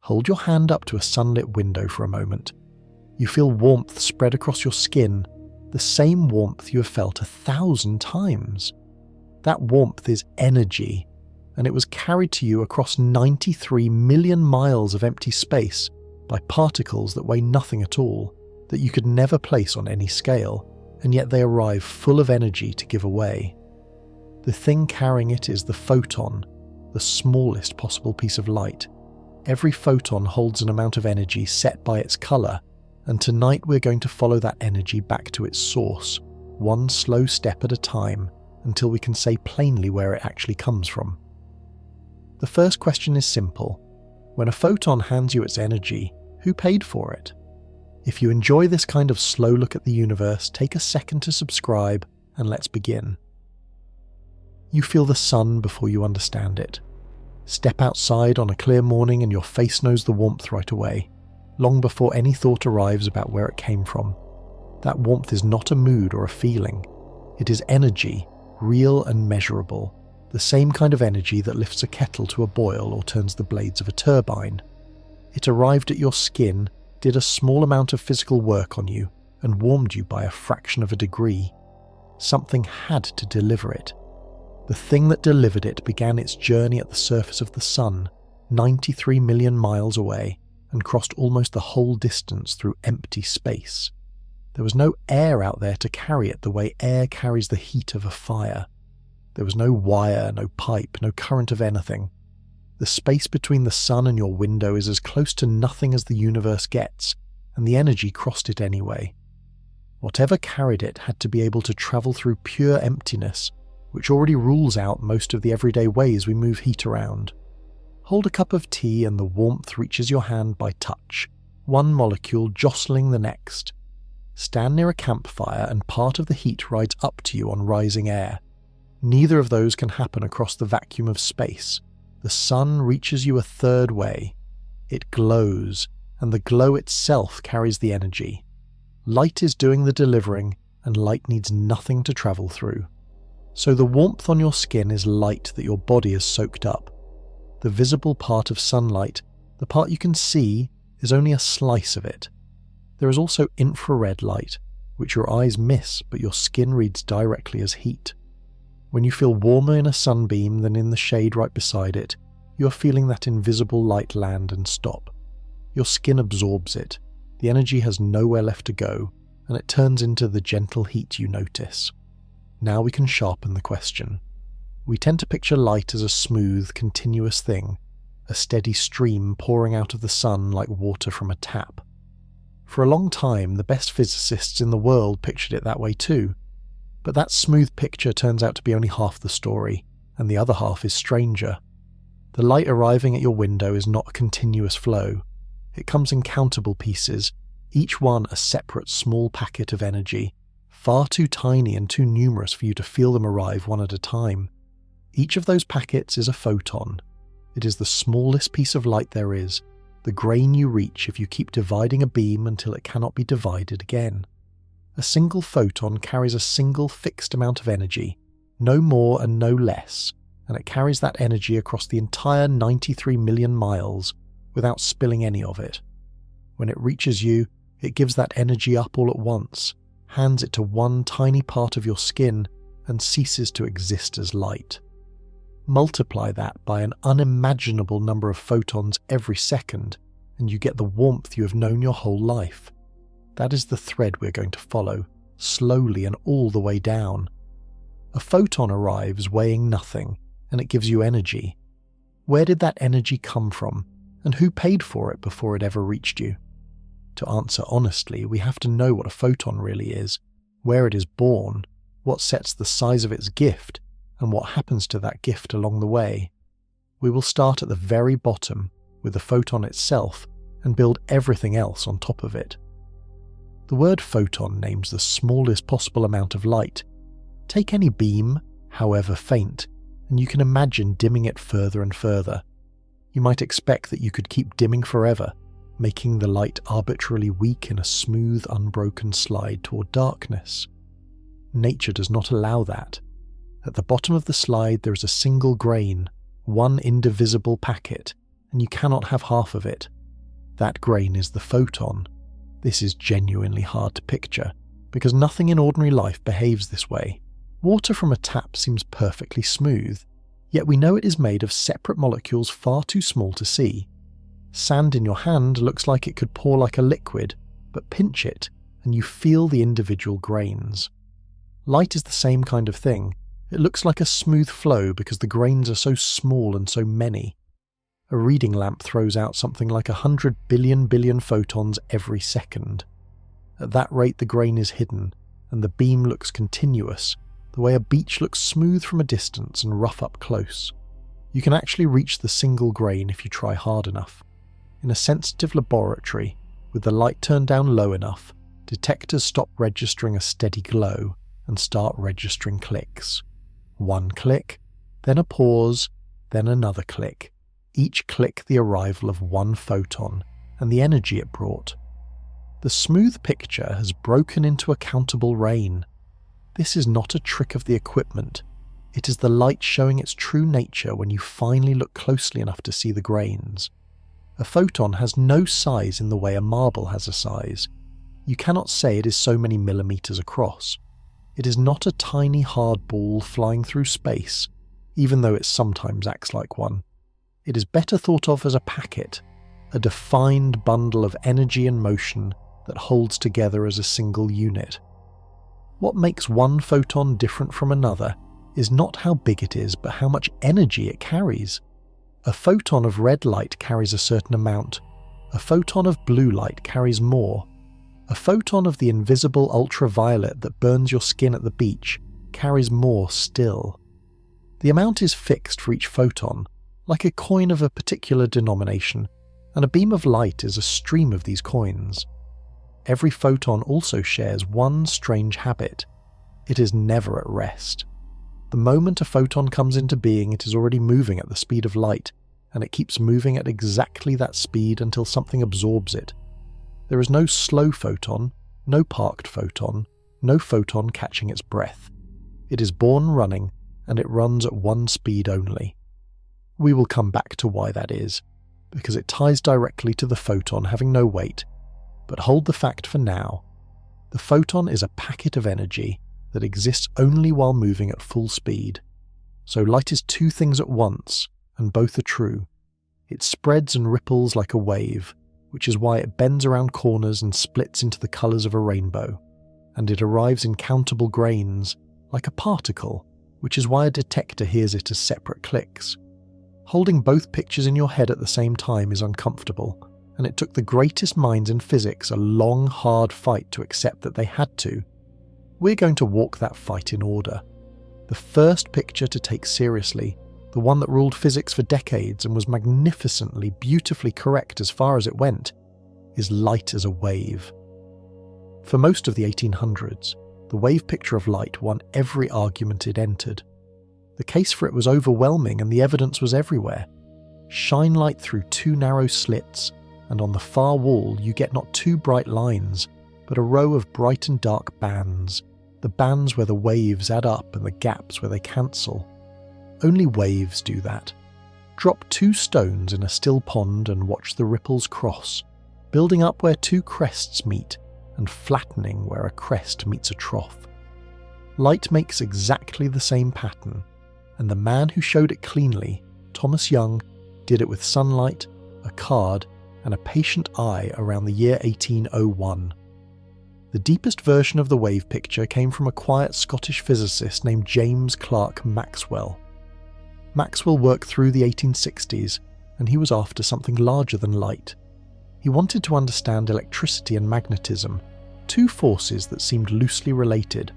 Hold your hand up to a sunlit window for a moment. You feel warmth spread across your skin, the same warmth you have felt 1,000 times. That warmth is energy, and it was carried to you across 93 million miles of empty space by particles that weigh nothing at all, that you could never place on any scale, and yet they arrive full of energy to give away. The thing carrying it is the photon, the smallest possible piece of light. Every photon holds an amount of energy set by its colour, and tonight we're going to follow that energy back to its source, one slow step at a time, until we can say plainly where it actually comes from. The first question is simple. When a photon hands you its energy, who paid for it? If you enjoy this kind of slow look at the universe, take a second to subscribe, and let's begin. You feel the sun before you understand it. Step outside on a clear morning and your face knows the warmth right away, long before any thought arrives about where it came from. That warmth is not a mood or a feeling. It is energy, real and measurable, the same kind of energy that lifts a kettle to a boil or turns the blades of a turbine. It arrived at your skin, did a small amount of physical work on you, and warmed you by a fraction of a degree. Something had to deliver it. The thing that delivered it began its journey at the surface of the sun, 93 million miles away, and crossed almost the whole distance through empty space. There was no air out there to carry it the way air carries the heat of a fire. There was no wire, no pipe, no current of anything. The space between the sun and your window is as close to nothing as the universe gets, and the energy crossed it anyway. Whatever carried it had to be able to travel through pure emptiness, which already rules out most of the everyday ways we move heat around. Hold a cup of tea and the warmth reaches your hand by touch, one molecule jostling the next. Stand near a campfire and part of the heat rides up to you on rising air. Neither of those can happen across the vacuum of space. The sun reaches you a third way. It glows, and the glow itself carries the energy. Light is doing the delivering, and light needs nothing to travel through. So the warmth on your skin is light that your body has soaked up. The visible part of sunlight, the part you can see, is only a slice of it. There is also infrared light, which your eyes miss but your skin reads directly as heat. When you feel warmer in a sunbeam than in the shade right beside it, you are feeling that invisible light land and stop. Your skin absorbs it, the energy has nowhere left to go, and it turns into the gentle heat you notice. Now we can sharpen the question. We tend to picture light as a smooth, continuous thing, a steady stream pouring out of the sun like water from a tap. For a long time, the best physicists in the world pictured it that way too. But that smooth picture turns out to be only half the story, and the other half is stranger. The light arriving at your window is not a continuous flow. It comes in countable pieces, each one a separate small packet of energy, far too tiny and too numerous for you to feel them arrive one at a time. Each of those packets is a photon. It is the smallest piece of light there is, the grain you reach if you keep dividing a beam until it cannot be divided again. A single photon carries a single fixed amount of energy, no more and no less, and it carries that energy across the entire 93 million miles without spilling any of it. When it reaches you, it gives that energy up all at once, hands it to one tiny part of your skin, and ceases to exist as light. Multiply that by an unimaginable number of photons every second, and you get the warmth you have known your whole life. That is the thread we're going to follow, slowly and all the way down. A photon arrives weighing nothing, and it gives you energy. Where did that energy come from, and who paid for it before it ever reached you? To answer honestly, we have to know what a photon really is, where it is born, what sets the size of its gift, and what happens to that gift along the way. We will start at the very bottom, with the photon itself, and build everything else on top of it. The word photon names the smallest possible amount of light. Take any beam, however faint, and you can imagine dimming it further and further. You might expect that you could keep dimming forever, making the light arbitrarily weak in a smooth, unbroken slide toward darkness. Nature does not allow that. At the bottom of the slide there is a single grain, one indivisible packet, and you cannot have half of it, That grain is the photon. This is genuinely hard to picture, because nothing in ordinary life behaves this way. Water from a tap seems perfectly smooth, yet we know it is made of separate molecules far too small to see. Sand in your hand looks like it could pour like a liquid, but pinch it, and you feel the individual grains. Light is the same kind of thing. It looks like a smooth flow because the grains are so small and so many. A reading lamp throws out something like 100 billion photons every second. At that rate the grain is hidden, and the beam looks continuous, the way a beach looks smooth from a distance and rough up close. You can actually reach the single grain if you try hard enough. In a sensitive laboratory, with the light turned down low enough, detectors stop registering a steady glow and start registering clicks. One click, then a pause, then another click. Each click the arrival of one photon and the energy it brought. The smooth picture has broken into a countable rain. This is not a trick of the equipment. It is the light showing its true nature when you finally look closely enough to see the grains. A photon has no size in the way a marble has a size. You cannot say it is so many millimeters across. It is not a tiny hard ball flying through space, even though it sometimes acts like one. It is better thought of as a packet, a defined bundle of energy and motion that holds together as a single unit. What makes one photon different from another is not how big it is, but how much energy it carries. A photon of red light carries a certain amount. A photon of blue light carries more. A photon of the invisible ultraviolet that burns your skin at the beach carries more still. The amount is fixed for each photon, like a coin of a particular denomination, and a beam of light is a stream of these coins. Every photon also shares one strange habit. It is never at rest. The moment a photon comes into being, it is already moving at the speed of light, and it keeps moving at exactly that speed until something absorbs it. There is no slow photon, no parked photon, no photon catching its breath. It is born running, and it runs at one speed only. We will come back to why that is, because it ties directly to the photon having no weight, but hold the fact for now. The photon is a packet of energy that exists only while moving at full speed. So light is two things at once, and both are true. It spreads and ripples like a wave, which is why it bends around corners and splits into the colours of a rainbow, and it arrives in countable grains, like a particle, which is why a detector hears it as separate clicks. Holding both pictures in your head at the same time is uncomfortable, and it took the greatest minds in physics a long, hard fight to accept that they had to. We're going to walk that fight in order. The first picture to take seriously, the one that ruled physics for decades and was magnificently, beautifully correct as far as it went, is light as a wave. For most of the 1800s, the wave picture of light won every argument it entered. The case for it was overwhelming and the evidence was everywhere. Shine light through two narrow slits, and on the far wall you get not two bright lines, but a row of bright and dark bands, the bands where the waves add up and the gaps where they cancel. Only waves do that. Drop two stones in a still pond and watch the ripples cross, building up where two crests meet and flattening where a crest meets a trough. Light makes exactly the same pattern, and the man who showed it cleanly, Thomas Young, did it with sunlight, a card, and a patient eye around the year 1801. The deepest version of the wave picture came from a quiet Scottish physicist named James Clerk Maxwell. Maxwell worked through the 1860s, and he was after something larger than light. He wanted to understand electricity and magnetism, two forces that seemed loosely related.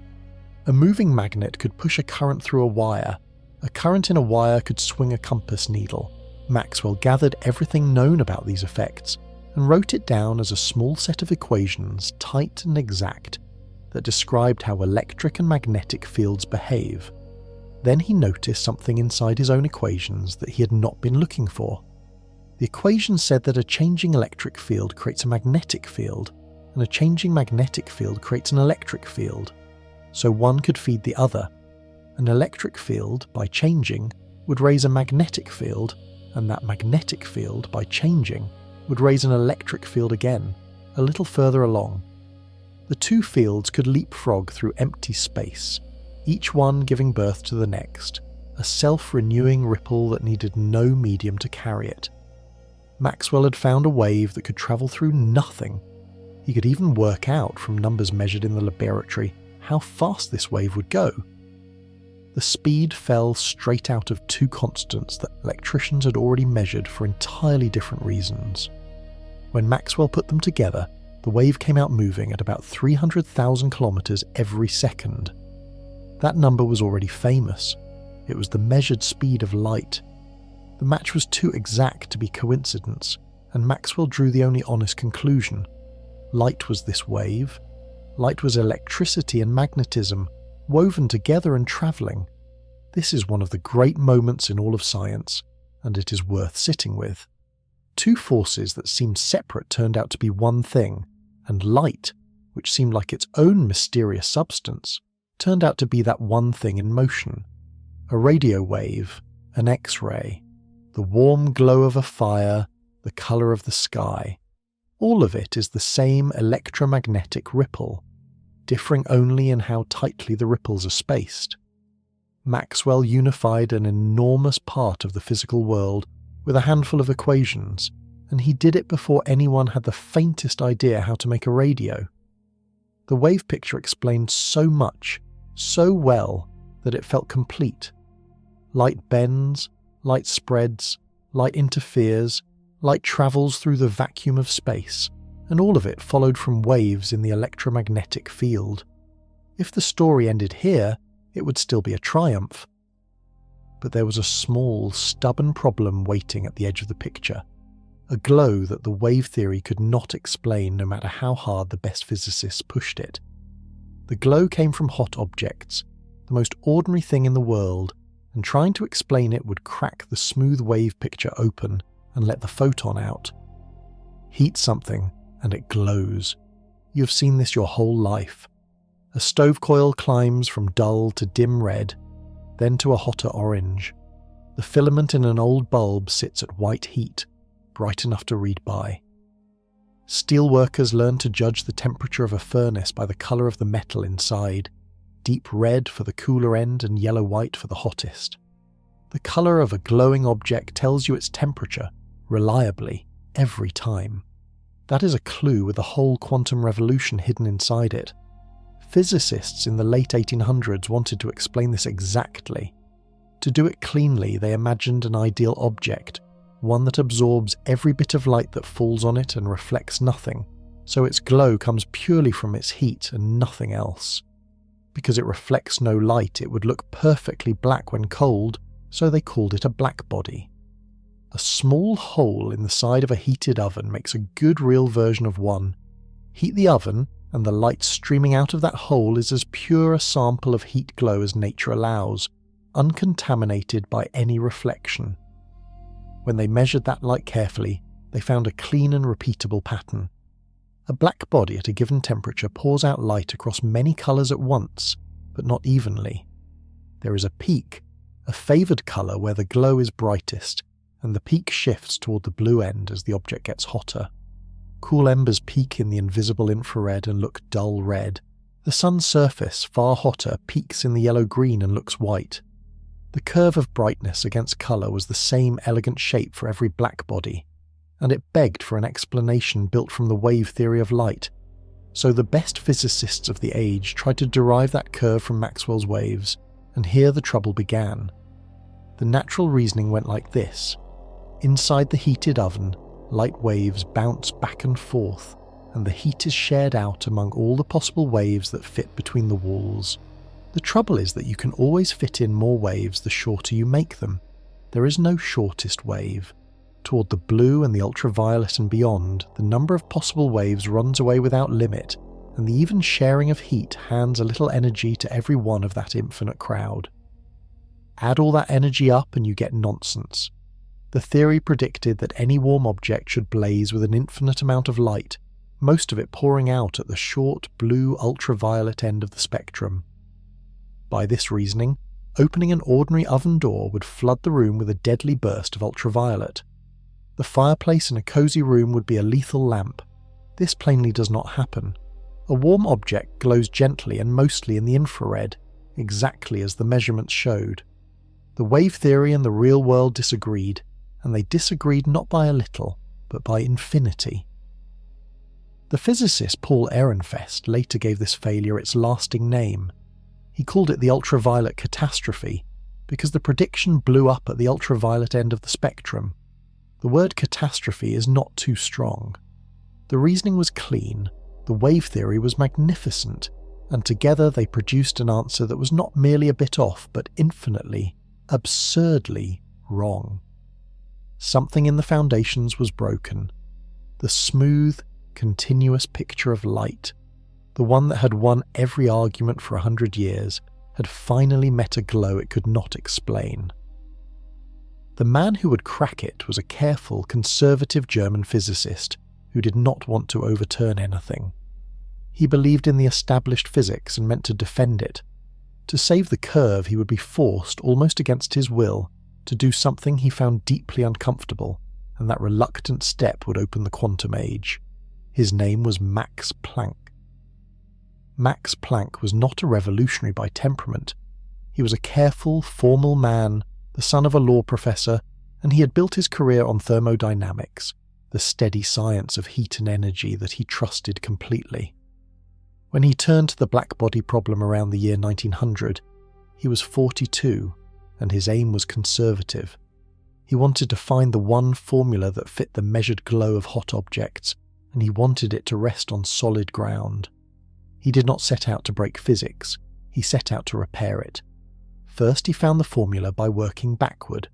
A moving magnet could push a current through a wire. A current in a wire could swing a compass needle. Maxwell gathered everything known about these effects and wrote it down as a small set of equations, tight and exact, that described how electric and magnetic fields behave. Then he noticed something inside his own equations that he had not been looking for. The equation said that a changing electric field creates a magnetic field, and a changing magnetic field creates an electric field. So one could feed the other. An electric field, by changing, would raise a magnetic field, and that magnetic field, by changing, would raise an electric field again, a little further along. The two fields could leapfrog through empty space, each one giving birth to the next, a self-renewing ripple that needed no medium to carry it. Maxwell had found a wave that could travel through nothing. He could even work out from numbers measured in the laboratory how fast this wave would go. The speed fell straight out of two constants that electricians had already measured for entirely different reasons. When Maxwell put them together, the wave came out moving at about 300,000 kilometers every second. That number was already famous. It was the measured speed of light. The match was too exact to be coincidence, and Maxwell drew the only honest conclusion. Light was this wave. Light was electricity and magnetism, woven together and travelling. This is one of the great moments in all of science, and it is worth sitting with. Two forces that seemed separate turned out to be one thing, and light, which seemed like its own mysterious substance, turned out to be that one thing in motion. A radio wave, an X-ray, the warm glow of a fire, the colour of the sky. All of it is the same electromagnetic ripple, differing only in how tightly the ripples are spaced. Maxwell unified an enormous part of the physical world with a handful of equations, and he did it before anyone had the faintest idea how to make a radio. The wave picture explained so much, so well, that it felt complete. Light bends, light spreads, light interferes, light travels through the vacuum of space, and all of it followed from waves in the electromagnetic field. If the story ended here, it would still be a triumph. But there was a small, stubborn problem waiting at the edge of the picture, a glow that the wave theory could not explain no matter how hard the best physicists pushed it. The glow came from hot objects, the most ordinary thing in the world, and trying to explain it would crack the smooth wave picture open and let the photon out. Heat something, and it glows. You have seen this your whole life. A stove coil climbs from dull to dim red, then to a hotter orange. The filament in an old bulb sits at white heat, bright enough to read by. Steelworkers learn to judge the temperature of a furnace by the colour of the metal inside, deep red for the cooler end and yellow-white for the hottest. The colour of a glowing object tells you its temperature, reliably, every time. That is a clue with the whole quantum revolution hidden inside it. Physicists in the late 1800s wanted to explain this exactly. To do it cleanly, they imagined an ideal object, one that absorbs every bit of light that falls on it and reflects nothing, so its glow comes purely from its heat and nothing else. Because it reflects no light, it would look perfectly black when cold, so they called it a blackbody. A small hole in the side of a heated oven makes a good real version of one. Heat the oven, and the light streaming out of that hole is as pure a sample of heat glow as nature allows, uncontaminated by any reflection. When they measured that light carefully, they found a clean and repeatable pattern. A black body at a given temperature pours out light across many colours at once, but not evenly. There is a peak, a favoured colour where the glow is brightest, and the peak shifts toward the blue end as the object gets hotter. Cool embers peak in the invisible infrared and look dull red. The sun's surface, far hotter, peaks in the yellow-green and looks white. The curve of brightness against colour was the same elegant shape for every black body, and it begged for an explanation built from the wave theory of light. So the best physicists of the age tried to derive that curve from Maxwell's waves, and here the trouble began. The natural reasoning went like this. Inside the heated oven, light waves bounce back and forth, and the heat is shared out among all the possible waves that fit between the walls. The trouble is that you can always fit in more waves the shorter you make them. There is no shortest wave. Toward the blue and the ultraviolet and beyond, the number of possible waves runs away without limit, and the even sharing of heat hands a little energy to every one of that infinite crowd. Add all that energy up and you get nonsense. The theory predicted that any warm object should blaze with an infinite amount of light, most of it pouring out at the short blue ultraviolet end of the spectrum. By this reasoning, opening an ordinary oven door would flood the room with a deadly burst of ultraviolet. The The fireplace in a cozy room would be a lethal lamp. This plainly does not happen. A warm object glows gently and mostly in the infrared, exactly as the measurements showed. The wave theory and the real world disagreed, and they disagreed not by a little, but by infinity. The physicist Paul Ehrenfest later gave this failure its lasting name. He called it the ultraviolet catastrophe, because the prediction blew up at the ultraviolet end of the spectrum. The word catastrophe is not too strong. The reasoning was clean, the wave theory was magnificent, and together they produced an answer that was not merely a bit off, but infinitely, absurdly wrong. Something in the foundations was broken. The smooth, continuous picture of light, the one that had won every argument for 100 years, had finally met a glow it could not explain. The man who would crack it was a careful, conservative German physicist who did not want to overturn anything. He believed in the established physics and meant to defend it. To save the curve, he would be forced, almost against his will, to do something he found deeply uncomfortable, and that reluctant step would open the quantum age. His name was Max Planck. Max Planck was not a revolutionary by temperament. He was a careful, formal man, the son of a law professor, and he had built his career on thermodynamics, the steady science of heat and energy that he trusted completely. When he turned to the black body problem around the year 1900, he was 42, and his aim was conservative. He wanted to find the one formula that fit the measured glow of hot objects, and he wanted it to rest on solid ground. He did not set out to break physics, he set out to repair it. First he found the formula by working backward.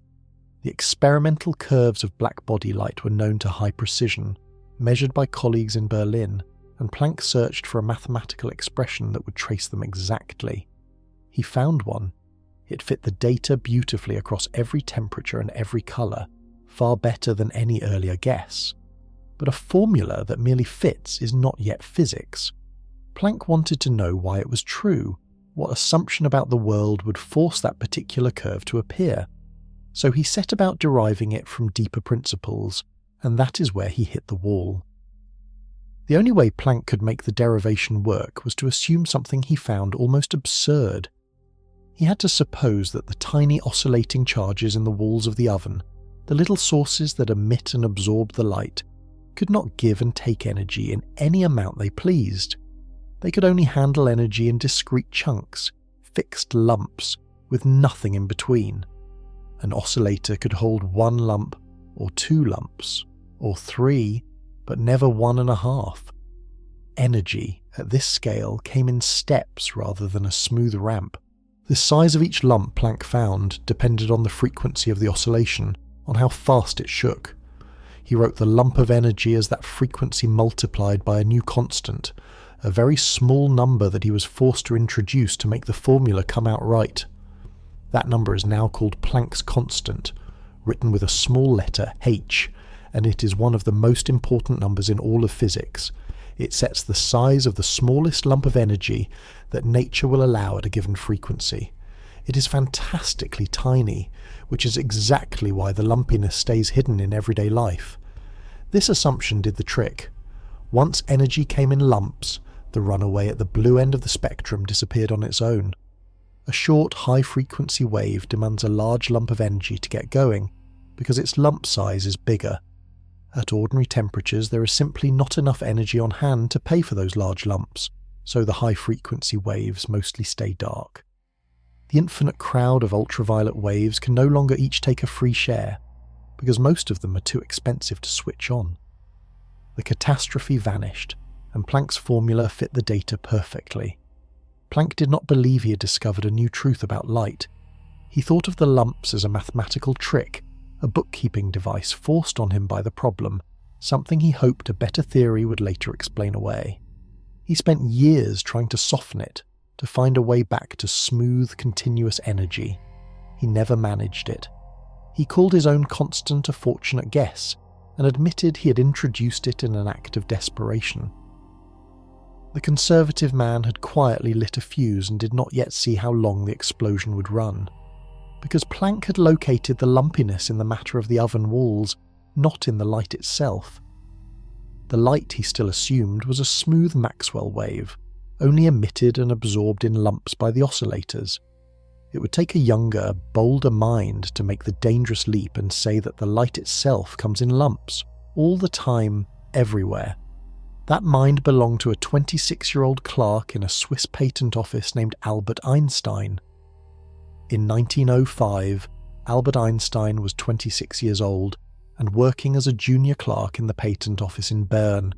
The experimental curves of black body light were known to high precision, measured by colleagues in Berlin, and Planck searched for a mathematical expression that would trace them exactly. He found one. It fit the data beautifully across every temperature and every colour, far better than any earlier guess. But a formula that merely fits is not yet physics. Planck wanted to know why it was true, what assumption about the world would force that particular curve to appear. So he set about deriving it from deeper principles, and that is where he hit the wall. The only way Planck could make the derivation work was to assume something he found almost absurd. He had to suppose that the tiny oscillating charges in the walls of the oven, the little sources that emit and absorb the light, could not give and take energy in any amount they pleased. They could only handle energy in discrete chunks, fixed lumps, with nothing in between. An oscillator could hold 1 lump, or 2 lumps, or 3, but never 1.5. Energy, at this scale, came in steps rather than a smooth ramp. The size of each lump Planck found depended on the frequency of the oscillation, on how fast it shook. He wrote the lump of energy as that frequency multiplied by a new constant, a very small number that he was forced to introduce to make the formula come out right. That number is now called Planck's constant, written with a small letter h, and it is one of the most important numbers in all of physics. It sets the size of the smallest lump of energy that nature will allow at a given frequency. It is fantastically tiny, which is exactly why the lumpiness stays hidden in everyday life. This assumption did the trick. Once energy came in lumps, the runaway at the blue end of the spectrum disappeared on its own. A short, high-frequency wave demands a large lump of energy to get going, because its lump size is bigger. At ordinary temperatures, there is simply not enough energy on hand to pay for those large lumps, so the high-frequency waves mostly stay dark. The infinite crowd of ultraviolet waves can no longer each take a free share, because most of them are too expensive to switch on. The catastrophe vanished, and Planck's formula fit the data perfectly. Planck did not believe he had discovered a new truth about light. He thought of the lumps as a mathematical trick, a bookkeeping device forced on him by the problem, something he hoped a better theory would later explain away. He spent years trying to soften it, to find a way back to smooth, continuous energy. He never managed it. He called his own constant a fortunate guess, and admitted he had introduced it in an act of desperation. The conservative man had quietly lit a fuse and did not yet see how long the explosion would run. Because Planck had located the lumpiness in the matter of the oven walls, not in the light itself. The light, he still assumed, was a smooth Maxwell wave, only emitted and absorbed in lumps by the oscillators. It would take a younger, bolder mind to make the dangerous leap and say that the light itself comes in lumps, all the time, everywhere. That mind belonged to a 26-year-old clerk in a Swiss patent office named Albert Einstein. In 1905, Albert Einstein was 26 years old and working as a junior clerk in the patent office in Bern,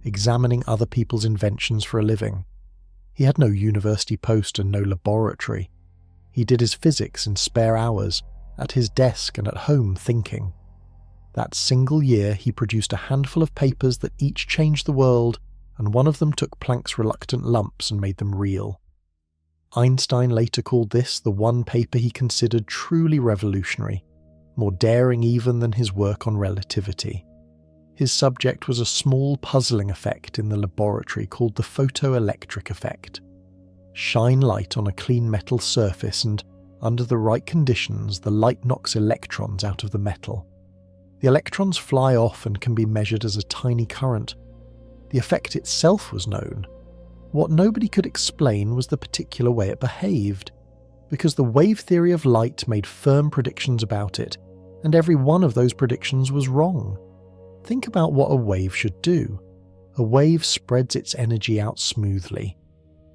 examining other people's inventions for a living. He had no university post and no laboratory. He did his physics in spare hours, at his desk and at home thinking. That single year he produced a handful of papers that each changed the world, and one of them took Planck's reluctant lumps and made them real. Einstein later called this the one paper he considered truly revolutionary, more daring even than his work on relativity. His subject was a small puzzling effect in the laboratory called the photoelectric effect. Shine light on a clean metal surface and, under the right conditions, the light knocks electrons out of the metal. The electrons fly off and can be measured as a tiny current. The effect itself was known. What nobody could explain was the particular way it behaved, because the wave theory of light made firm predictions about it, and every one of those predictions was wrong. Think about what a wave should do. A wave spreads its energy out smoothly.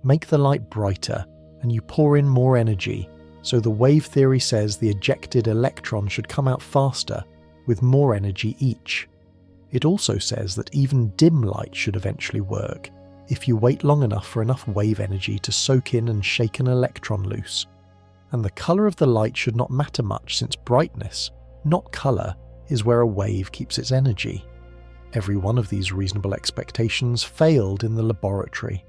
Make the light brighter, and you pour in more energy, so the wave theory says the ejected electron should come out faster, with more energy each. It also says that even dim light should eventually work, if you wait long enough for enough wave energy to soak in and shake an electron loose. And the colour of the light should not matter much, since brightness, not colour, is where a wave keeps its energy. Every one of these reasonable expectations failed in the laboratory.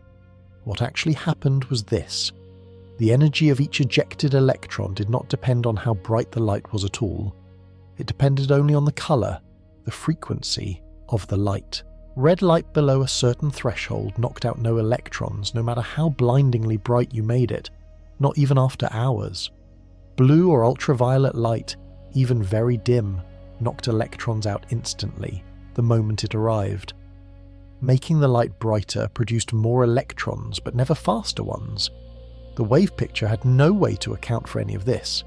What actually happened was this. The energy of each ejected electron did not depend on how bright the light was at all. It depended only on the colour, the frequency, of the light. Red light below a certain threshold knocked out no electrons, no matter how blindingly bright you made it, not even after hours. Blue or ultraviolet light, even very dim, knocked electrons out instantly, the moment it arrived. Making the light brighter produced more electrons, but never faster ones. The wave picture had no way to account for any of this.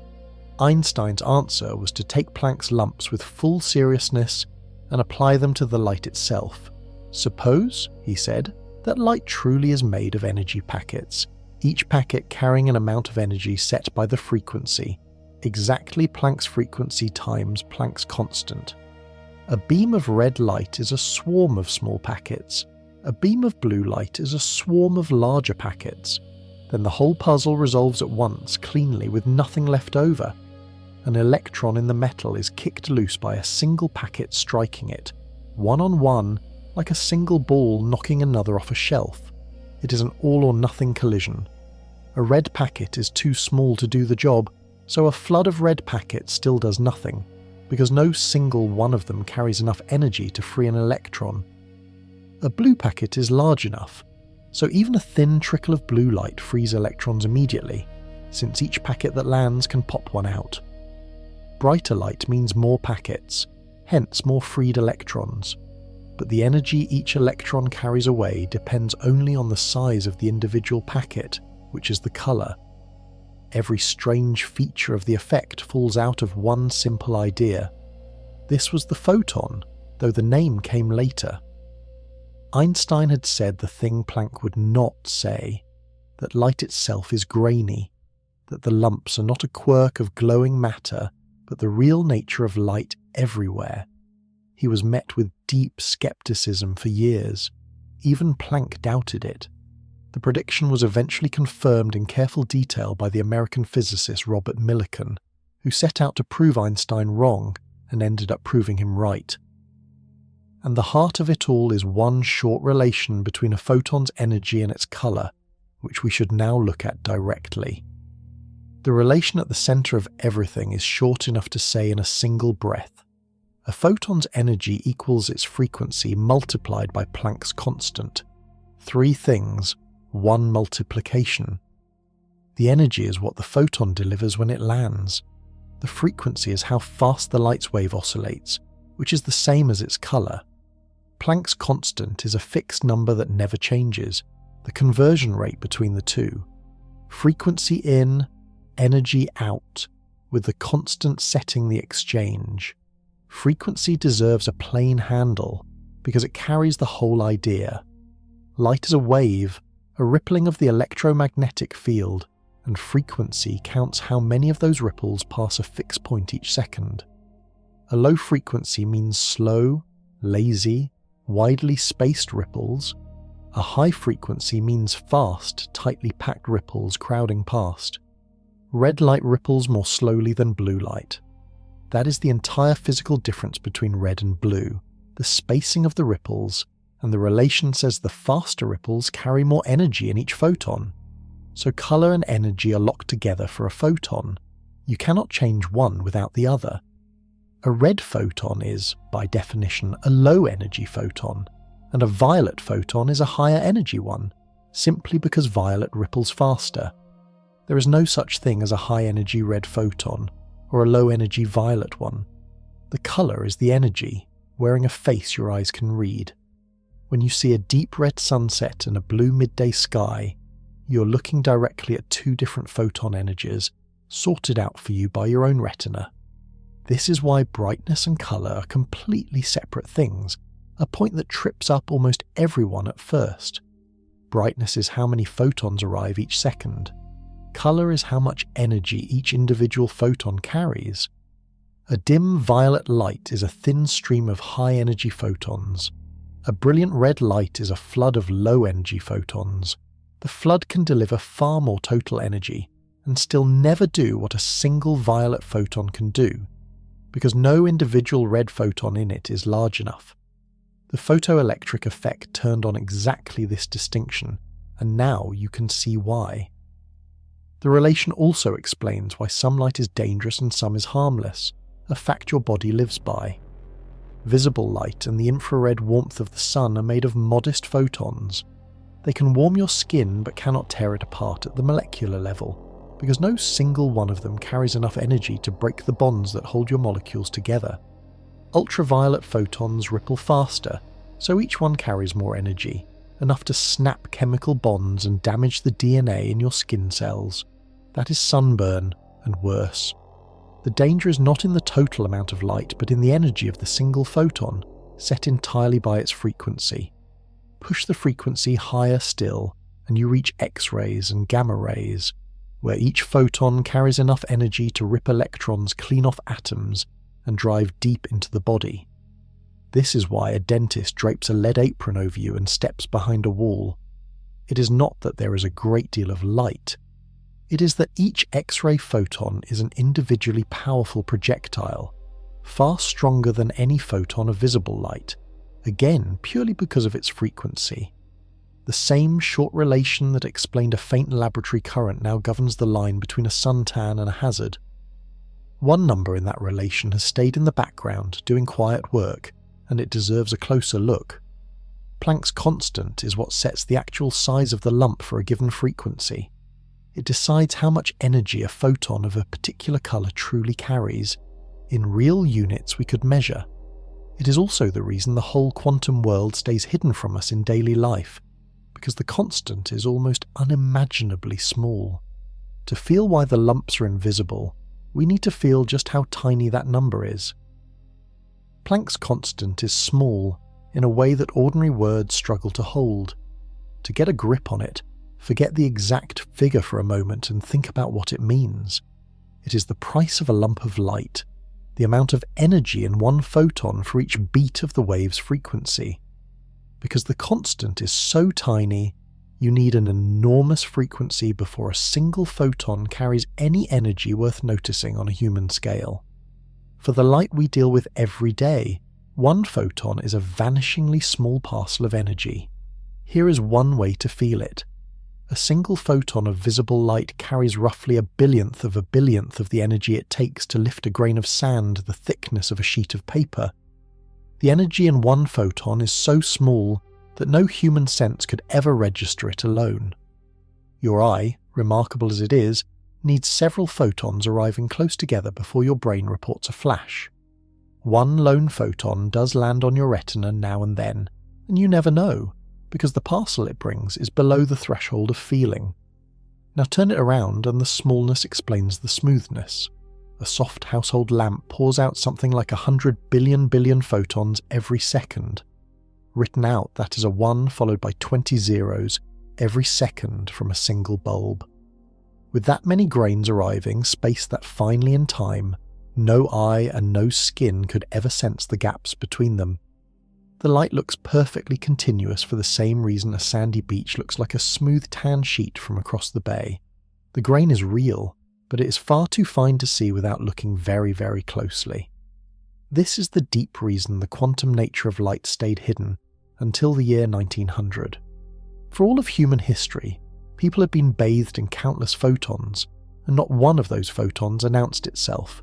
Einstein's answer was to take Planck's lumps with full seriousness and apply them to the light itself. Suppose, he said, that light truly is made of energy packets, each packet carrying an amount of energy set by the frequency, exactly Planck's frequency times Planck's constant. A beam of red light is a swarm of small packets. A beam of blue light is a swarm of larger packets. Then the whole puzzle resolves at once, cleanly, with nothing left over. An electron in the metal is kicked loose by a single packet striking it, one on one, like a single ball knocking another off a shelf. It is an all-or-nothing collision. A red packet is too small to do the job, so a flood of red packets still does nothing, because no single one of them carries enough energy to free an electron. A blue packet is large enough, so even a thin trickle of blue light frees electrons immediately, since each packet that lands can pop one out. Brighter light means more packets, hence more freed electrons, but the energy each electron carries away depends only on the size of the individual packet, which is the colour. Every strange feature of the effect falls out of one simple idea. This was the photon, though the name came later. Einstein had said the thing Planck would not say, that light itself is grainy, that the lumps are not a quirk of glowing matter, but the real nature of light everywhere. He was met with deep skepticism for years. Even Planck doubted it. The prediction was eventually confirmed in careful detail by the American physicist Robert Millikan, who set out to prove Einstein wrong and ended up proving him right. And the heart of it all is one short relation between a photon's energy and its colour, which we should now look at directly. The relation at the centre of everything is short enough to say in a single breath. A photon's energy equals its frequency multiplied by Planck's constant. 3 things, 1 multiplication. The energy is what the photon delivers when it lands. The frequency is how fast the light's wave oscillates, which is the same as its colour. Planck's constant is a fixed number that never changes, the conversion rate between the two. Frequency in, energy out, with the constant setting the exchange. Frequency deserves a plain handle because it carries the whole idea. Light is a wave, a rippling of the electromagnetic field, and frequency counts how many of those ripples pass a fixed point each second. A low frequency means slow, lazy, widely spaced ripples. A high frequency means fast, tightly packed ripples crowding past. Red light ripples more slowly than blue light. That is the entire physical difference between red and blue, the spacing of the ripples, and the relation says the faster ripples carry more energy in each photon. So colour and energy are locked together for a photon. You cannot change one without the other. A red photon is, by definition, a low-energy photon, and a violet photon is a higher-energy one, simply because violet ripples faster. There is no such thing as a high-energy red photon, or a low-energy violet one. The colour is the energy, wearing a face your eyes can read. When you see a deep red sunset and a blue midday sky, you're looking directly at two different photon energies, sorted out for you by your own retina. This is why brightness and colour are completely separate things, a point that trips up almost everyone at first. Brightness is how many photons arrive each second. Colour is how much energy each individual photon carries. A dim violet light is a thin stream of high-energy photons. A brilliant red light is a flood of low-energy photons. The flood can deliver far more total energy, and still never do what a single violet photon can do, because no individual red photon in it is large enough. The photoelectric effect turned on exactly this distinction, and now you can see why. The relation also explains why some light is dangerous and some is harmless, a fact your body lives by. Visible light and the infrared warmth of the sun are made of modest photons. They can warm your skin but cannot tear it apart at the molecular level, because no single one of them carries enough energy to break the bonds that hold your molecules together. Ultraviolet photons ripple faster, so each one carries more energy, enough to snap chemical bonds and damage the DNA in your skin cells. That is sunburn, and worse. The danger is not in the total amount of light, but in the energy of the single photon, set entirely by its frequency. Push the frequency higher still, and you reach X-rays and gamma rays, where each photon carries enough energy to rip electrons clean off atoms and drive deep into the body. This is why a dentist drapes a lead apron over you and steps behind a wall. It is not that there is a great deal of light. It is that each X-ray photon is an individually powerful projectile, far stronger than any photon of visible light, again purely because of its frequency. The same short relation that explained a faint laboratory current now governs the line between a suntan and a hazard. One number in that relation has stayed in the background doing quiet work, and it deserves a closer look. Planck's constant is what sets the actual size of the lump for a given frequency. It decides how much energy a photon of a particular colour truly carries, in real units we could measure. It is also the reason the whole quantum world stays hidden from us in daily life, because the constant is almost unimaginably small. To feel why the lumps are invisible, we need to feel just how tiny that number is. Planck's constant is small in a way that ordinary words struggle to hold. To get a grip on it, forget the exact figure for a moment and think about what it means. It is the price of a lump of light, the amount of energy in one photon for each beat of the wave's frequency. Because the constant is so tiny, you need an enormous frequency before a single photon carries any energy worth noticing on a human scale. For the light we deal with every day, one photon is a vanishingly small parcel of energy. Here is one way to feel it. A single photon of visible light carries roughly 1/1000th of a billionth of the energy it takes to lift a grain of sand the thickness of a sheet of paper. The energy in one photon is so small that no human sense could ever register it alone. Your eye, remarkable as it is, needs several photons arriving close together before your brain reports a flash. One lone photon does land on your retina now and then, and you never know, because the parcel it brings is below the threshold of feeling. Now turn it around and the smallness explains the smoothness. A soft household lamp pours out something like 100 billion photons every second. Written out, that is a 1 followed by 20 zeros every second from a single bulb. With that many grains arriving, spaced that finely in time, no eye and no skin could ever sense the gaps between them. The light looks perfectly continuous for the same reason a sandy beach looks like a smooth tan sheet from across the bay. The grain is real, but it is far too fine to see without looking very, very closely. This is the deep reason the quantum nature of light stayed hidden until the year 1900. For all of human history, people had been bathed in countless photons, and not one of those photons announced itself.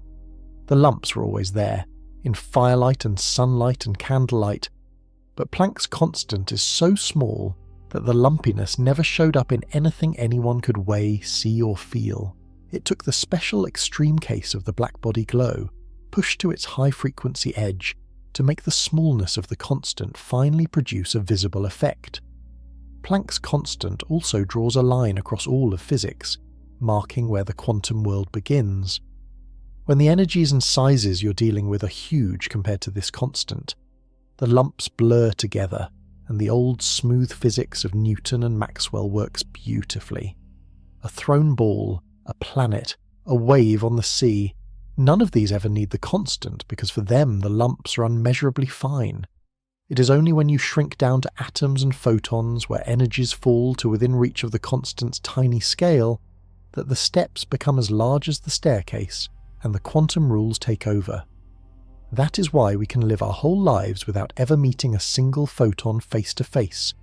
The lumps were always there, in firelight and sunlight and candlelight, but Planck's constant is so small that the lumpiness never showed up in anything anyone could weigh, see or feel. It took the special extreme case of the blackbody glow, pushed to its high-frequency edge, to make the smallness of the constant finally produce a visible effect. Planck's constant also draws a line across all of physics, marking where the quantum world begins. When the energies and sizes you're dealing with are huge compared to this constant, the lumps blur together, and the old smooth physics of Newton and Maxwell works beautifully. A thrown ball, a planet, a wave on the sea, none of these ever need the constant because for them the lumps are unmeasurably fine. It is only when you shrink down to atoms and photons where energies fall to within reach of the constant's tiny scale that the steps become as large as the staircase and the quantum rules take over. That is why we can live our whole lives without ever meeting a single photon face to face,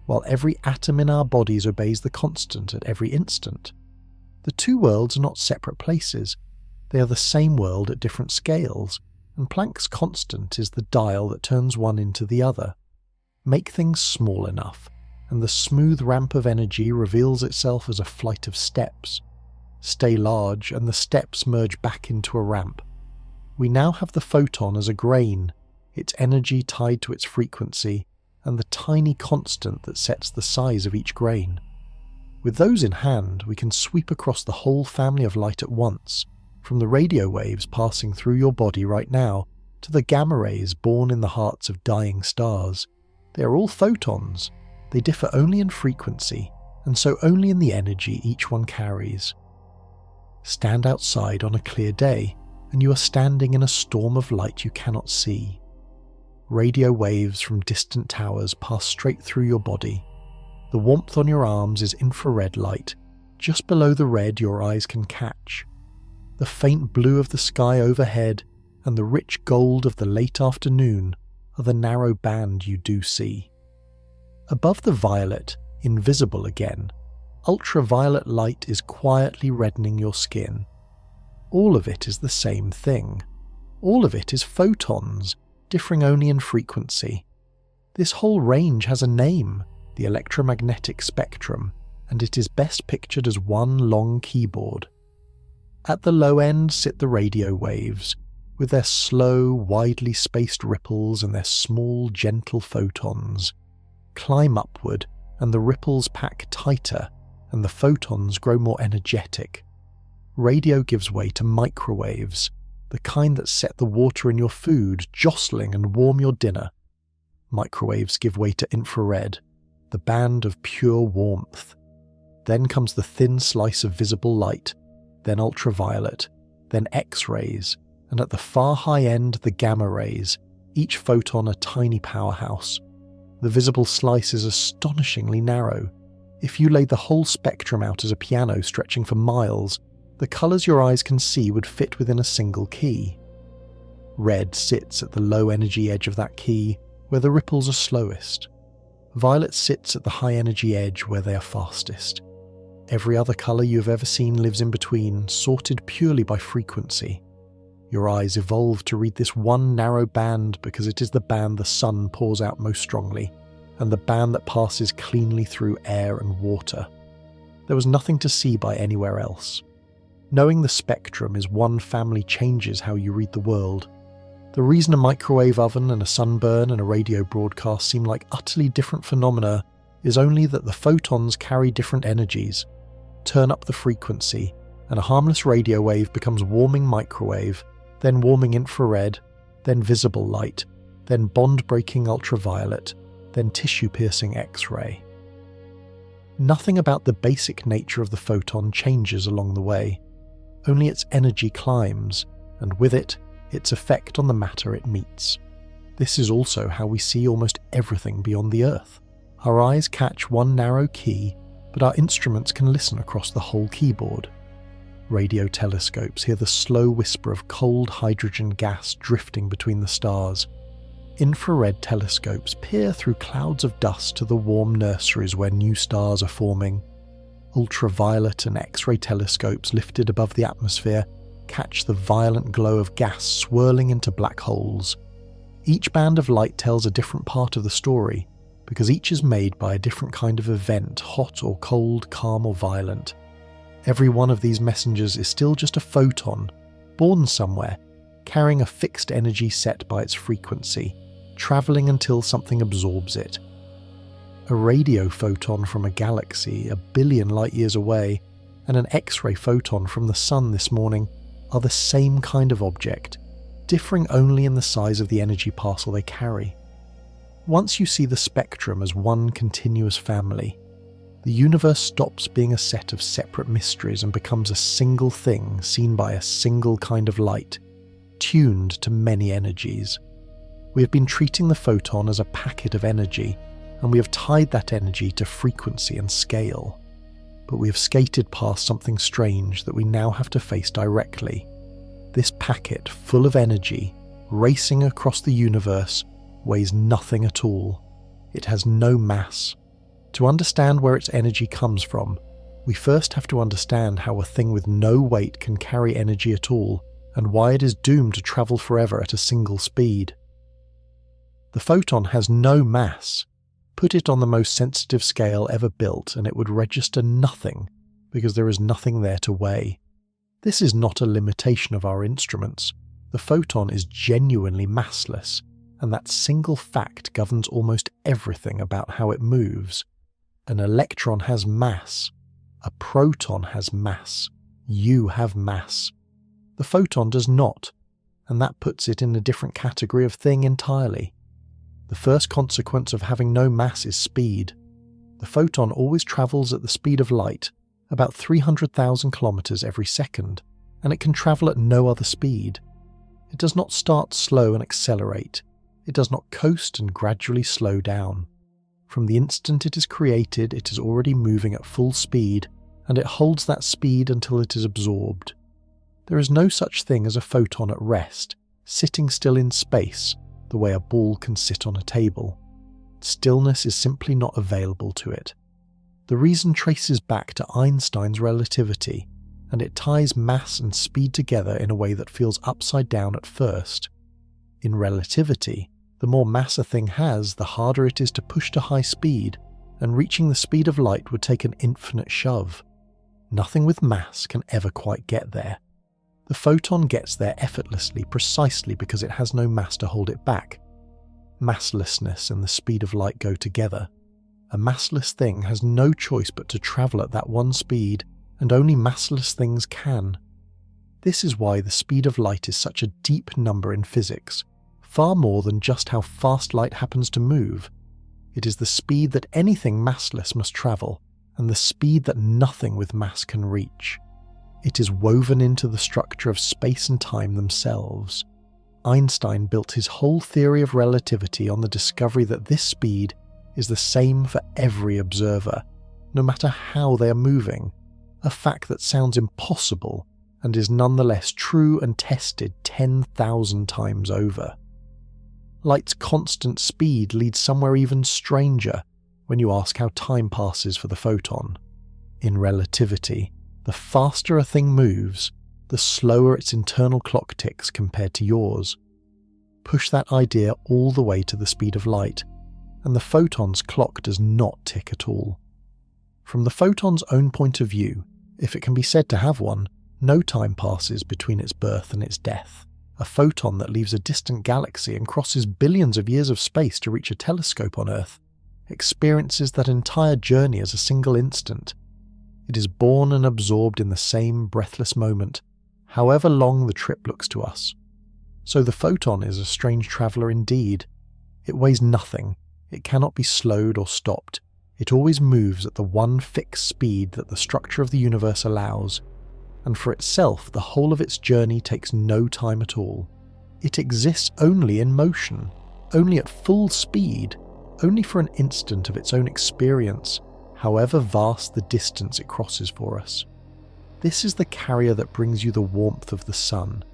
while every atom in our bodies obeys the constant at every instant. The two worlds are not separate places, they are the same world at different scales, and Planck's constant is the dial that turns one into the other. Make things small enough, and the smooth ramp of energy reveals itself as a flight of steps. Stay large, and the steps merge back into a ramp. We now have the photon as a grain, its energy tied to its frequency, and the tiny constant that sets the size of each grain. With those in hand, we can sweep across the whole family of light at once, from the radio waves passing through your body right now to the gamma rays born in the hearts of dying stars. They are all photons. They differ only in frequency, and so only in the energy each one carries. Stand outside on a clear day, and you are standing in a storm of light you cannot see. Radio waves from distant towers pass straight through your body. The warmth on your arms is infrared light, just below the red your eyes can catch. The faint blue of the sky overhead and the rich gold of the late afternoon are the narrow band you do see. Above the violet, invisible again, ultraviolet light is quietly reddening your skin. All of it is the same thing. All of it is photons, differing only in frequency. This whole range has a name, the electromagnetic spectrum, and it is best pictured as one long keyboard. At the low end sit the radio waves, with their slow, widely spaced ripples and their small, gentle photons. Climb upward, and the ripples pack tighter, and the photons grow more energetic. Radio gives way to microwaves, the kind that set the water in your food jostling and warm your dinner. Microwaves give way to infrared, the band of pure warmth. Then comes the thin slice of visible light, then ultraviolet, then X-rays, and at the far high end the gamma rays, each photon a tiny powerhouse. The visible slice is astonishingly narrow. If you laid the whole spectrum out as a piano stretching for miles, the colours your eyes can see would fit within a single key. Red sits at the low energy edge of that key, where the ripples are slowest. Violet sits at the high energy edge where they are fastest. Every other colour you have ever seen lives in between, sorted purely by frequency. Your eyes evolved to read this one narrow band because it is the band the sun pours out most strongly, and the band that passes cleanly through air and water. There was nothing to see by anywhere else. Knowing the spectrum is one family changes how you read the world. The reason a microwave oven and a sunburn and a radio broadcast seem like utterly different phenomena is only that the photons carry different energies, turn up the frequency, and a harmless radio wave becomes warming microwave, then warming infrared, then visible light, then bond-breaking ultraviolet, then tissue-piercing X-ray. Nothing about the basic nature of the photon changes along the way, only its energy climbs, and with it, its effect on the matter it meets. This is also how we see almost everything beyond the Earth. Our eyes catch one narrow key, but our instruments can listen across the whole keyboard. Radio telescopes hear the slow whisper of cold hydrogen gas drifting between the stars. Infrared telescopes peer through clouds of dust to the warm nurseries where new stars are forming. Ultraviolet and X-ray telescopes lifted above the atmosphere catch the violent glow of gas swirling into black holes. Each band of light tells a different part of the story, because each is made by a different kind of event, hot or cold, calm or violent. Every one of these messengers is still just a photon, born somewhere, carrying a fixed energy set by its frequency, travelling until something absorbs it. A radio photon from a galaxy a billion light years away and an X-ray photon from the sun this morning are the same kind of object, differing only in the size of the energy parcel they carry. Once you see the spectrum as one continuous family, the universe stops being a set of separate mysteries and becomes a single thing seen by a single kind of light, tuned to many energies. We have been treating the photon as a packet of energy, and we have tied that energy to frequency and scale. But we have skated past something strange that we now have to face directly. This packet, full of energy, racing across the universe, weighs nothing at all. It has no mass. To understand where its energy comes from, we first have to understand how a thing with no weight can carry energy at all, and why it is doomed to travel forever at a single speed. The photon has no mass. Put it on the most sensitive scale ever built and it would register nothing, because there is nothing there to weigh. This is not a limitation of our instruments. The photon is genuinely massless, and that single fact governs almost everything about how it moves. An electron has mass. A proton has mass. You have mass. The photon does not, and that puts it in a different category of thing entirely. The first consequence of having no mass is speed. The photon always travels at the speed of light, about 300,000 kilometers every second, and it can travel at no other speed. It does not start slow and accelerate. It does not coast and gradually slow down. From the instant it is created, it is already moving at full speed, and it holds that speed until it is absorbed. There is no such thing as a photon at rest, sitting still in space, the way a ball can sit on a table. Stillness is simply not available to it. The reason traces back to Einstein's relativity, and it ties mass and speed together in a way that feels upside down at first. In relativity, the more mass a thing has, the harder it is to push to high speed, and reaching the speed of light would take an infinite shove. Nothing with mass can ever quite get there. The photon gets there effortlessly precisely because it has no mass to hold it back. Masslessness and the speed of light go together. A massless thing has no choice but to travel at that one speed, and only massless things can. This is why the speed of light is such a deep number in physics, far more than just how fast light happens to move. It is the speed that anything massless must travel, and the speed that nothing with mass can reach. It is woven into the structure of space and time themselves. Einstein built his whole theory of relativity on the discovery that this speed is the same for every observer, no matter how they are moving, a fact that sounds impossible and is nonetheless true and tested 10,000 times over. Light's constant speed leads somewhere even stranger when you ask how time passes for the photon. In relativity, the faster a thing moves, the slower its internal clock ticks compared to yours. Push that idea all the way to the speed of light, and the photon's clock does not tick at all. From the photon's own point of view, if it can be said to have one, no time passes between its birth and its death. a photon that leaves a distant galaxy and crosses billions of years of space to reach a telescope on Earth, experiences that entire journey as a single instant. It is born and absorbed in the same breathless moment, however long the trip looks to us. So the photon is a strange traveller indeed. It weighs nothing, it cannot be slowed or stopped, it always moves at the one fixed speed that the structure of the universe allows, and for itself the whole of its journey takes no time at all. It exists only in motion, only at full speed, only for an instant of its own experience, however vast the distance it crosses for us. This is the carrier that brings you the warmth of the sun.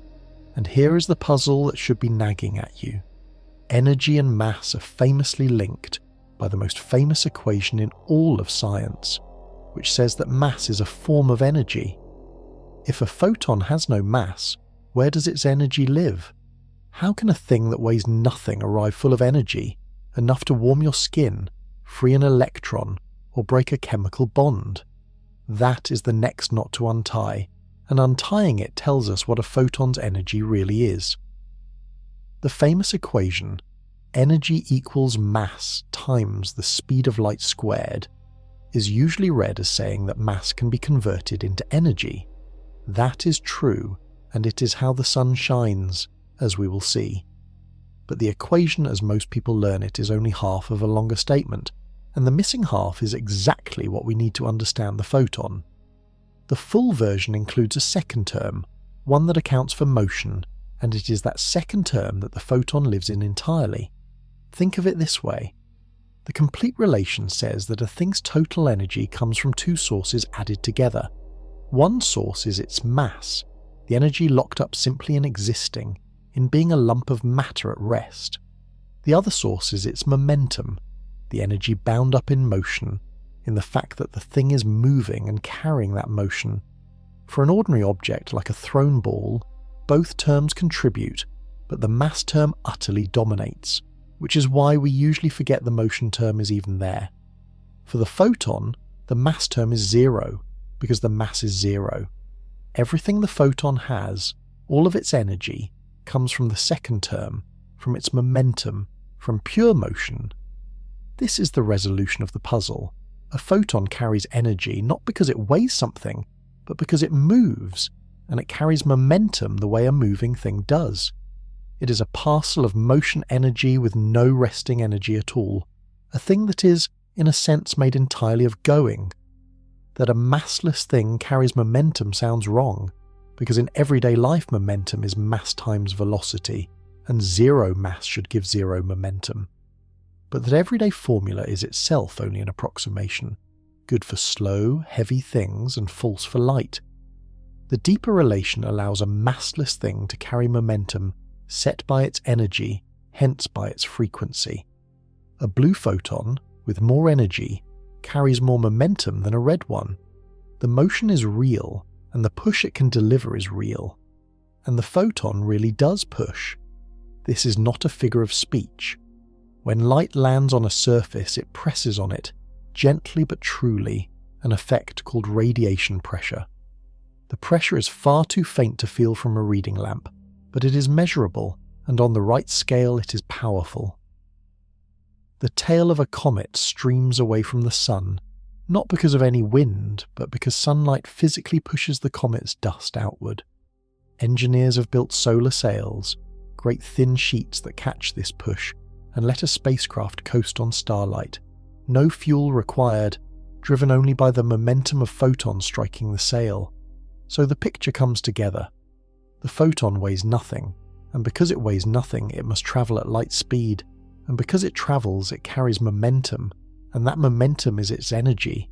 And here is the puzzle that should be nagging at you. Energy and mass are famously linked by the most famous equation in all of science, which says that mass is a form of energy. If a photon has no mass, where does its energy live? How can a thing that weighs nothing arrive full of energy, enough to warm your skin, free an electron, or break a chemical bond? That is the next knot to untie, and untying it tells us what a photon's energy really is. The famous equation, energy equals mass times the speed of light squared, is usually read as saying that mass can be converted into energy. That is true, and it is how the sun shines, as we will see. But the equation as most people learn it is only half of a longer statement, and the missing half is exactly what we need to understand the photon. The full version includes a second term, one that accounts for motion, and it is that second term that the photon lives in entirely. Think of it this way. The complete relation says that a thing's total energy comes from two sources added together. One source is its mass, the energy locked up simply in existing, in being a lump of matter at rest. The other source is its momentum, the energy bound up in motion, in the fact that the thing is moving and carrying that motion. For an ordinary object like a thrown ball, both terms contribute, but the mass term utterly dominates, which is why we usually forget the motion term is even there. For the photon, the mass term is zero, because the mass is zero. Everything the photon has, all of its energy, comes from the second term, from its momentum, from pure motion. This is the resolution of the puzzle. A photon carries energy not because it weighs something, but because it moves, and it carries momentum the way a moving thing does. It is a parcel of motion energy with no resting energy at all, a thing that is, in a sense, made entirely of going. That a massless thing carries momentum sounds wrong, because in everyday life momentum is mass times velocity, and zero mass should give zero momentum. But that everyday formula is itself only an approximation, good for slow, heavy things and false for light. The deeper relation allows a massless thing to carry momentum set by its energy, hence by its frequency. A blue photon, with more energy, carries more momentum than a red one. The motion is real, and the push it can deliver is real. And the photon really does push. This is not a figure of speech. When light lands on a surface, it presses on it, gently but truly, an effect called radiation pressure. The pressure is far too faint to feel from a reading lamp, but it is measurable, and on the right scale it is powerful. The tail of a comet streams away from the sun, not because of any wind, but because sunlight physically pushes the comet's dust outward. Engineers have built solar sails, great thin sheets that catch this push, and let a spacecraft coast on starlight. No fuel required, driven only by the momentum of photons striking the sail. So the picture comes together. The photon weighs nothing, and because it weighs nothing, it must travel at light speed, and because it travels, it carries momentum, and that momentum is its energy.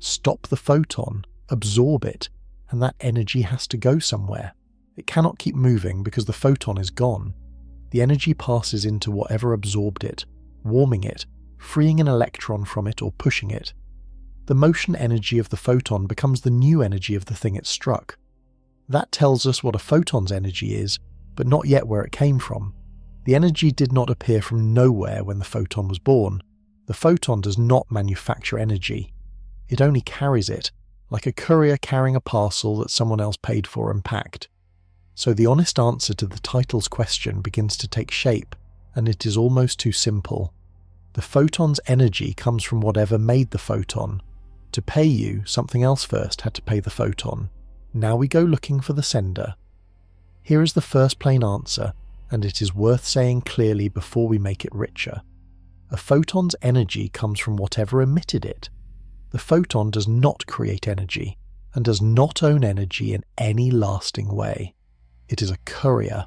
Stop the photon, absorb it, and that energy has to go somewhere. It cannot keep moving because the photon is gone. The energy passes into whatever absorbed it, warming it, freeing an electron from it or pushing it. The motion energy of the photon becomes the new energy of the thing it struck. That tells us what a photon's energy is, but not yet where it came from. The energy did not appear from nowhere when the photon was born. The photon does not manufacture energy. It only carries it, like a courier carrying a parcel that someone else paid for and packed. So the honest answer to the title's question begins to take shape, and it is almost too simple. The photon's energy comes from whatever made the photon. To pay you, something else first had to pay the photon. Now we go looking for the sender. Here is the first plain answer, and it is worth saying clearly before we make it richer. A photon's energy comes from whatever emitted it. The photon does not create energy, and does not own energy in any lasting way. It is a courier.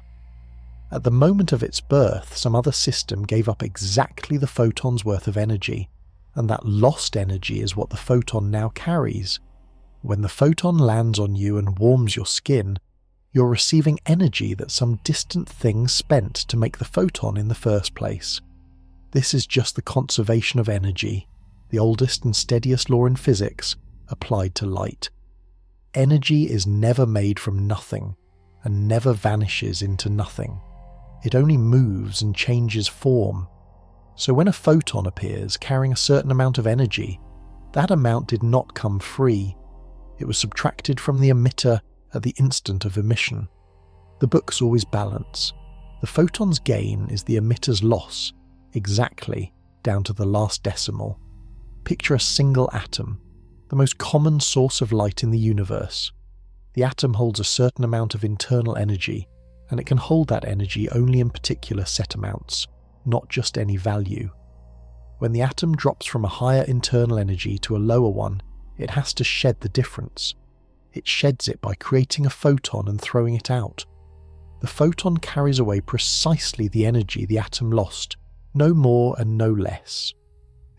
At the moment of its birth, some other system gave up exactly the photon's worth of energy, and that lost energy is what the photon now carries. When the photon lands on you and warms your skin, you're receiving energy that some distant thing spent to make the photon in the first place. This is just the conservation of energy, the oldest and steadiest law in physics, applied to light. Energy is never made from nothing, and never vanishes into nothing. It only moves and changes form. So when a photon appears carrying a certain amount of energy, that amount did not come free. It was subtracted from the emitter at the instant of emission. The books always balance. The photon's gain is the emitter's loss, exactly, down to the last decimal. Picture a single atom, the most common source of light in the universe. The atom holds a certain amount of internal energy, and it can hold that energy only in particular set amounts, not just any value. When the atom drops from a higher internal energy to a lower one, it has to shed the difference. It sheds it by creating a photon and throwing it out. The photon carries away precisely the energy the atom lost, no more and no less.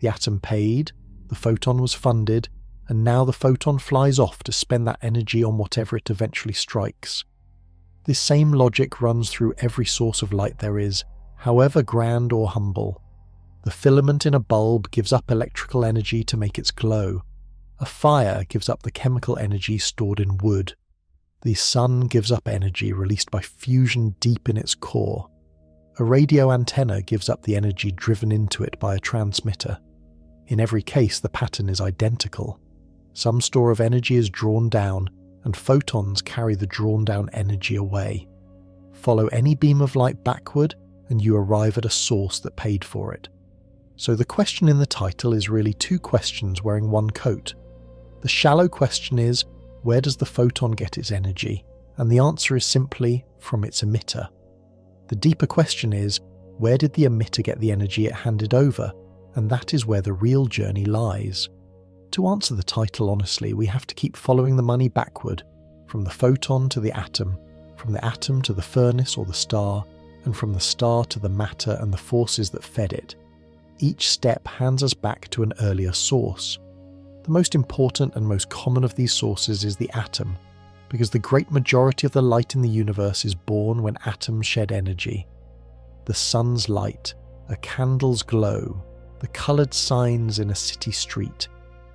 The atom paid, the photon was funded, and now the photon flies off to spend that energy on whatever it eventually strikes. This same logic runs through every source of light there is, however grand or humble. The filament in a bulb gives up electrical energy to make its glow. A fire gives up the chemical energy stored in wood. The sun gives up energy released by fusion deep in its core. A radio antenna gives up the energy driven into it by a transmitter. In every case, the pattern is identical. Some store of energy is drawn down, and photons carry the drawn down energy away. Follow any beam of light backward, and you arrive at a source that paid for it. So the question in the title is really two questions wearing one coat. The shallow question is, where does the photon get its energy? And the answer is simply, from its emitter. The deeper question is, where did the emitter get the energy it handed over? And that is where the real journey lies. To answer the title honestly, we have to keep following the money backward, from the photon to the atom, from the atom to the furnace or the star, and from the star to the matter and the forces that fed it. Each step hands us back to an earlier source. The most important and most common of these sources is the atom, because the great majority of the light in the universe is born when atoms shed energy. The sun's light, a candle's glow, the coloured signs in a city street,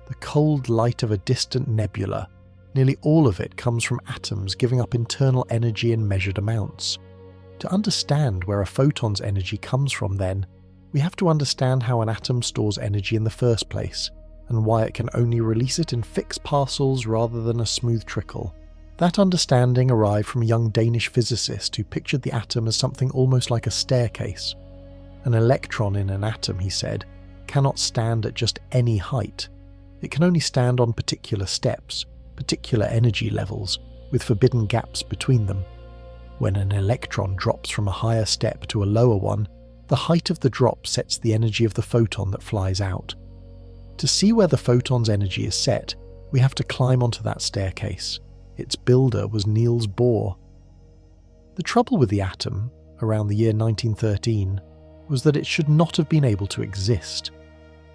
the cold light of a distant nebula, nearly all of it comes from atoms giving up internal energy in measured amounts. To understand where a photon's energy comes from then, we have to understand how an atom stores energy in the first place, and why it can only release it in fixed parcels rather than a smooth trickle. That understanding arrived from a young Danish physicist who pictured the atom as something almost like a staircase. An electron in an atom, he said, cannot stand at just any height. It can only stand on particular steps, particular energy levels, with forbidden gaps between them. When an electron drops from a higher step to a lower one, the height of the drop sets the energy of the photon that flies out. To see where the photon's energy is set, we have to climb onto that staircase. Its builder was Niels Bohr. The trouble with the atom, around the year 1913, was that it should not have been able to exist.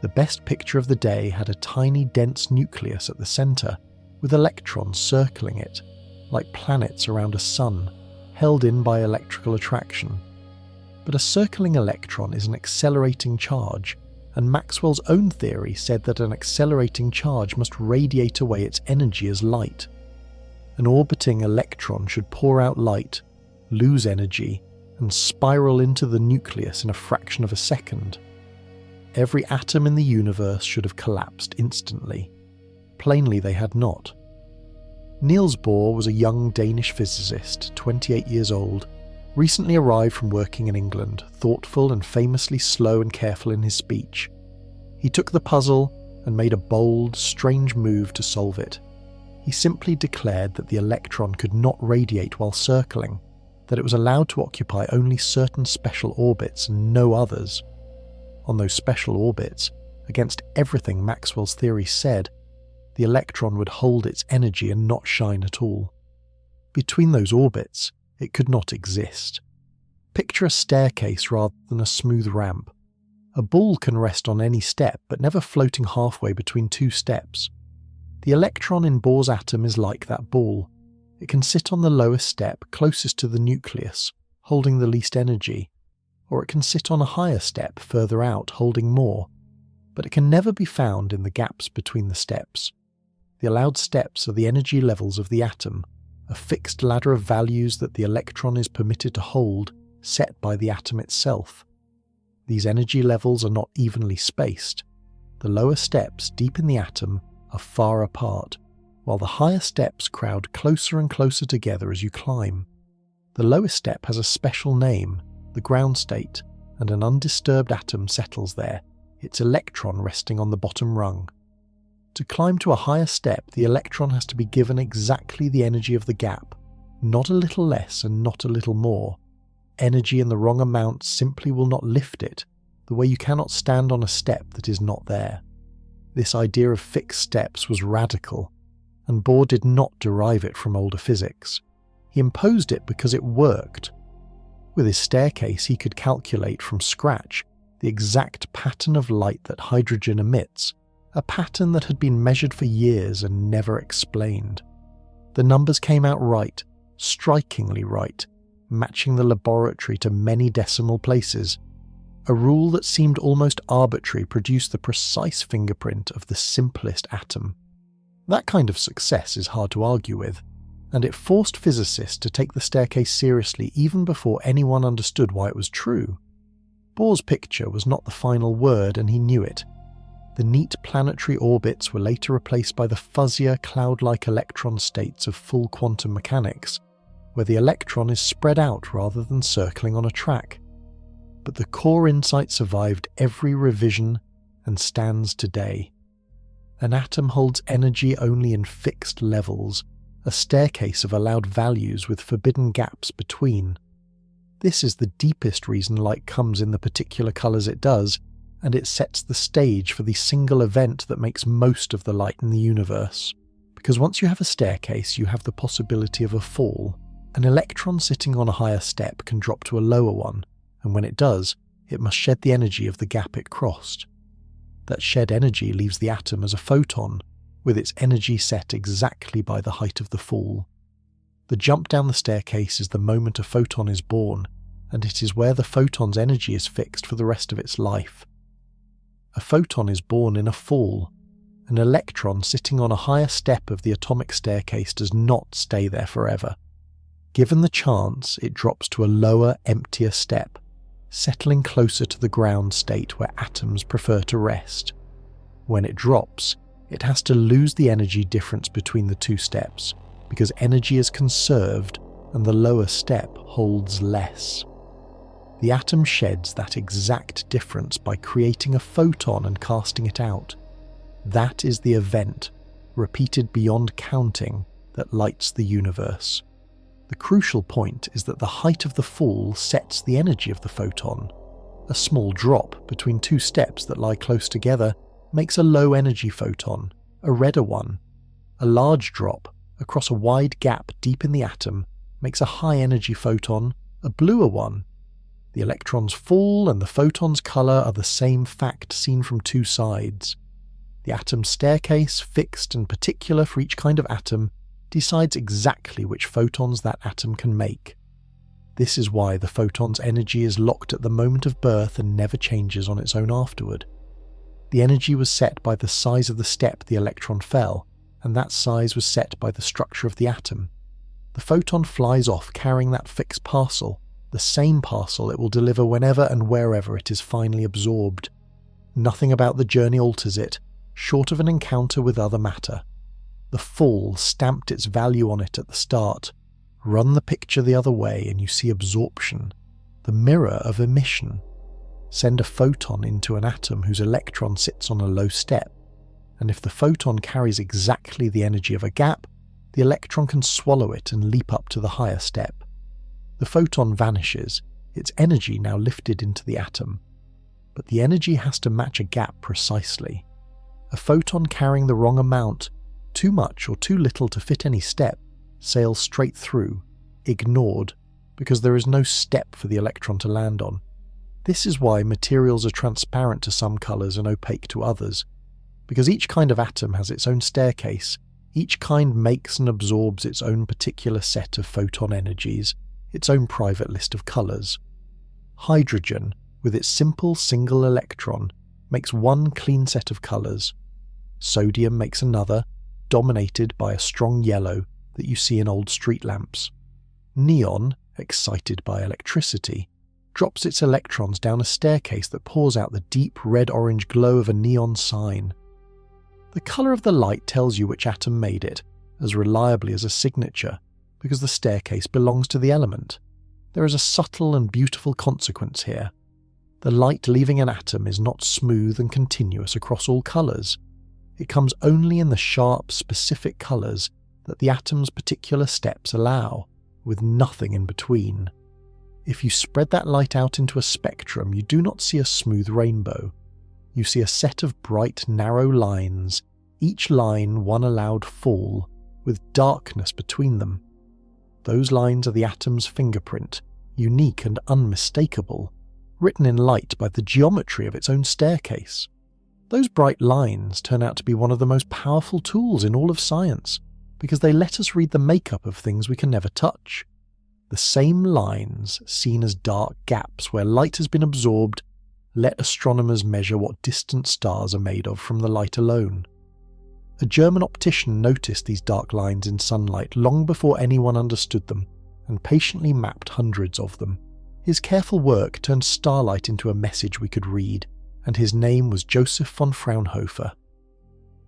The best picture of the day had a tiny dense nucleus at the centre, with electrons circling it, like planets around a sun, held in by electrical attraction. But a circling electron is an accelerating charge, and Maxwell's own theory said that an accelerating charge must radiate away its energy as light. An orbiting electron should pour out light, lose energy, and spiral into the nucleus in a fraction of a second. Every atom in the universe should have collapsed instantly. Plainly they had not. Niels Bohr was a young Danish physicist, 28 years old, recently arrived from working in England, thoughtful and famously slow and careful in his speech. He took the puzzle and made a bold, strange move to solve it. He simply declared that the electron could not radiate while circling, that it was allowed to occupy only certain special orbits and no others. On those special orbits, against everything Maxwell's theory said, the electron would hold its energy and not shine at all. Between those orbits, it could not exist. Picture a staircase rather than a smooth ramp. A ball can rest on any step, but never floating halfway between two steps. The electron in Bohr's atom is like that ball. It can sit on the lowest step, closest to the nucleus, holding the least energy, or it can sit on a higher step further out, holding more, but it can never be found in the gaps between the steps. The allowed steps are the energy levels of the atom, a fixed ladder of values that the electron is permitted to hold, set by the atom itself. These energy levels are not evenly spaced. The lower steps, deep in the atom, are far apart, while the higher steps crowd closer and closer together as you climb. The lowest step has a special name, the ground state, and an undisturbed atom settles there, its electron resting on the bottom rung. To climb to a higher step, the electron has to be given exactly the energy of the gap, not a little less and not a little more. Energy in the wrong amount simply will not lift it, the way you cannot stand on a step that is not there. This idea of fixed steps was radical, and Bohr did not derive it from older physics. He imposed it because it worked. With his staircase, he could calculate from scratch the exact pattern of light that hydrogen emits, a pattern that had been measured for years and never explained. The numbers came out right, strikingly right, matching the laboratory to many decimal places. A rule that seemed almost arbitrary produced the precise fingerprint of the simplest atom. That kind of success is hard to argue with, and it forced physicists to take the staircase seriously even before anyone understood why it was true. Bohr's picture was not the final word, and he knew it. The neat planetary orbits were later replaced by the fuzzier, cloud-like electron states of full quantum mechanics, where the electron is spread out rather than circling on a track. But the core insight survived every revision and stands today. An atom holds energy only in fixed levels, a staircase of allowed values with forbidden gaps between. This is the deepest reason light comes in the particular colours it does, and it sets the stage for the single event that makes most of the light in the universe. Because once you have a staircase, you have the possibility of a fall. An electron sitting on a higher step can drop to a lower one, and when it does, it must shed the energy of the gap it crossed. That shed energy leaves the atom as a photon, with its energy set exactly by the height of the fall. The jump down the staircase is the moment a photon is born, and it is where the photon's energy is fixed for the rest of its life. A photon is born in a fall. An electron sitting on a higher step of the atomic staircase does not stay there forever. Given the chance, it drops to a lower, emptier step, settling closer to the ground state where atoms prefer to rest. When it drops, it has to lose the energy difference between the two steps, because energy is conserved and the lower step holds less. The atom sheds that exact difference by creating a photon and casting it out. That is the event, repeated beyond counting, that lights the universe. The crucial point is that the height of the fall sets the energy of the photon. A small drop between two steps that lie close together makes a low-energy photon, a redder one. A large drop across a wide gap deep in the atom makes a high-energy photon, a bluer one. The electrons fall and the photon's colour are the same fact seen from two sides. The atom's staircase, fixed and particular for each kind of atom, decides exactly which photons that atom can make. This is why the photon's energy is locked at the moment of birth and never changes on its own afterward. The energy was set by the size of the step the electron fell, and that size was set by the structure of the atom. The photon flies off carrying that fixed parcel, the same parcel it will deliver whenever and wherever it is finally absorbed. Nothing about the journey alters it, short of an encounter with other matter. The full stamped its value on it at the start. Run the picture the other way and you see absorption, the mirror of emission. Send a photon into an atom whose electron sits on a low step, and if the photon carries exactly the energy of a gap, the electron can swallow it and leap up to the higher step. The photon vanishes, its energy now lifted into the atom. But the energy has to match a gap precisely. A photon carrying the wrong amount, too much or too little to fit any step, sails straight through, ignored, because there is no step for the electron to land on. This is why materials are transparent to some colours and opaque to others. Because each kind of atom has its own staircase, each kind makes and absorbs its own particular set of photon energies, its own private list of colours. Hydrogen, with its simple single electron, makes one clean set of colours. Sodium makes another, dominated by a strong yellow that you see in old street lamps. Neon, excited by electricity, drops its electrons down a staircase that pours out the deep red-orange glow of a neon sign. The colour of the light tells you which atom made it, as reliably as a signature, because the staircase belongs to the element. There is a subtle and beautiful consequence here. The light leaving an atom is not smooth and continuous across all colours. It comes only in the sharp, specific colours that the atom's particular steps allow, with nothing in between. If you spread that light out into a spectrum, you do not see a smooth rainbow. You see a set of bright, narrow lines, each line one allowed full, with darkness between them. Those lines are the atom's fingerprint, unique and unmistakable, written in light by the geometry of its own staircase. Those bright lines turn out to be one of the most powerful tools in all of science, because they let us read the makeup of things we can never touch. The same lines, seen as dark gaps where light has been absorbed, let astronomers measure what distant stars are made of from the light alone. A German optician noticed these dark lines in sunlight long before anyone understood them, and patiently mapped hundreds of them. His careful work turned starlight into a message we could read, and his name was Joseph von Fraunhofer.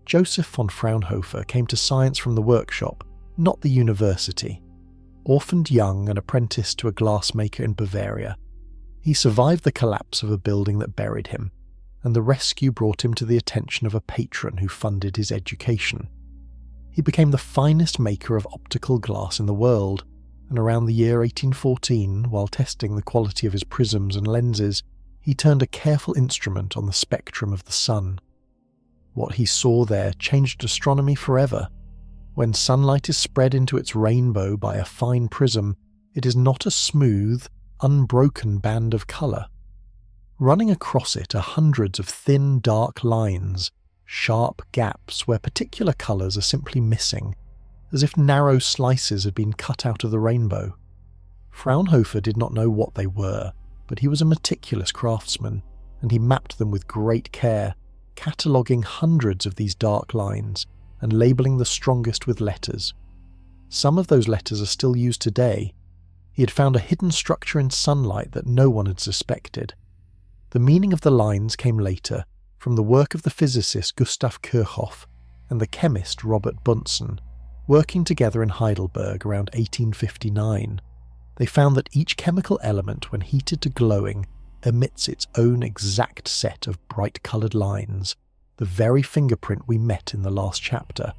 Joseph von Fraunhofer came to science from the workshop, not the university. Orphaned young and apprenticed to a glassmaker in Bavaria, he survived the collapse of a building that buried him, and the rescue brought him to the attention of a patron who funded his education. He became the finest maker of optical glass in the world, and around the year 1814, while testing the quality of his prisms and lenses, he turned a careful instrument on the spectrum of the sun. What he saw there changed astronomy forever. When sunlight is spread into its rainbow by a fine prism, it is not a smooth, unbroken band of colour. Running across it are hundreds of thin, dark lines, sharp gaps where particular colours are simply missing, as if narrow slices had been cut out of the rainbow. Fraunhofer did not know what they were, but he was a meticulous craftsman, and he mapped them with great care, cataloguing hundreds of these dark lines, and labelling the strongest with letters. Some of those letters are still used today. He had found a hidden structure in sunlight that no one had suspected. The meaning of the lines came later, from the work of the physicist Gustav Kirchhoff and the chemist Robert Bunsen, working together in Heidelberg around 1859. They found that each chemical element, when heated to glowing, emits its own exact set of bright-coloured lines, the very fingerprint we met in the last chapter,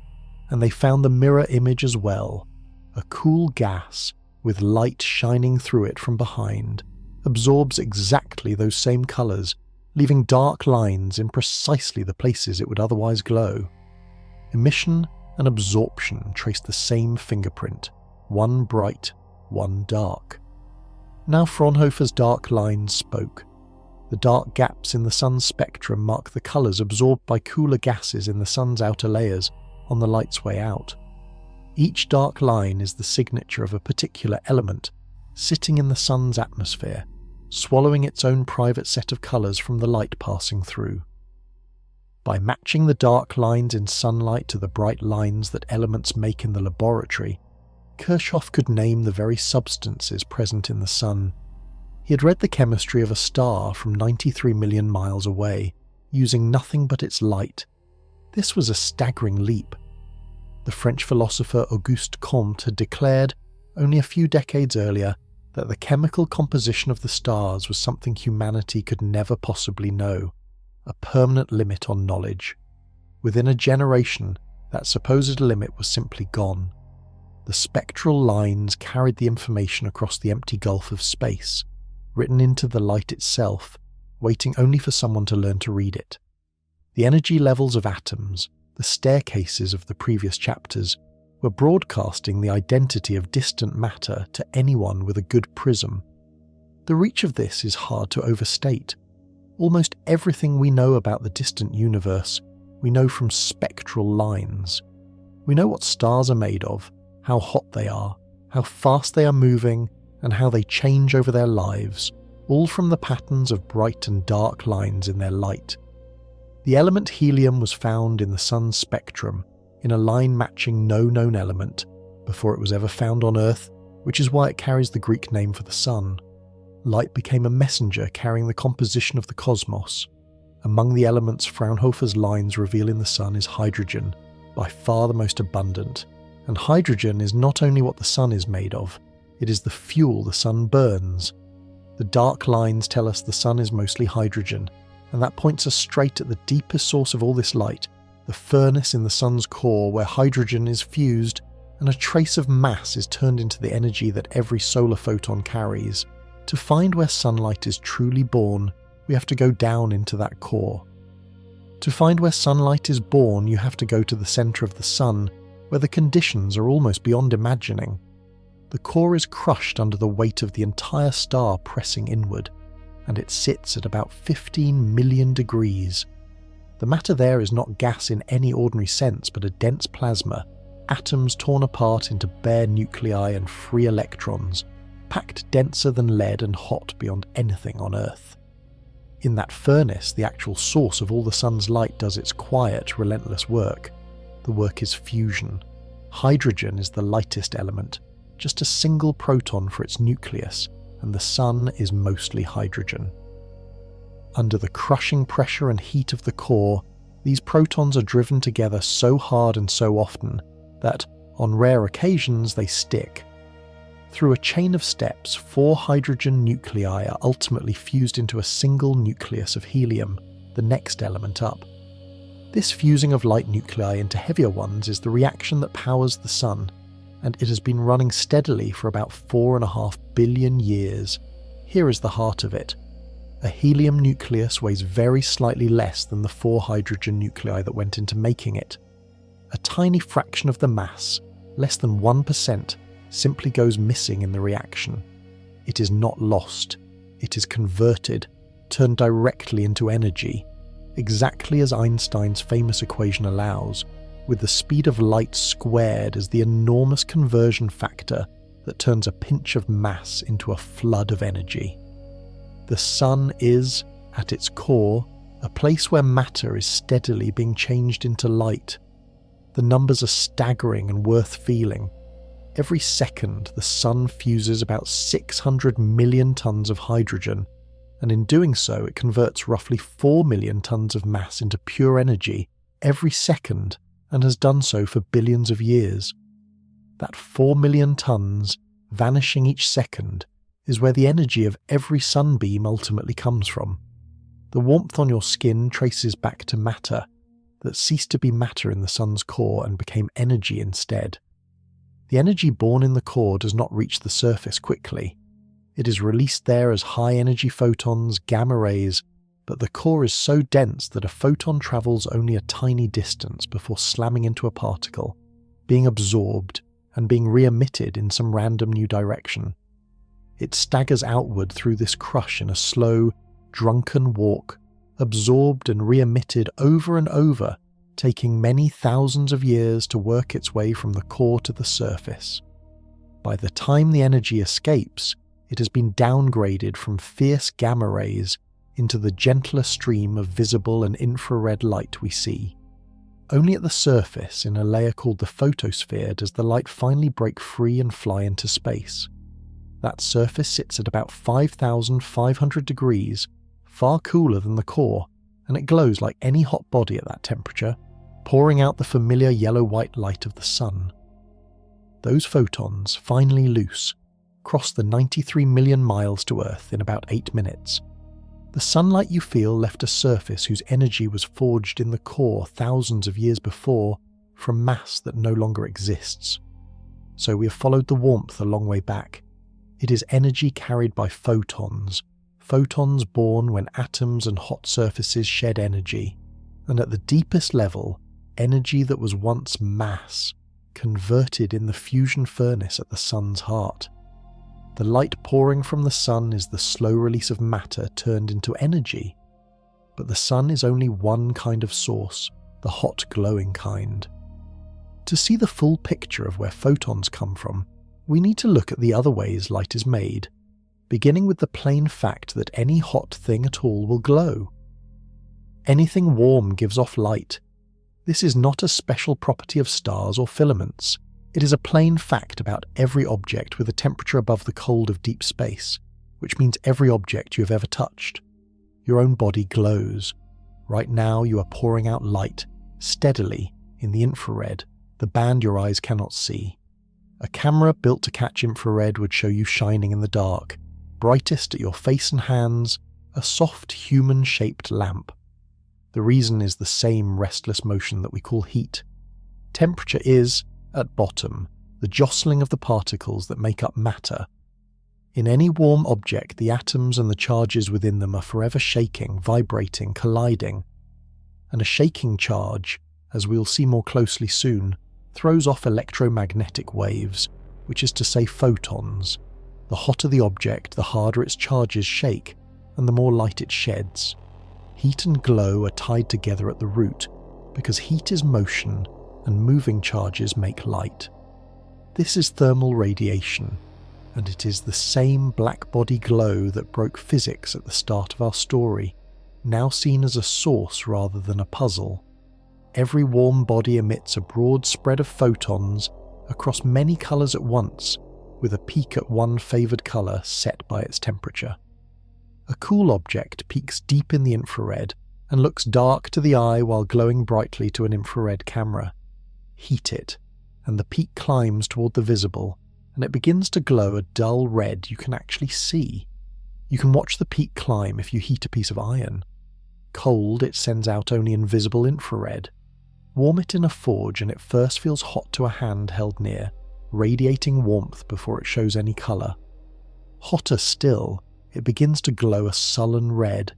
and they found the mirror image as well. A cool gas, with light shining through it from behind, absorbs exactly those same colours, leaving dark lines in precisely the places it would otherwise glow. Emission and absorption trace the same fingerprint, one bright, one dark. Now Fraunhofer's dark lines spoke. The dark gaps in the sun's spectrum mark the colours absorbed by cooler gases in the sun's outer layers on the light's way out. Each dark line is the signature of a particular element, sitting in the sun's atmosphere, swallowing its own private set of colours from the light passing through. By matching the dark lines in sunlight to the bright lines that elements make in the laboratory, Kirchhoff could name the very substances present in the sun. He had read the chemistry of a star from 93 million miles away, using nothing but its light. This was a staggering leap. The French philosopher Auguste Comte had declared, only a few decades earlier, that the chemical composition of the stars was something humanity could never possibly know, a permanent limit on knowledge. Within a generation, that supposed limit was simply gone. The spectral lines carried the information across the empty gulf of space, written into the light itself, waiting only for someone to learn to read it. The energy levels of atoms, the staircases of the previous chapters, were broadcasting the identity of distant matter to anyone with a good prism. The reach of this is hard to overstate. Almost everything we know about the distant universe, we know from spectral lines. We know what stars are made of, how hot they are, how fast they are moving, and how they change over their lives, all from the patterns of bright and dark lines in their light. The element helium was found in the sun's spectrum, in a line matching no known element, before it was ever found on Earth, which is why it carries the Greek name for the sun. Light became a messenger carrying the composition of the cosmos. Among the elements Fraunhofer's lines reveal in the sun is hydrogen, by far the most abundant. And hydrogen is not only what the sun is made of, it is the fuel the sun burns. The dark lines tell us the sun is mostly hydrogen, and that points us straight at the deepest source of all this light, the furnace in the sun's core where hydrogen is fused and a trace of mass is turned into the energy that every solar photon carries. To find where sunlight is truly born, we have to go down into that core. To find where sunlight is born, you have to go to the centre of the sun, where the conditions are almost beyond imagining. The core is crushed under the weight of the entire star pressing inward, and it sits at about 15 million degrees. The matter there is not gas in any ordinary sense, but a dense plasma, atoms torn apart into bare nuclei and free electrons, packed denser than lead and hot beyond anything on Earth. In that furnace, the actual source of all the sun's light does its quiet, relentless work. The work is fusion. Hydrogen is the lightest element, just a single proton for its nucleus, and the sun is mostly hydrogen. Under the crushing pressure and heat of the core, these protons are driven together so hard and so often that, on rare occasions, they stick. Through a chain of steps, 4 hydrogen nuclei are ultimately fused into a single nucleus of helium, the next element up. This fusing of light nuclei into heavier ones is the reaction that powers the sun, and it has been running steadily for about 4.5 billion years. Here is the heart of it. A helium nucleus weighs very slightly less than the 4 hydrogen nuclei that went into making it. A tiny fraction of the mass, less than 1%, simply goes missing in the reaction. It is not lost. It is converted, turned directly into energy, exactly as Einstein's famous equation allows, with the speed of light squared as the enormous conversion factor that turns a pinch of mass into a flood of energy. The sun is, at its core, a place where matter is steadily being changed into light. The numbers are staggering and worth feeling. Every second, the sun fuses about 600 million tons of hydrogen, and in doing so it converts roughly 4 million tons of mass into pure energy every second, and has done so for billions of years. That 4 million tons, vanishing each second, is where the energy of every sunbeam ultimately comes from. The warmth on your skin traces back to matter that ceased to be matter in the sun's core and became energy instead. The energy born in the core does not reach the surface quickly. It is released there as high-energy photons, gamma rays, but the core is so dense that a photon travels only a tiny distance before slamming into a particle, being absorbed, and being re-emitted in some random new direction. It staggers outward through this crush in a slow, drunken walk, absorbed and re-emitted over and over, taking many thousands of years to work its way from the core to the surface. By the time the energy escapes, it has been downgraded from fierce gamma rays into the gentler stream of visible and infrared light we see. Only at the surface, in a layer called the photosphere, does the light finally break free and fly into space. That surface sits at about 5,500 degrees, far cooler than the core, and it glows like any hot body at that temperature, pouring out the familiar yellow-white light of the sun. Those photons, finally loose, crossed the 93 million miles to Earth in about 8 minutes. The sunlight you feel left a surface whose energy was forged in the core thousands of years before from mass that no longer exists. So we have followed the warmth a long way back. It is energy carried by photons, photons born when atoms and hot surfaces shed energy, and at the deepest level, energy that was once mass, converted in the fusion furnace at the sun's heart. The light pouring from the sun is the slow release of matter turned into energy. But the sun is only one kind of source, the hot glowing kind. To see the full picture of where photons come from, we need to look at the other ways light is made, beginning with the plain fact that any hot thing at all will glow. Anything warm gives off light. This is not a special property of stars or filaments. It is a plain fact about every object with a temperature above the cold of deep space, which means every object you have ever touched. Your own body glows. Right now you are pouring out light, steadily, in the infrared, the band your eyes cannot see. A camera built to catch infrared would show you shining in the dark, brightest at your face and hands, a soft human-shaped lamp. The reason is the same restless motion that we call heat. Temperature is, at bottom, the jostling of the particles that make up matter. In any warm object, the atoms and the charges within them are forever shaking, vibrating, colliding. And a shaking charge, as we'll see more closely soon, throws off electromagnetic waves, which is to say photons. The hotter the object, the harder its charges shake, and the more light it sheds. Heat and glow are tied together at the root, because heat is motion, and moving charges make light. This is thermal radiation, and it is the same black-body glow that broke physics at the start of our story, now seen as a source rather than a puzzle. Every warm body emits a broad spread of photons across many colours at once, with a peak at one favoured colour set by its temperature. A cool object peaks deep in the infrared and looks dark to the eye while glowing brightly to an infrared camera. Heat it, and the peak climbs toward the visible, and it begins to glow a dull red you can actually see. You can watch the peak climb if you heat a piece of iron. Cold, it sends out only invisible infrared. Warm it in a forge and it first feels hot to a hand held near, radiating warmth before it shows any colour. Hotter still, it begins to glow a sullen red,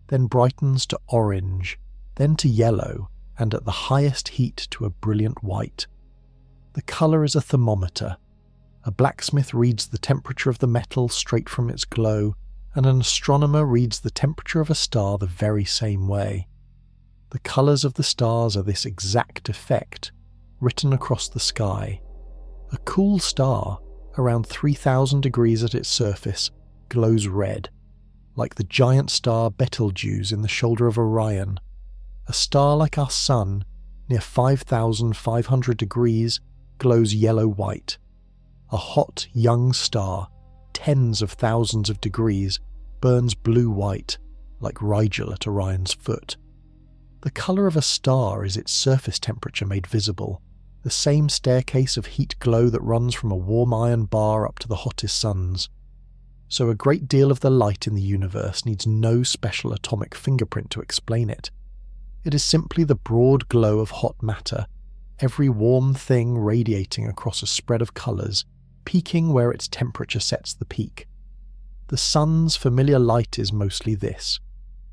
then brightens to orange, then to yellow, and at the highest heat to a brilliant white. The colour is a thermometer. A blacksmith reads the temperature of the metal straight from its glow, and an astronomer reads the temperature of a star the very same way. The colours of the stars are this exact effect, written across the sky. A cool star, around 3,000 degrees at its surface, glows red, like the giant star Betelgeuse in the shoulder of Orion. A star like our Sun, near 5,500 degrees, glows yellow-white. A hot, young star, tens of thousands of degrees, burns blue-white, like Rigel at Orion's foot. The colour of a star is its surface temperature made visible, the same staircase of heat glow that runs from a warm iron bar up to the hottest suns. So a great deal of the light in the universe needs no special atomic fingerprint to explain it. It is simply the broad glow of hot matter, every warm thing radiating across a spread of colours, peaking where its temperature sets the peak. The sun's familiar light is mostly this,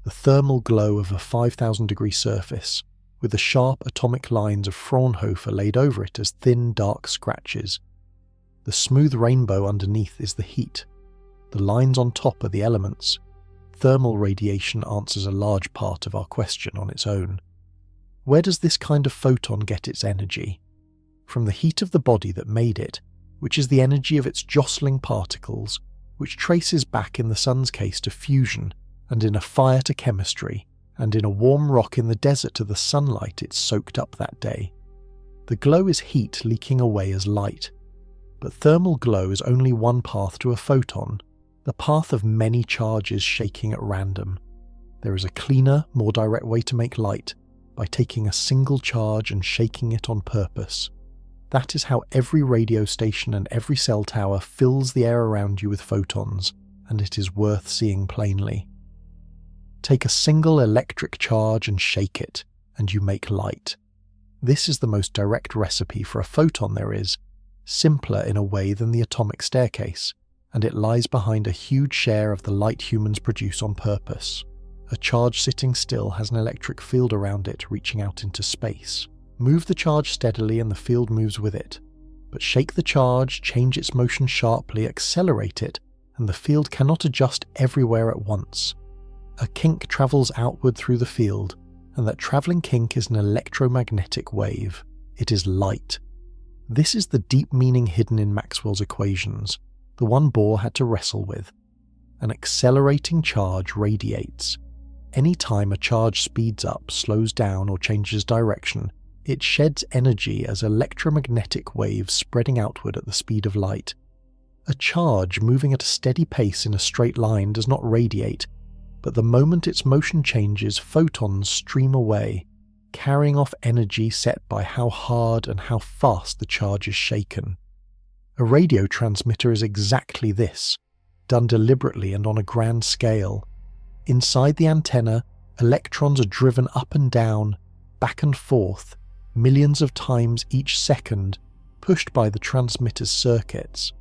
the thermal glow of a 5,000 degree surface, with the sharp atomic lines of Fraunhofer laid over it as thin dark scratches. The smooth rainbow underneath is the heat. The lines on top are the elements. Thermal radiation answers a large part of our question on its own. Where does this kind of photon get its energy? From the heat of the body that made it, which is the energy of its jostling particles, which traces back in the sun's case to fusion, and in a fire to chemistry, and in a warm rock in the desert to the sunlight it soaked up that day. The glow is heat leaking away as light. But thermal glow is only one path to a photon, the path of many charges shaking at random. There is a cleaner, more direct way to make light, by by taking a single charge and shaking it on purpose. That is how every radio station and every cell tower fills the air around you with photons, and it is worth seeing plainly. Take a single electric charge and shake it, and you make light. This is the most direct recipe for a photon there is, simpler in a way than the atomic staircase, and it lies behind a huge share of the light humans produce on purpose. A charge sitting still has an electric field around it reaching out into space. Move the charge steadily and the field moves with it. But shake the charge, change its motion sharply, accelerate it, and the field cannot adjust everywhere at once. A kink travels outward through the field, and that travelling kink is an electromagnetic wave. It is light. This is the deep meaning hidden in Maxwell's equations, the one Bohr had to wrestle with. An accelerating charge radiates. Any time a charge speeds up, slows down, or changes direction, it sheds energy as electromagnetic waves spreading outward at the speed of light. A charge moving at a steady pace in a straight line does not radiate, but the moment its motion changes, photons stream away, carrying off energy set by how hard and how fast the charge is shaken. A radio transmitter is exactly this, done deliberately and on a grand scale. Inside the antenna, electrons are driven up and down, back and forth, millions of times each second, pushed by the transmitter's circuits.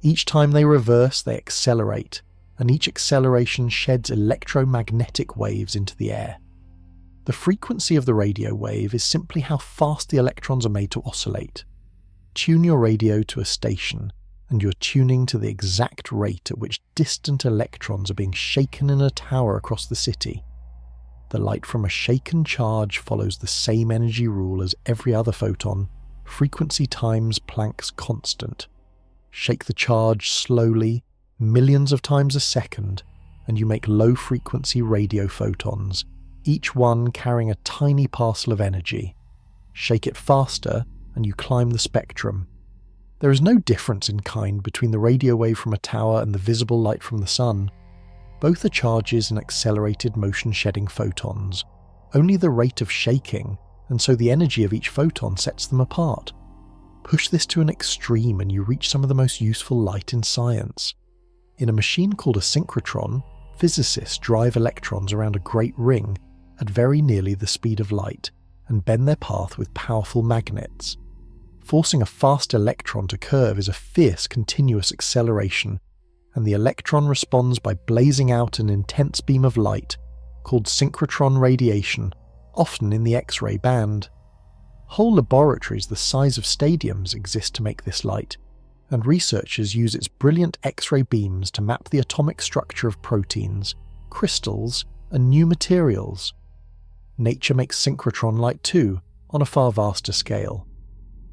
Each time they reverse, they accelerate, and each acceleration sheds electromagnetic waves into the air. The frequency of the radio wave is simply how fast the electrons are made to oscillate. Tune your radio to a station, and you're tuning to the exact rate at which distant electrons are being shaken in a tower across the city. The light from a shaken charge follows the same energy rule as every other photon, frequency times Planck's constant. Shake the charge slowly, millions of times a second, and you make low-frequency radio photons, each one carrying a tiny parcel of energy. Shake it faster, and you climb the spectrum. There is no difference in kind between the radio wave from a tower and the visible light from the sun. Both are charges in accelerated motion-shedding photons, only the rate of shaking, and so the energy of each photon sets them apart. Push this to an extreme and you reach some of the most useful light in science. In a machine called a synchrotron, physicists drive electrons around a great ring at very nearly the speed of light and bend their path with powerful magnets. Forcing a fast electron to curve is a fierce continuous acceleration, and the electron responds by blazing out an intense beam of light called synchrotron radiation, often in the X-ray band. Whole laboratories the size of stadiums exist to make this light, and researchers use its brilliant X-ray beams to map the atomic structure of proteins, crystals, and new materials. Nature makes synchrotron light too, on a far vaster scale.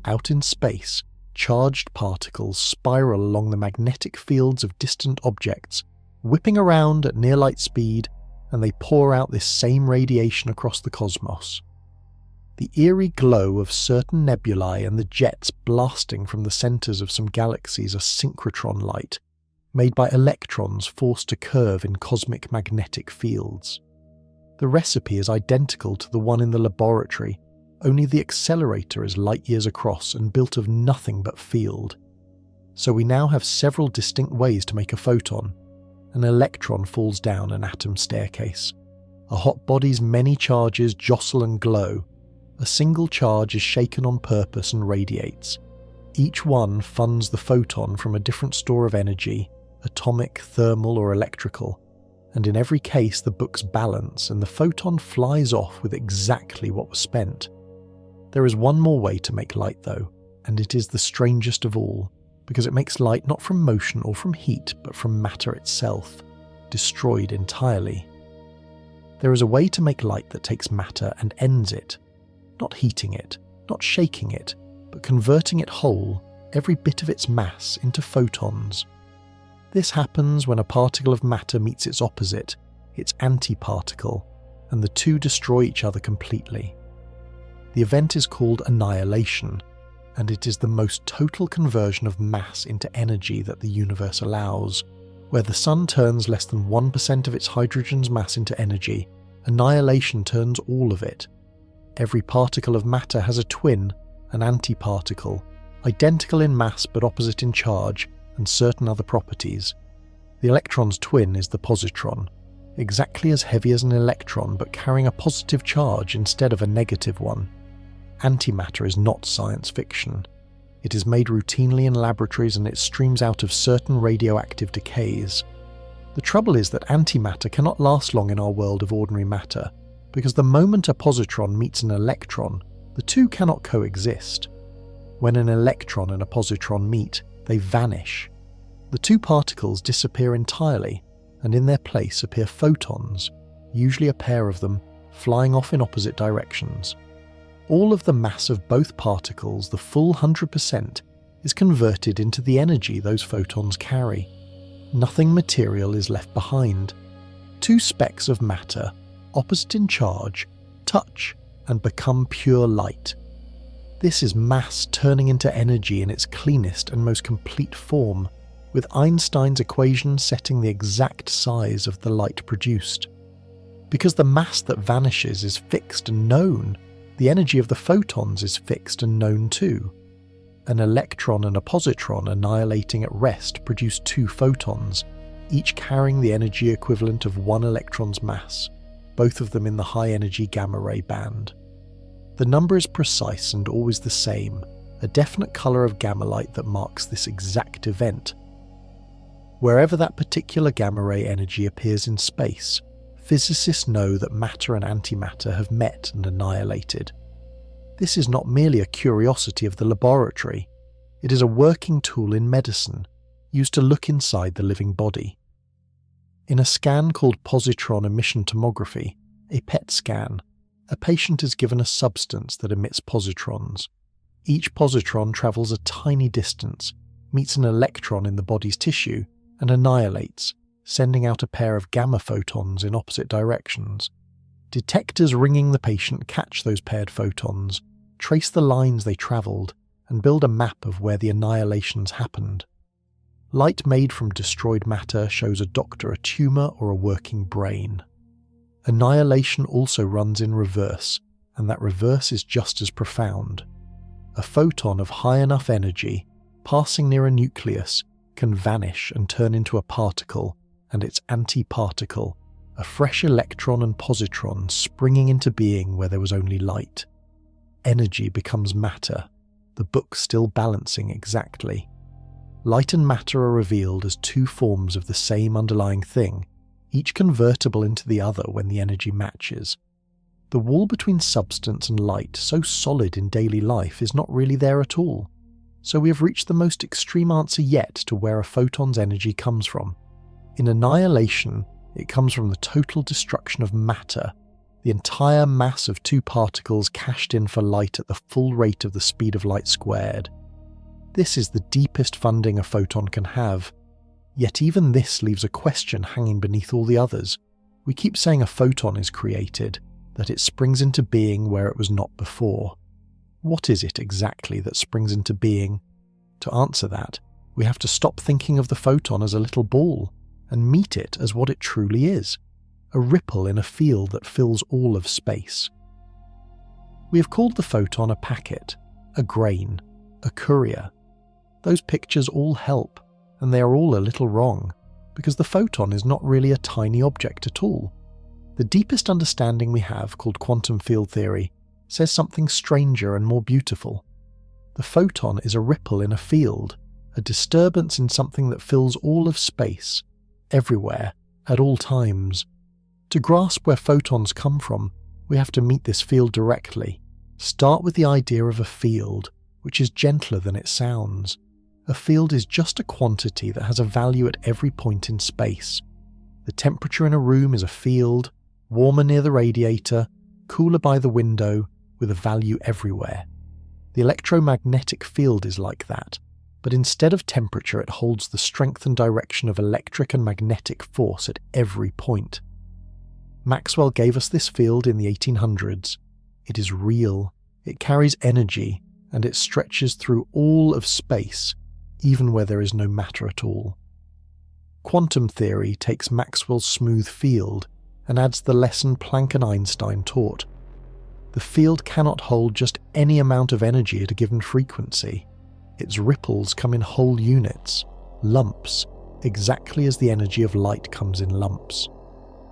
Out in space, charged particles spiral along the magnetic fields of distant objects, whipping around at near light speed, and they pour out this same radiation across the cosmos. The eerie glow of certain nebulae and the jets blasting from the centres of some galaxies are synchrotron light, made by electrons forced to curve in cosmic magnetic fields. The recipe is identical to the one in the laboratory, only the accelerator is light years across and built of nothing but field. So we now have several distinct ways to make a photon. An electron falls down an atom staircase. A hot body's many charges jostle and glow. A single charge is shaken on purpose and radiates. Each one funds the photon from a different store of energy, atomic, thermal, or electrical. And in every case the books balance and the photon flies off with exactly what was spent. There is one more way to make light though, and it is the strangest of all, because it makes light not from motion or from heat, but from matter itself, destroyed entirely. There is a way to make light that takes matter and ends it, not heating it, not shaking it, but converting it whole, every bit of its mass, into photons. This happens when a particle of matter meets its opposite, its antiparticle, and the two destroy each other completely. The event is called annihilation, and it is the most total conversion of mass into energy that the universe allows. Where the sun turns less than 1% of its hydrogen's mass into energy, annihilation turns all of it. Every particle of matter has a twin, an antiparticle, identical in mass but opposite in charge and certain other properties. The electron's twin is the positron, exactly as heavy as an electron but carrying a positive charge instead of a negative one. Antimatter is not science fiction. It is made routinely in laboratories and it streams out of certain radioactive decays. The trouble is that antimatter cannot last long in our world of ordinary matter, because the moment a positron meets an electron, the two cannot coexist. When an electron and a positron meet, they vanish. The two particles disappear entirely, and in their place appear photons, usually a pair of them, flying off in opposite directions. All of the mass of both particles, the full 100%, is converted into the energy those photons carry. Nothing material is left behind. Two specks of matter, opposite in charge, touch and become pure light. This is mass turning into energy in its cleanest and most complete form, with Einstein's equation setting the exact size of the light produced. Because the mass that vanishes is fixed and known, the energy of the photons is fixed and known too. An electron and a positron annihilating at rest produce two photons, each carrying the energy equivalent of one electron's mass, both of them in the high-energy gamma-ray band. The number is precise and always the same, a definite colour of gamma light that marks this exact event. Wherever that particular gamma-ray energy appears in space, physicists know that matter and antimatter have met and annihilated. This is not merely a curiosity of the laboratory, it is a working tool in medicine, used to look inside the living body. In a scan called positron emission tomography, a PET scan, a patient is given a substance that emits positrons. Each positron travels a tiny distance, meets an electron in the body's tissue, and annihilates, sending out a pair of gamma photons in opposite directions. Detectors ringing the patient catch those paired photons, trace the lines they travelled, and build a map of where the annihilations happened. Light made from destroyed matter shows a doctor a tumour or a working brain. Annihilation also runs in reverse, and that reverse is just as profound. A photon of high enough energy, passing near a nucleus, can vanish and turn into a particle, and its antiparticle, a fresh electron and positron springing into being where there was only light. Energy becomes matter, the book still balancing exactly. Light and matter are revealed as two forms of the same underlying thing, each convertible into the other when the energy matches. The wall between substance and light, so solid in daily life, is not really there at all. So we have reached the most extreme answer yet to where a photon's energy comes from. In annihilation, it comes from the total destruction of matter, the entire mass of two particles cashed in for light at the full rate of the speed of light squared. This is the deepest funding a photon can have, yet even this leaves a question hanging beneath all the others. We keep saying a photon is created, that it springs into being where it was not before. What is it exactly that springs into being? To answer that, we have to stop thinking of the photon as a little ball, and meet it as what it truly is, a ripple in a field that fills all of space. We have called the photon a packet, a grain, a courier. Those pictures all help, and they are all a little wrong, because the photon is not really a tiny object at all. The deepest understanding we have, called quantum field theory, says something stranger and more beautiful. The photon is a ripple in a field, a disturbance in something that fills all of space, everywhere, at all times. To grasp where photons come from, we have to meet this field directly. Start with the idea of a field, which is gentler than it sounds. A field is just a quantity that has a value at every point in space. The temperature in a room is a field, warmer near the radiator, cooler by the window, with a value everywhere. The electromagnetic field is like that, but instead of temperature it holds the strength and direction of electric and magnetic force at every point. Maxwell gave us this field in the 1800s. It is real, it carries energy, and it stretches through all of space, even where there is no matter at all. Quantum theory takes Maxwell's smooth field and adds the lesson Planck and Einstein taught. The field cannot hold just any amount of energy at a given frequency. Its ripples come in whole units, lumps, exactly as the energy of light comes in lumps.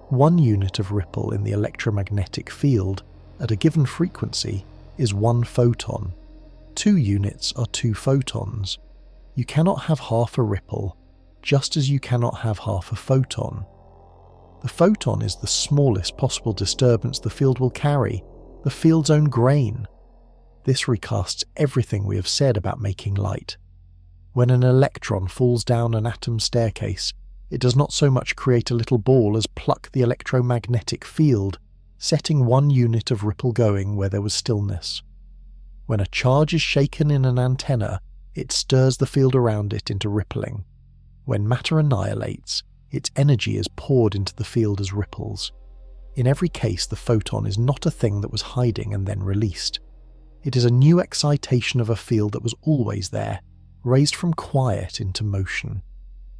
1 unit of ripple in the electromagnetic field at a given frequency is 1 photon. 2 units are 2 photons. You cannot have half a ripple, just as you cannot have half a photon. The photon is the smallest possible disturbance the field will carry, the field's own grain. This recasts everything we have said about making light. When an electron falls down an atom staircase, it does not so much create a little ball as pluck the electromagnetic field, setting 1 unit of ripple going where there was stillness. When a charge is shaken in an antenna, it stirs the field around it into rippling. When matter annihilates, its energy is poured into the field as ripples. In every case, the photon is not a thing that was hiding and then released. It is a new excitation of a field that was always there, raised from quiet into motion.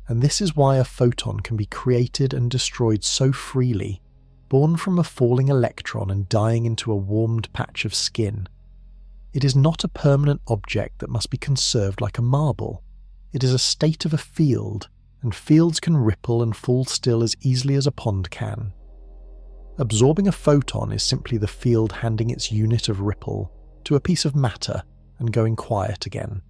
And this is why a photon can be created and destroyed so freely, born from a falling electron and dying into a warmed patch of skin. It is not a permanent object that must be conserved like a marble. It is a state of a field, and fields can ripple and fall still as easily as a pond can. Absorbing a photon is simply the field handing its unit of ripple to a piece of matter and going quiet again.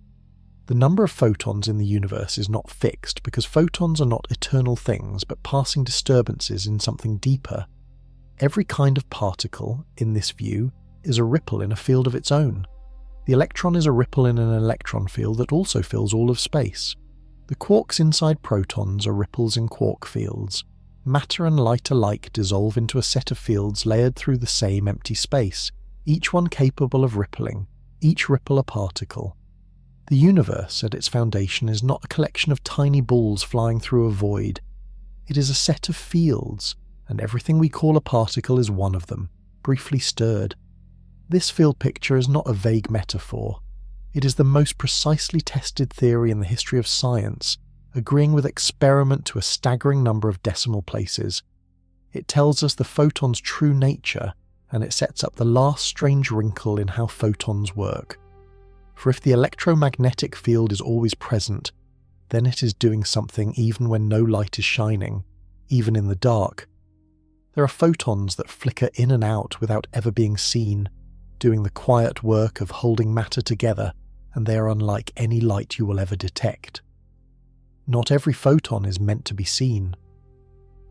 The number of photons in the universe is not fixed because photons are not eternal things but passing disturbances in something deeper. Every kind of particle, in this view, is a ripple in a field of its own. The electron is a ripple in an electron field that also fills all of space. The quarks inside protons are ripples in quark fields. Matter and light alike dissolve into a set of fields layered through the same empty space, each one capable of rippling, each ripple a particle. The universe at its foundation is not a collection of tiny balls flying through a void. It is a set of fields, and everything we call a particle is one of them, briefly stirred. This field picture is not a vague metaphor. It is the most precisely tested theory in the history of science, agreeing with experiment to a staggering number of decimal places. It tells us the photon's true nature, and it sets up the last strange wrinkle in how photons work. For if the electromagnetic field is always present, then it is doing something even when no light is shining, even in the dark. There are photons that flicker in and out without ever being seen, doing the quiet work of holding matter together, and they are unlike any light you will ever detect. Not every photon is meant to be seen.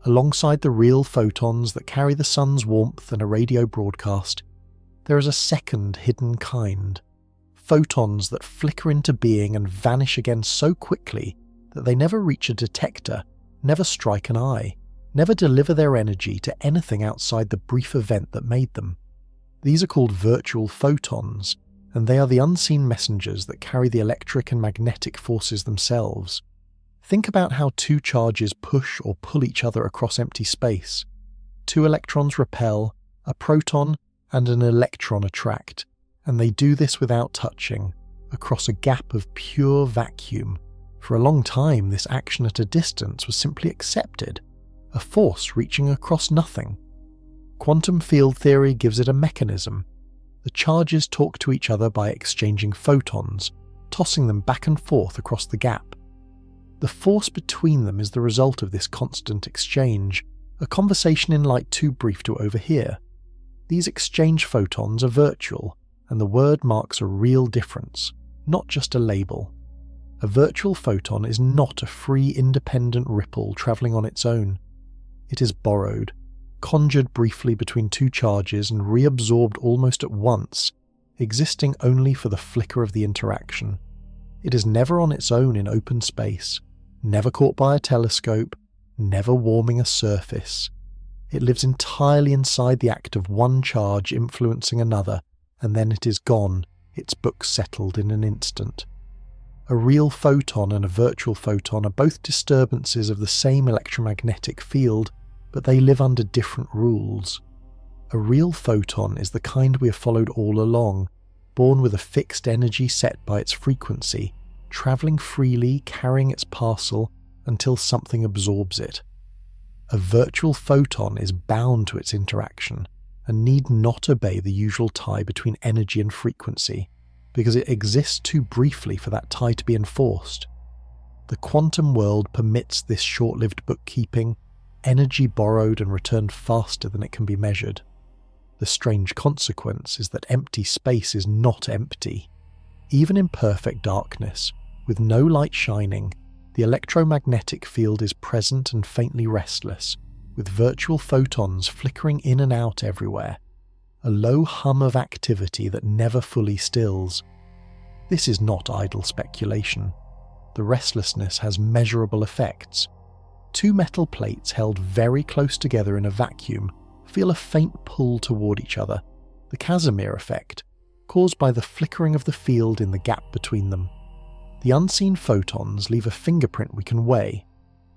Alongside the real photons that carry the sun's warmth and a radio broadcast, there is a second hidden kind. Photons that flicker into being and vanish again so quickly that they never reach a detector, never strike an eye, never deliver their energy to anything outside the brief event that made them. These are called virtual photons, and they are the unseen messengers that carry the electric and magnetic forces themselves. Think about how 2 charges push or pull each other across empty space. 2 electrons repel, a proton and an electron attract, and they do this without touching, across a gap of pure vacuum. For a long time, this action at a distance was simply accepted, a force reaching across nothing. Quantum field theory gives it a mechanism. The charges talk to each other by exchanging photons, tossing them back and forth across the gap. The force between them is the result of this constant exchange, a conversation in light too brief to overhear. These exchange photons are virtual, and the word marks a real difference, not just a label. A virtual photon is not a free, independent ripple travelling on its own. It is borrowed, conjured briefly between 2 charges and reabsorbed almost at once, existing only for the flicker of the interaction. It is never on its own in open space, never caught by a telescope, never warming a surface. It lives entirely inside the act of one charge influencing another, and then it is gone, its book settled in an instant. A real photon and a virtual photon are both disturbances of the same electromagnetic field, but they live under different rules. A real photon is the kind we have followed all along, born with a fixed energy set by its frequency, travelling freely, carrying its parcel until something absorbs it. A virtual photon is bound to its interaction, and need not obey the usual tie between energy and frequency, because it exists too briefly for that tie to be enforced. The quantum world permits this short-lived bookkeeping, energy borrowed and returned faster than it can be measured. The strange consequence is that empty space is not empty. Even in perfect darkness, with no light shining, the electromagnetic field is present and faintly restless, with virtual photons flickering in and out everywhere, a low hum of activity that never fully stills. This is not idle speculation. The restlessness has measurable effects. Two metal plates held very close together in a vacuum feel a faint pull toward each other, the Casimir effect, caused by the flickering of the field in the gap between them. The unseen photons leave a fingerprint we can weigh,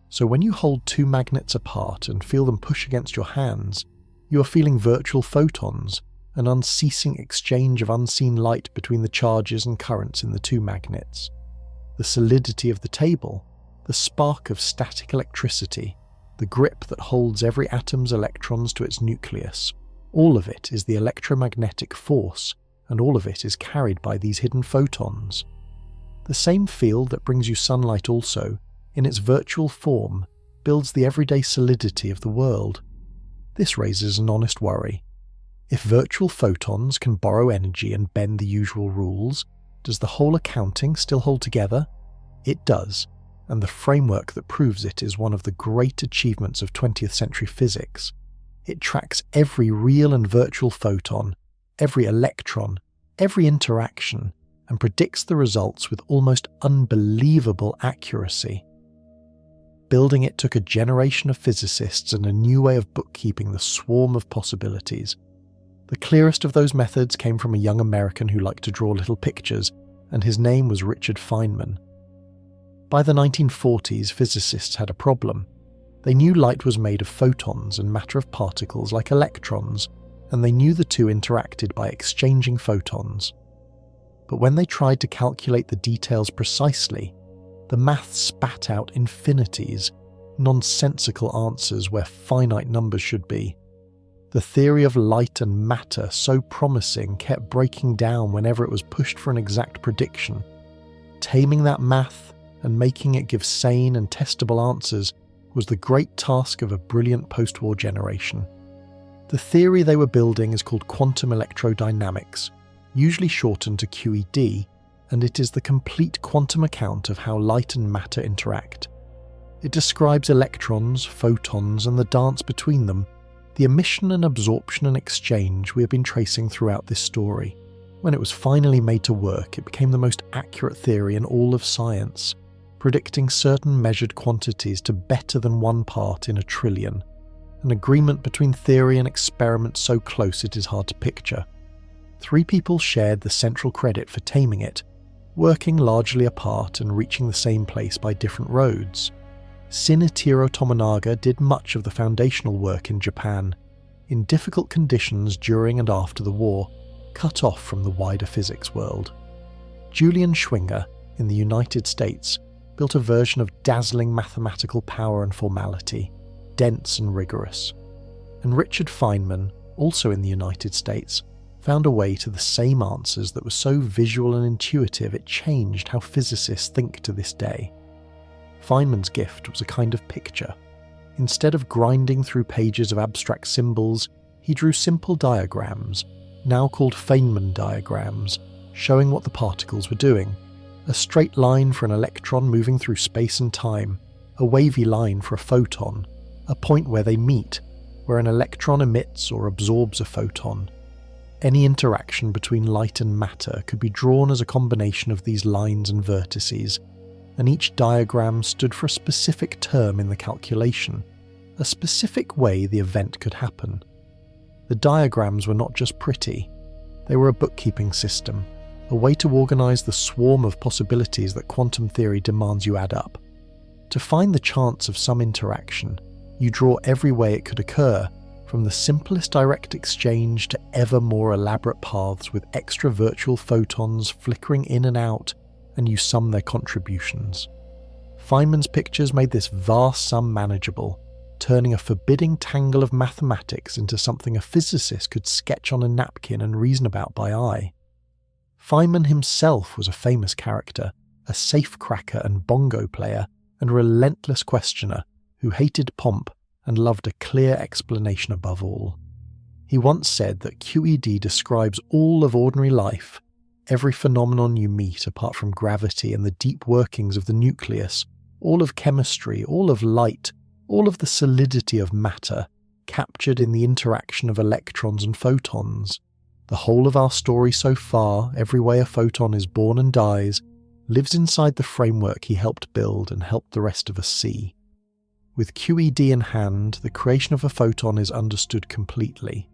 so when you hold two magnets apart and feel them push against your hands, you are feeling virtual photons, an unceasing exchange of unseen light between the charges and currents in the two magnets. The solidity of the table, the spark of static electricity, the grip that holds every atom's electrons to its nucleus, all of it is the electromagnetic force, and all of it is carried by these hidden photons. The same field that brings you sunlight also, in its virtual form, builds the everyday solidity of the world. This raises an honest worry. If virtual photons can borrow energy and bend the usual rules, does the whole accounting still hold together? It does, and the framework that proves it is one of the great achievements of 20th century physics. It tracks every real and virtual photon, every electron, every interaction, and predicts the results with almost unbelievable accuracy. Building it took a generation of physicists and a new way of bookkeeping the swarm of possibilities. The clearest of those methods came from a young American who liked to draw little pictures, and his name was Richard Feynman. By the 1940s, physicists had a problem. They knew light was made of photons and matter of particles like electrons, and they knew the two interacted by exchanging photons. But when they tried to calculate the details precisely, the math spat out infinities, nonsensical answers where finite numbers should be. The theory of light and matter, so promising, kept breaking down whenever it was pushed for an exact prediction. Taming that math and making it give sane and testable answers was the great task of a brilliant post-war generation. The theory they were building is called quantum electrodynamics, usually shortened to QED, and it is the complete quantum account of how light and matter interact. It describes electrons, photons, and the dance between them, the emission and absorption and exchange we have been tracing throughout this story. When it was finally made to work, it became the most accurate theory in all of science, predicting certain measured quantities to better than 1 part in a trillion, an agreement between theory and experiment so close it is hard to picture. 3 people shared the central credit for taming it, working largely apart and reaching the same place by different roads. Shinichiro Tominaga did much of the foundational work in Japan, in difficult conditions during and after the war, cut off from the wider physics world. Julian Schwinger, in the United States, built a version of dazzling mathematical power and formality, dense and rigorous. And Richard Feynman, also in the United States, found a way to the same answers that were so visual and intuitive it changed how physicists think to this day. Feynman's gift was a kind of picture. Instead of grinding through pages of abstract symbols, he drew simple diagrams, now called Feynman diagrams, showing what the particles were doing. A straight line for an electron moving through space and time, a wavy line for a photon, a point where they meet, where an electron emits or absorbs a photon. Any interaction between light and matter could be drawn as a combination of these lines and vertices, and each diagram stood for a specific term in the calculation, a specific way the event could happen. The diagrams were not just pretty, they were a bookkeeping system, a way to organize the swarm of possibilities that quantum theory demands you add up. To find the chance of some interaction, you draw every way it could occur, from the simplest direct exchange to ever more elaborate paths with extra virtual photons flickering in and out, and you sum their contributions. Feynman's pictures made this vast sum manageable, turning a forbidding tangle of mathematics into something a physicist could sketch on a napkin and reason about by eye. Feynman himself was a famous character, a safecracker and bongo player, and relentless questioner who hated pomp and loved a clear explanation above all. He once said that QED describes all of ordinary life, every phenomenon you meet apart from gravity and the deep workings of the nucleus, all of chemistry, all of light, all of the solidity of matter, captured in the interaction of electrons and photons. The whole of our story so far, every way a photon is born and dies, lives inside the framework he helped build and helped the rest of us see. With QED in hand, the creation of a photon is understood completely.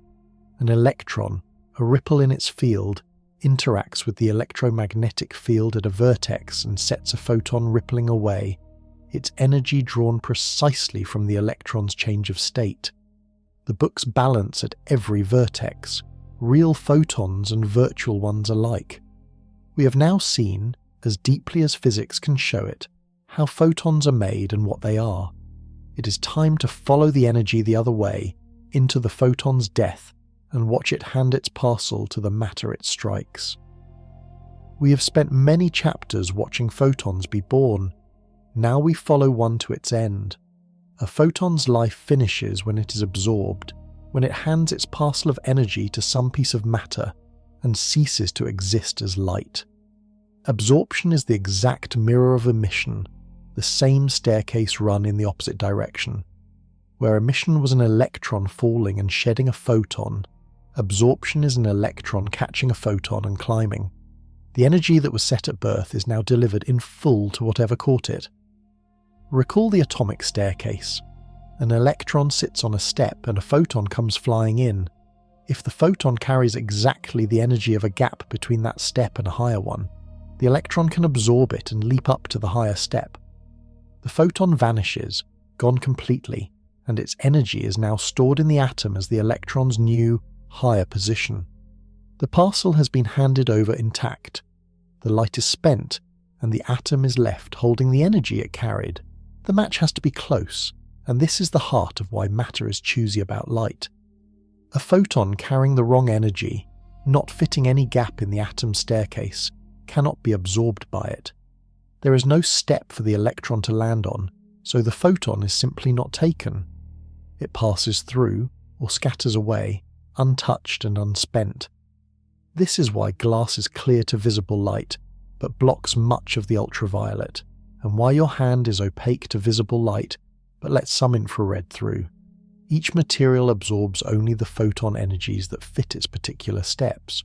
An electron, a ripple in its field, interacts with the electromagnetic field at a vertex and sets a photon rippling away, its energy drawn precisely from the electron's change of state. The books balance at every vertex, real photons and virtual ones alike. We have now seen, as deeply as physics can show it, how photons are made and what they are. It is time to follow the energy the other way, into the photon's death, and watch it hand its parcel to the matter it strikes. We have spent many chapters watching photons be born. Now we follow one to its end. A photon's life finishes when it is absorbed, when it hands its parcel of energy to some piece of matter and ceases to exist as light. Absorption is the exact mirror of emission, the same staircase run in the opposite direction. Where emission was an electron falling and shedding a photon, absorption is an electron catching a photon and climbing. The energy that was set at birth is now delivered in full to whatever caught it. Recall the atomic staircase. An electron sits on a step and a photon comes flying in. If the photon carries exactly the energy of a gap between that step and a higher one, the electron can absorb it and leap up to the higher step. The photon vanishes, gone completely, and its energy is now stored in the atom as the electron's new, higher position. The parcel has been handed over intact. The light is spent, and the atom is left holding the energy it carried. The match has to be close, and this is the heart of why matter is choosy about light. A photon carrying the wrong energy, not fitting any gap in the atom staircase, cannot be absorbed by it. There is no step for the electron to land on, so the photon is simply not taken. It passes through, or scatters away, untouched and unspent. This is why glass is clear to visible light, but blocks much of the ultraviolet, and why your hand is opaque to visible light, but lets some infrared through. Each material absorbs only the photon energies that fit its particular steps.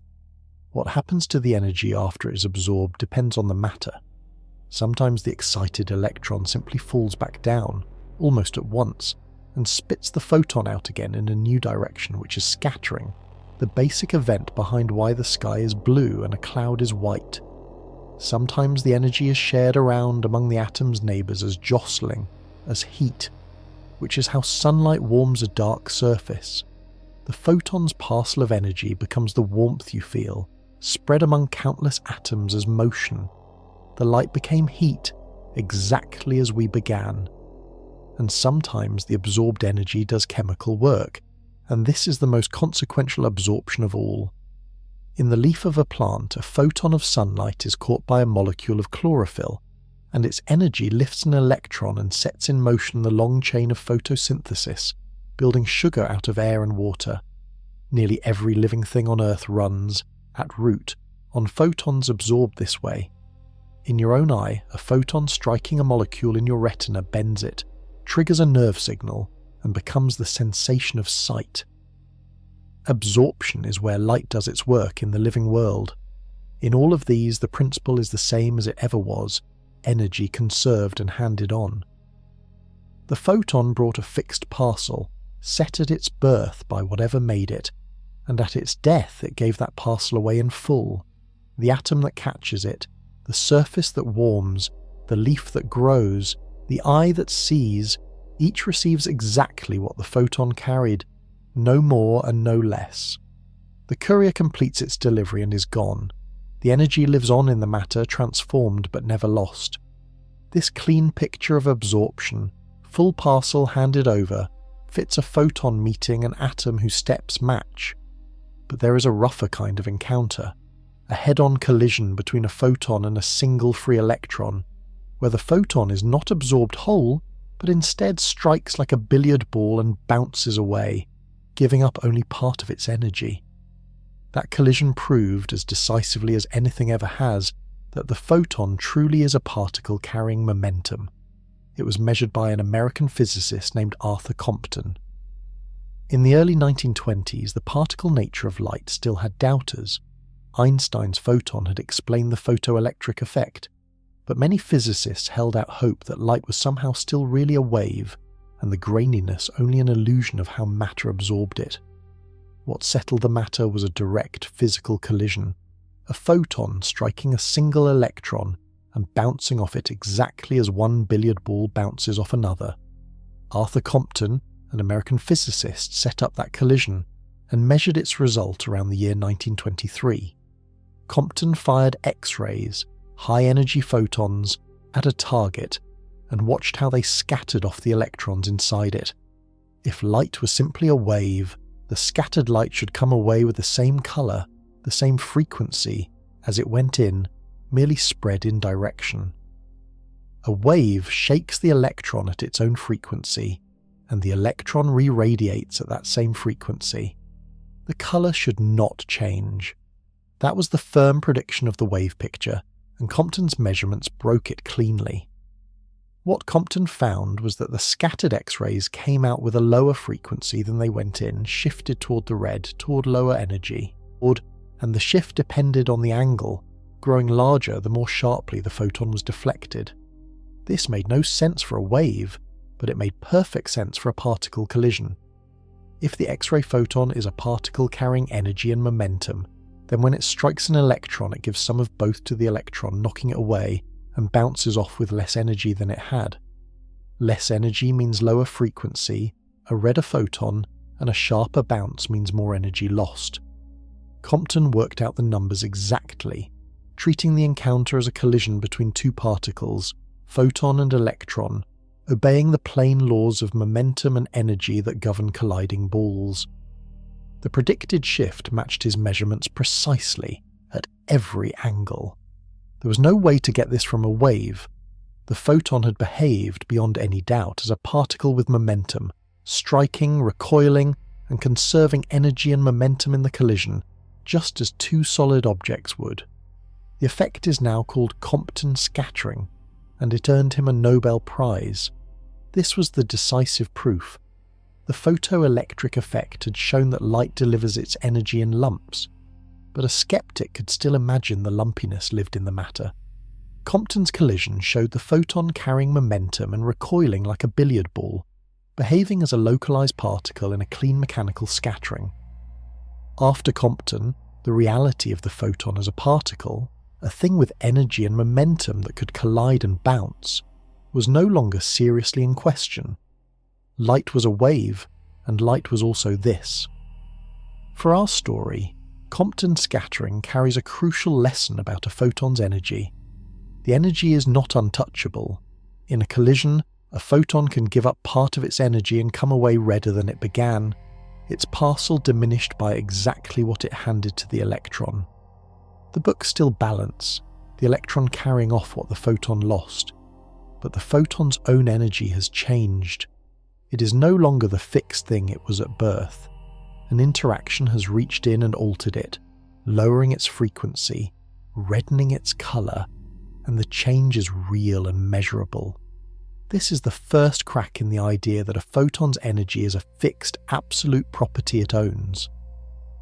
What happens to the energy after it is absorbed depends on the matter. Sometimes the excited electron simply falls back down, almost at once, and spits the photon out again in a new direction, which is scattering, the basic event behind why the sky is blue and a cloud is white. Sometimes the energy is shared around among the atom's neighbours as jostling, as heat, which is how sunlight warms a dark surface. The photon's parcel of energy becomes the warmth you feel, spread among countless atoms as motion. The light became heat, exactly as we began. And sometimes the absorbed energy does chemical work, and this is the most consequential absorption of all. In the leaf of a plant, a photon of sunlight is caught by a molecule of chlorophyll, and its energy lifts an electron and sets in motion the long chain of photosynthesis, building sugar out of air and water. Nearly every living thing on Earth runs, at root, on photons absorbed this way. In your own eye, a photon striking a molecule in your retina bends it, triggers a nerve signal, and becomes the sensation of sight. Absorption is where light does its work in the living world. In all of these, the principle is the same as it ever was, energy conserved and handed on. The photon brought a fixed parcel, set at its birth by whatever made it, and at its death it gave that parcel away in full. The atom that catches it, the surface that warms, the leaf that grows, the eye that sees, each receives exactly what the photon carried, no more and no less. The courier completes its delivery and is gone. The energy lives on in the matter, transformed but never lost. This clean picture of absorption, full parcel handed over, fits a photon meeting an atom whose steps match. But there is a rougher kind of encounter, a head-on collision between a photon and a single free electron, where the photon is not absorbed whole, but instead strikes like a billiard ball and bounces away, giving up only part of its energy. That collision proved, as decisively as anything ever has, that the photon truly is a particle carrying momentum. It was measured by an American physicist named Arthur Compton. In the early 1920s, the particle nature of light still had doubters. Einstein's photon had explained the photoelectric effect, but many physicists held out hope that light was somehow still really a wave, and the graininess only an illusion of how matter absorbed it. What settled the matter was a direct physical collision, a photon striking a single electron and bouncing off it exactly as one billiard ball bounces off another. Arthur Compton, an American physicist, set up that collision and measured its result around the year 1923. Compton fired X-rays, high-energy photons, at a target and watched how they scattered off the electrons inside it. If light was simply a wave, the scattered light should come away with the same colour, the same frequency, as it went in, merely spread in direction. A wave shakes the electron at its own frequency, and the electron re-radiates at that same frequency. The colour should not change. That was the firm prediction of the wave picture, and Compton's measurements broke it cleanly. What Compton found was that the scattered X-rays came out with a lower frequency than they went in, shifted toward the red, toward lower energy, and the shift depended on the angle, growing larger the more sharply the photon was deflected. This made no sense for a wave, but it made perfect sense for a particle collision. If the X-ray photon is a particle carrying energy and momentum, then when it strikes an electron it gives some of both to the electron, knocking it away, and bounces off with less energy than it had. Less energy means lower frequency, a redder photon, and a sharper bounce means more energy lost. Compton worked out the numbers exactly, treating the encounter as a collision between two particles, photon and electron, obeying the plain laws of momentum and energy that govern colliding balls. The predicted shift matched his measurements precisely, at every angle. There was no way to get this from a wave. The photon had behaved, beyond any doubt, as a particle with momentum, striking, recoiling, and conserving energy and momentum in the collision, just as two solid objects would. The effect is now called Compton scattering, and it earned him a Nobel Prize. This was the decisive proof. The photoelectric effect had shown that light delivers its energy in lumps, but a skeptic could still imagine the lumpiness lived in the matter. Compton's collision showed the photon carrying momentum and recoiling like a billiard ball, behaving as a localized particle in a clean mechanical scattering. After Compton, the reality of the photon as a particle, a thing with energy and momentum that could collide and bounce, was no longer seriously in question. Light was a wave, and light was also this. For our story, Compton scattering carries a crucial lesson about a photon's energy. The energy is not untouchable. In a collision, a photon can give up part of its energy and come away redder than it began, its parcel diminished by exactly what it handed to the electron. The books still balance, the electron carrying off what the photon lost, but the photon's own energy has changed. It is no longer the fixed thing it was at birth. An interaction has reached in and altered it, lowering its frequency, reddening its colour, and the change is real and measurable. This is the first crack in the idea that a photon's energy is a fixed, absolute property it owns.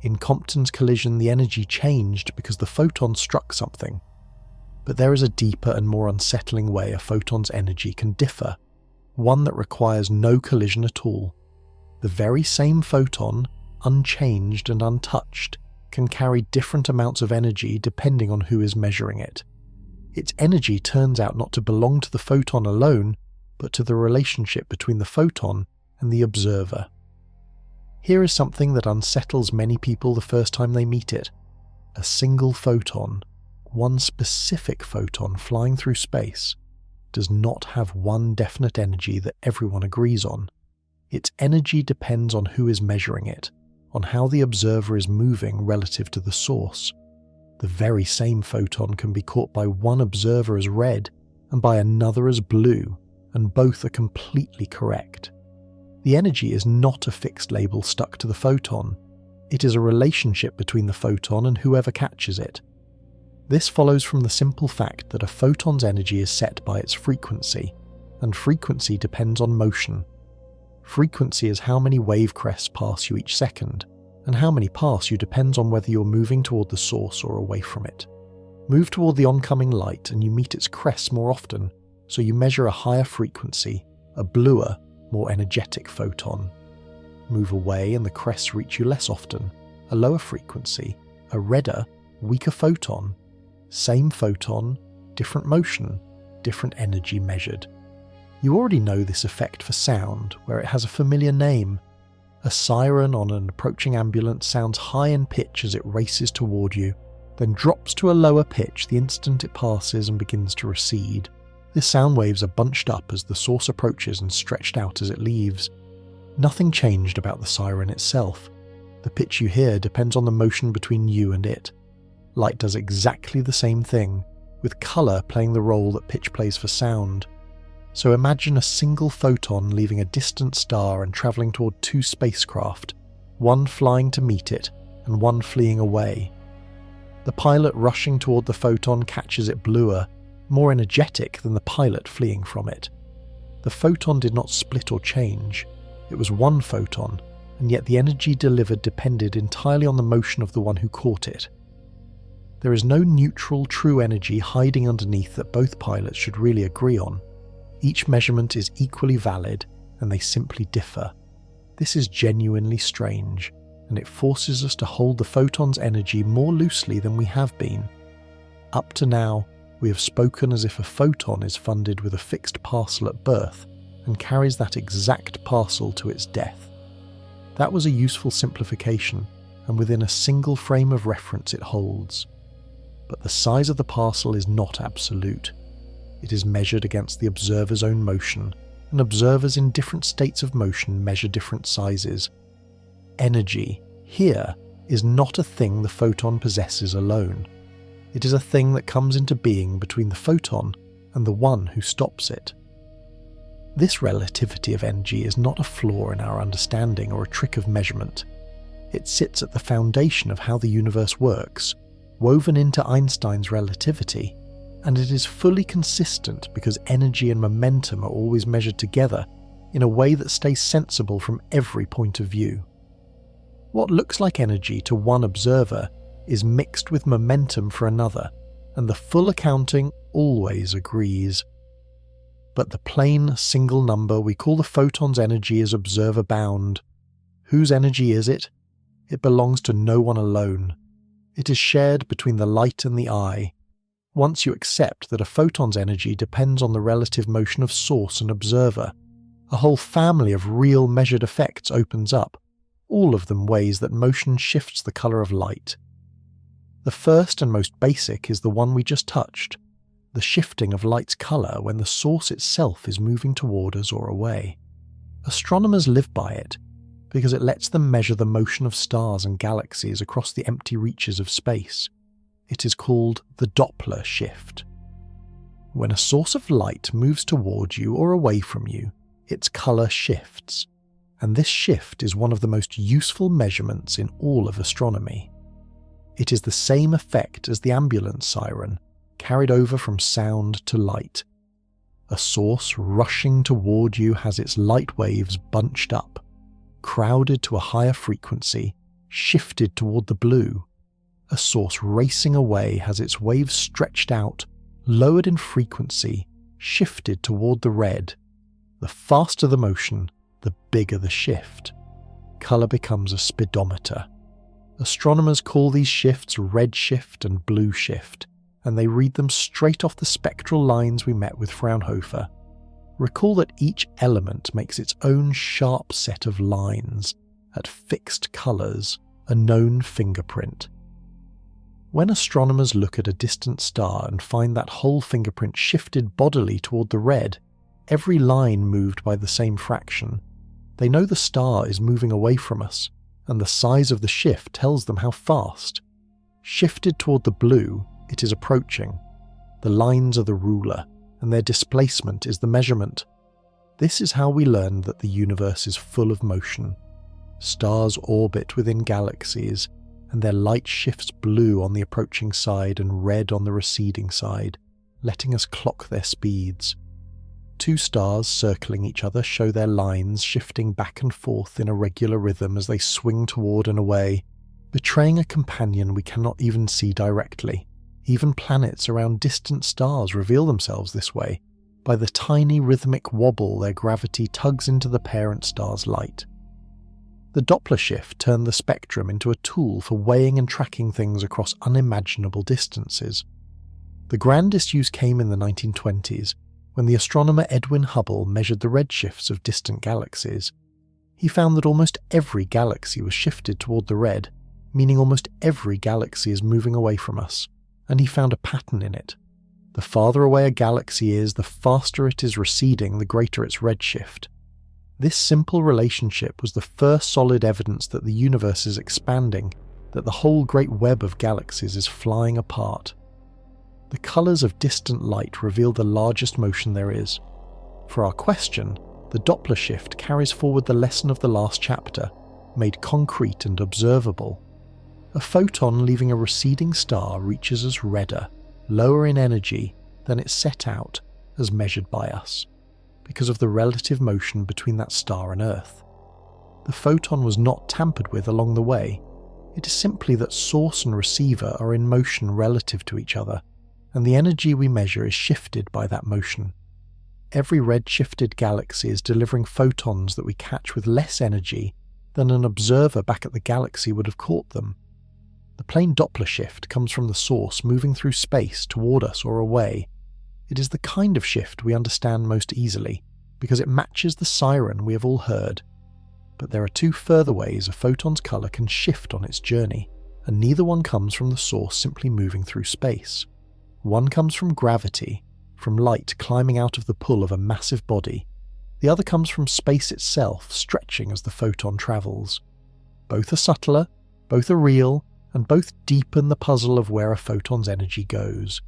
In Compton's collision, the energy changed because the photon struck something. But there is a deeper and more unsettling way a photon's energy can differ, one that requires no collision at all. The very same photon, unchanged and untouched, can carry different amounts of energy depending on who is measuring it. Its energy turns out not to belong to the photon alone, but to the relationship between the photon and the observer. Here is something that unsettles many people the first time they meet it. A single photon, one specific photon flying through space, does not have one definite energy that everyone agrees on. Its energy depends on who is measuring it, on how the observer is moving relative to the source. The very same photon can be caught by one observer as red and by another as blue, and both are completely correct. The energy is not a fixed label stuck to the photon. It is a relationship between the photon and whoever catches it. This follows from the simple fact that a photon's energy is set by its frequency, and frequency depends on motion. Frequency is how many wave crests pass you each second, and how many pass you depends on whether you're moving toward the source or away from it. Move toward the oncoming light and you meet its crests more often, so you measure a higher frequency, a bluer, more energetic photon. Move away and the crests reach you less often, a lower frequency, a redder, weaker photon. Same photon, different motion, different energy measured. You already know this effect for sound, where it has a familiar name. A siren on an approaching ambulance sounds high in pitch as it races toward you, then drops to a lower pitch the instant it passes and begins to recede. The sound waves are bunched up as the source approaches and stretched out as it leaves. Nothing changed about the siren itself. The pitch you hear depends on the motion between you and it. Light does exactly the same thing, with colour playing the role that pitch plays for sound. So imagine a single photon leaving a distant star and travelling toward two spacecraft, one flying to meet it and one fleeing away. The pilot rushing toward the photon catches it bluer, more energetic than the pilot fleeing from it. The photon did not split or change. It was one photon, and yet the energy delivered depended entirely on the motion of the one who caught it. There is no neutral, true energy hiding underneath that both pilots should really agree on. Each measurement is equally valid, and they simply differ. This is genuinely strange, and it forces us to hold the photon's energy more loosely than we have been. Up to now, we have spoken as if a photon is funded with a fixed parcel at birth, and carries that exact parcel to its death. That was a useful simplification, and within a single frame of reference it holds. But the size of the parcel is not absolute. It is measured against the observer's own motion, and observers in different states of motion measure different sizes. Energy, here, is not a thing the photon possesses alone. It is a thing that comes into being between the photon and the one who stops it. This relativity of energy is not a flaw in our understanding or a trick of measurement. It sits at the foundation of how the universe works, woven into Einstein's relativity, and it is fully consistent because energy and momentum are always measured together in a way that stays sensible from every point of view. What looks like energy to one observer is mixed with momentum for another, and the full accounting always agrees. But the plain single number we call the photon's energy is observer bound. Whose energy is it? It belongs to no one alone. It is shared between the light and the eye. Once you accept that a photon's energy depends on the relative motion of source and observer, a whole family of real measured effects opens up, all of them ways that motion shifts the colour of light. The first and most basic is the one we just touched, the shifting of light's colour when the source itself is moving toward us or away. Astronomers live by it, because it lets them measure the motion of stars and galaxies across the empty reaches of space. It is called the Doppler shift. When a source of light moves toward you or away from you, its colour shifts, and this shift is one of the most useful measurements in all of astronomy. It is the same effect as the ambulance siren, carried over from sound to light. A source rushing toward you has its light waves bunched up, crowded to a higher frequency, shifted toward the blue. A source racing away has its waves stretched out, lowered in frequency, shifted toward the red. The faster the motion, the bigger the shift. Colour becomes a speedometer. Astronomers call these shifts red shift and blue shift, and they read them straight off the spectral lines we met with Fraunhofer. Recall that each element makes its own sharp set of lines, at fixed colours, a known fingerprint. When astronomers look at a distant star and find that whole fingerprint shifted bodily toward the red, every line moved by the same fraction, they know the star is moving away from us, and the size of the shift tells them how fast. Shifted toward the blue, it is approaching. The lines are the ruler, and their displacement is the measurement. This is how we learn that the universe is full of motion. Stars orbit within galaxies, and their light shifts blue on the approaching side and red on the receding side, letting us clock their speeds. Two stars circling each other show their lines shifting back and forth in a regular rhythm as they swing toward and away, betraying a companion we cannot even see directly. Even planets around distant stars reveal themselves this way, by the tiny rhythmic wobble their gravity tugs into the parent star's light. The Doppler shift turned the spectrum into a tool for weighing and tracking things across unimaginable distances. The grandest use came in the 1920s, when the astronomer Edwin Hubble measured the redshifts of distant galaxies. He found that almost every galaxy was shifted toward the red, meaning almost every galaxy is moving away from us, and he found a pattern in it. The farther away a galaxy is, the faster it is receding, the greater its redshift. This simple relationship was the first solid evidence that the universe is expanding, that the whole great web of galaxies is flying apart. The colours of distant light reveal the largest motion there is. For our question, the Doppler shift carries forward the lesson of the last chapter, made concrete and observable. A photon leaving a receding star reaches us redder, lower in energy than it set out as measured by us, because of the relative motion between that star and Earth. The photon was not tampered with along the way. It is simply that source and receiver are in motion relative to each other, and the energy we measure is shifted by that motion. Every red-shifted galaxy is delivering photons that we catch with less energy than an observer back at the galaxy would have caught them. The plain Doppler shift comes from the source moving through space toward us or away. It is the kind of shift we understand most easily, because it matches the siren we have all heard. But there are two further ways a photon's colour can shift on its journey, and neither one comes from the source simply moving through space. One comes from gravity, from light climbing out of the pull of a massive body. The other comes from space itself, stretching as the photon travels. Both are subtler, both are real, and both deepen the puzzle of where a photon's energy goes.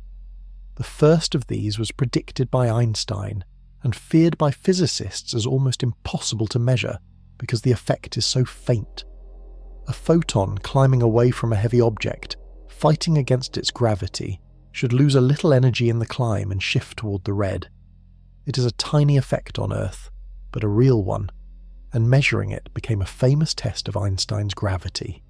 The first of these was predicted by Einstein, and feared by physicists as almost impossible to measure, because the effect is so faint. A photon climbing away from a heavy object, fighting against its gravity, should lose a little energy in the climb and shift toward the red. It is a tiny effect on Earth, but a real one, and measuring it became a famous test of Einstein's gravity.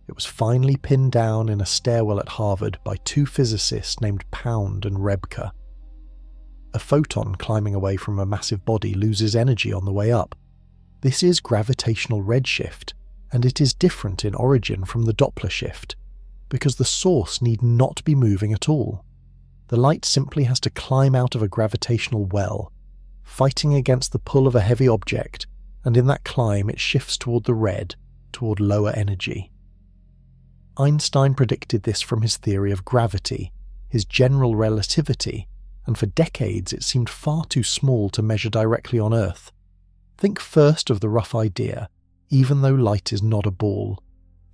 It was finally pinned down in a stairwell at Harvard by two physicists named Pound and Rebka. A photon climbing away from a massive body loses energy on the way up. This is gravitational redshift, and it is different in origin from the Doppler shift, because the source need not be moving at all. The light simply has to climb out of a gravitational well, fighting against the pull of a heavy object, and in that climb it shifts toward the red, toward lower energy. Einstein predicted this from his theory of gravity, his general relativity, and for decades it seemed far too small to measure directly on Earth. Think first of the rough idea, even though light is not a ball.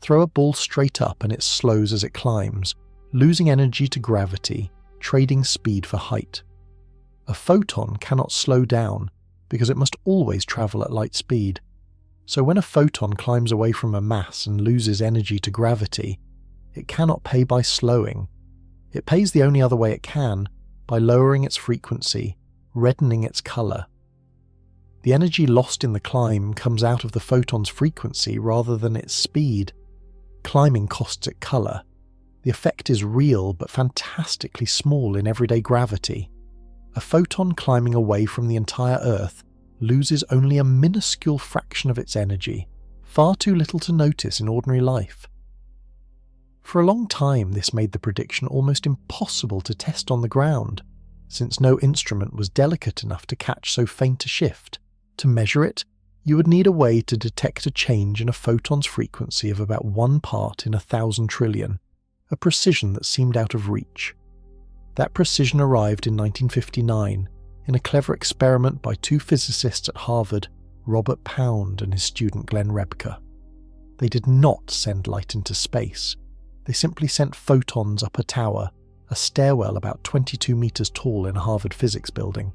Throw a ball straight up and it slows as it climbs, losing energy to gravity, trading speed for height. A photon cannot slow down because it must always travel at light speed. So when a photon climbs away from a mass and loses energy to gravity, it cannot pay by slowing. It pays the only other way it can, by lowering its frequency, reddening its colour. The energy lost in the climb comes out of the photon's frequency rather than its speed. Climbing costs it colour. The effect is real but fantastically small in everyday gravity. A photon climbing away from the entire Earth loses only a minuscule fraction of its energy, far too little to notice in ordinary life. For a long time this made the prediction almost impossible to test on the ground, since no instrument was delicate enough to catch so faint a shift. To measure it, you would need a way to detect a change in a photon's frequency of about 1 part in 1,000 trillion, a precision that seemed out of reach. That precision arrived in 1959 in a clever experiment by two physicists at Harvard, Robert Pound and his student Glenn Rebka. They did not send light into space. They simply sent photons up a tower, a stairwell about 22 meters tall in a Harvard physics building.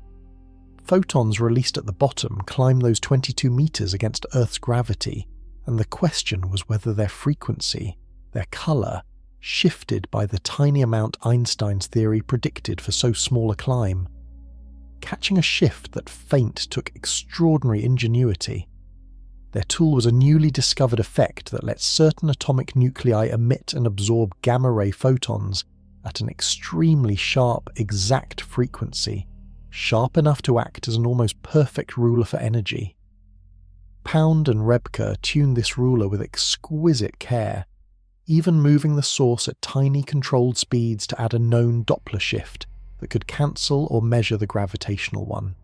Photons released at the bottom climbed those 22 meters against Earth's gravity, and the question was whether their frequency, their color, shifted by the tiny amount Einstein's theory predicted for so small a climb. Catching a shift that faint took extraordinary ingenuity. Their tool was a newly discovered effect that lets certain atomic nuclei emit and absorb gamma-ray photons at an extremely sharp, exact frequency, sharp enough to act as an almost perfect ruler for energy. Pound and Rebka tuned this ruler with exquisite care, even moving the source at tiny controlled speeds to add a known Doppler shift that could cancel or measure the gravitational one.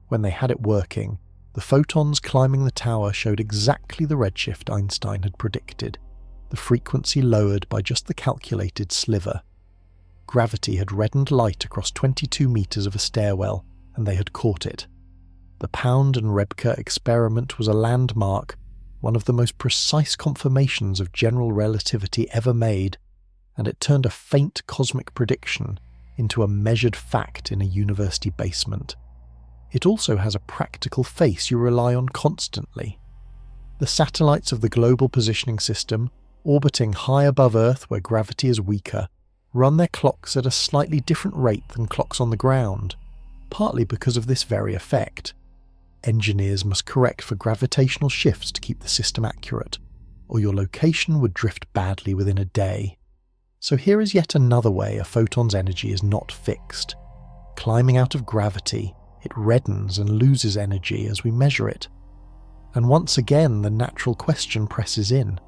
When they had it working, the photons climbing the tower showed exactly the redshift Einstein had predicted, the frequency lowered by just the calculated sliver. Gravity had reddened light across 22 meters of a stairwell, and they had caught it. The Pound and Rebka experiment was a landmark, one of the most precise confirmations of general relativity ever made, and it turned a faint cosmic prediction into a measured fact in a university basement. It also has a practical face you rely on constantly. The satellites of the Global Positioning System, orbiting high above Earth where gravity is weaker, run their clocks at a slightly different rate than clocks on the ground, partly because of this very effect. Engineers must correct for gravitational shifts to keep the system accurate, or your location would drift badly within a day. So here is yet another way a photon's energy is not fixed. Climbing out of gravity, it reddens and loses energy as we measure it. And once again the natural question presses in.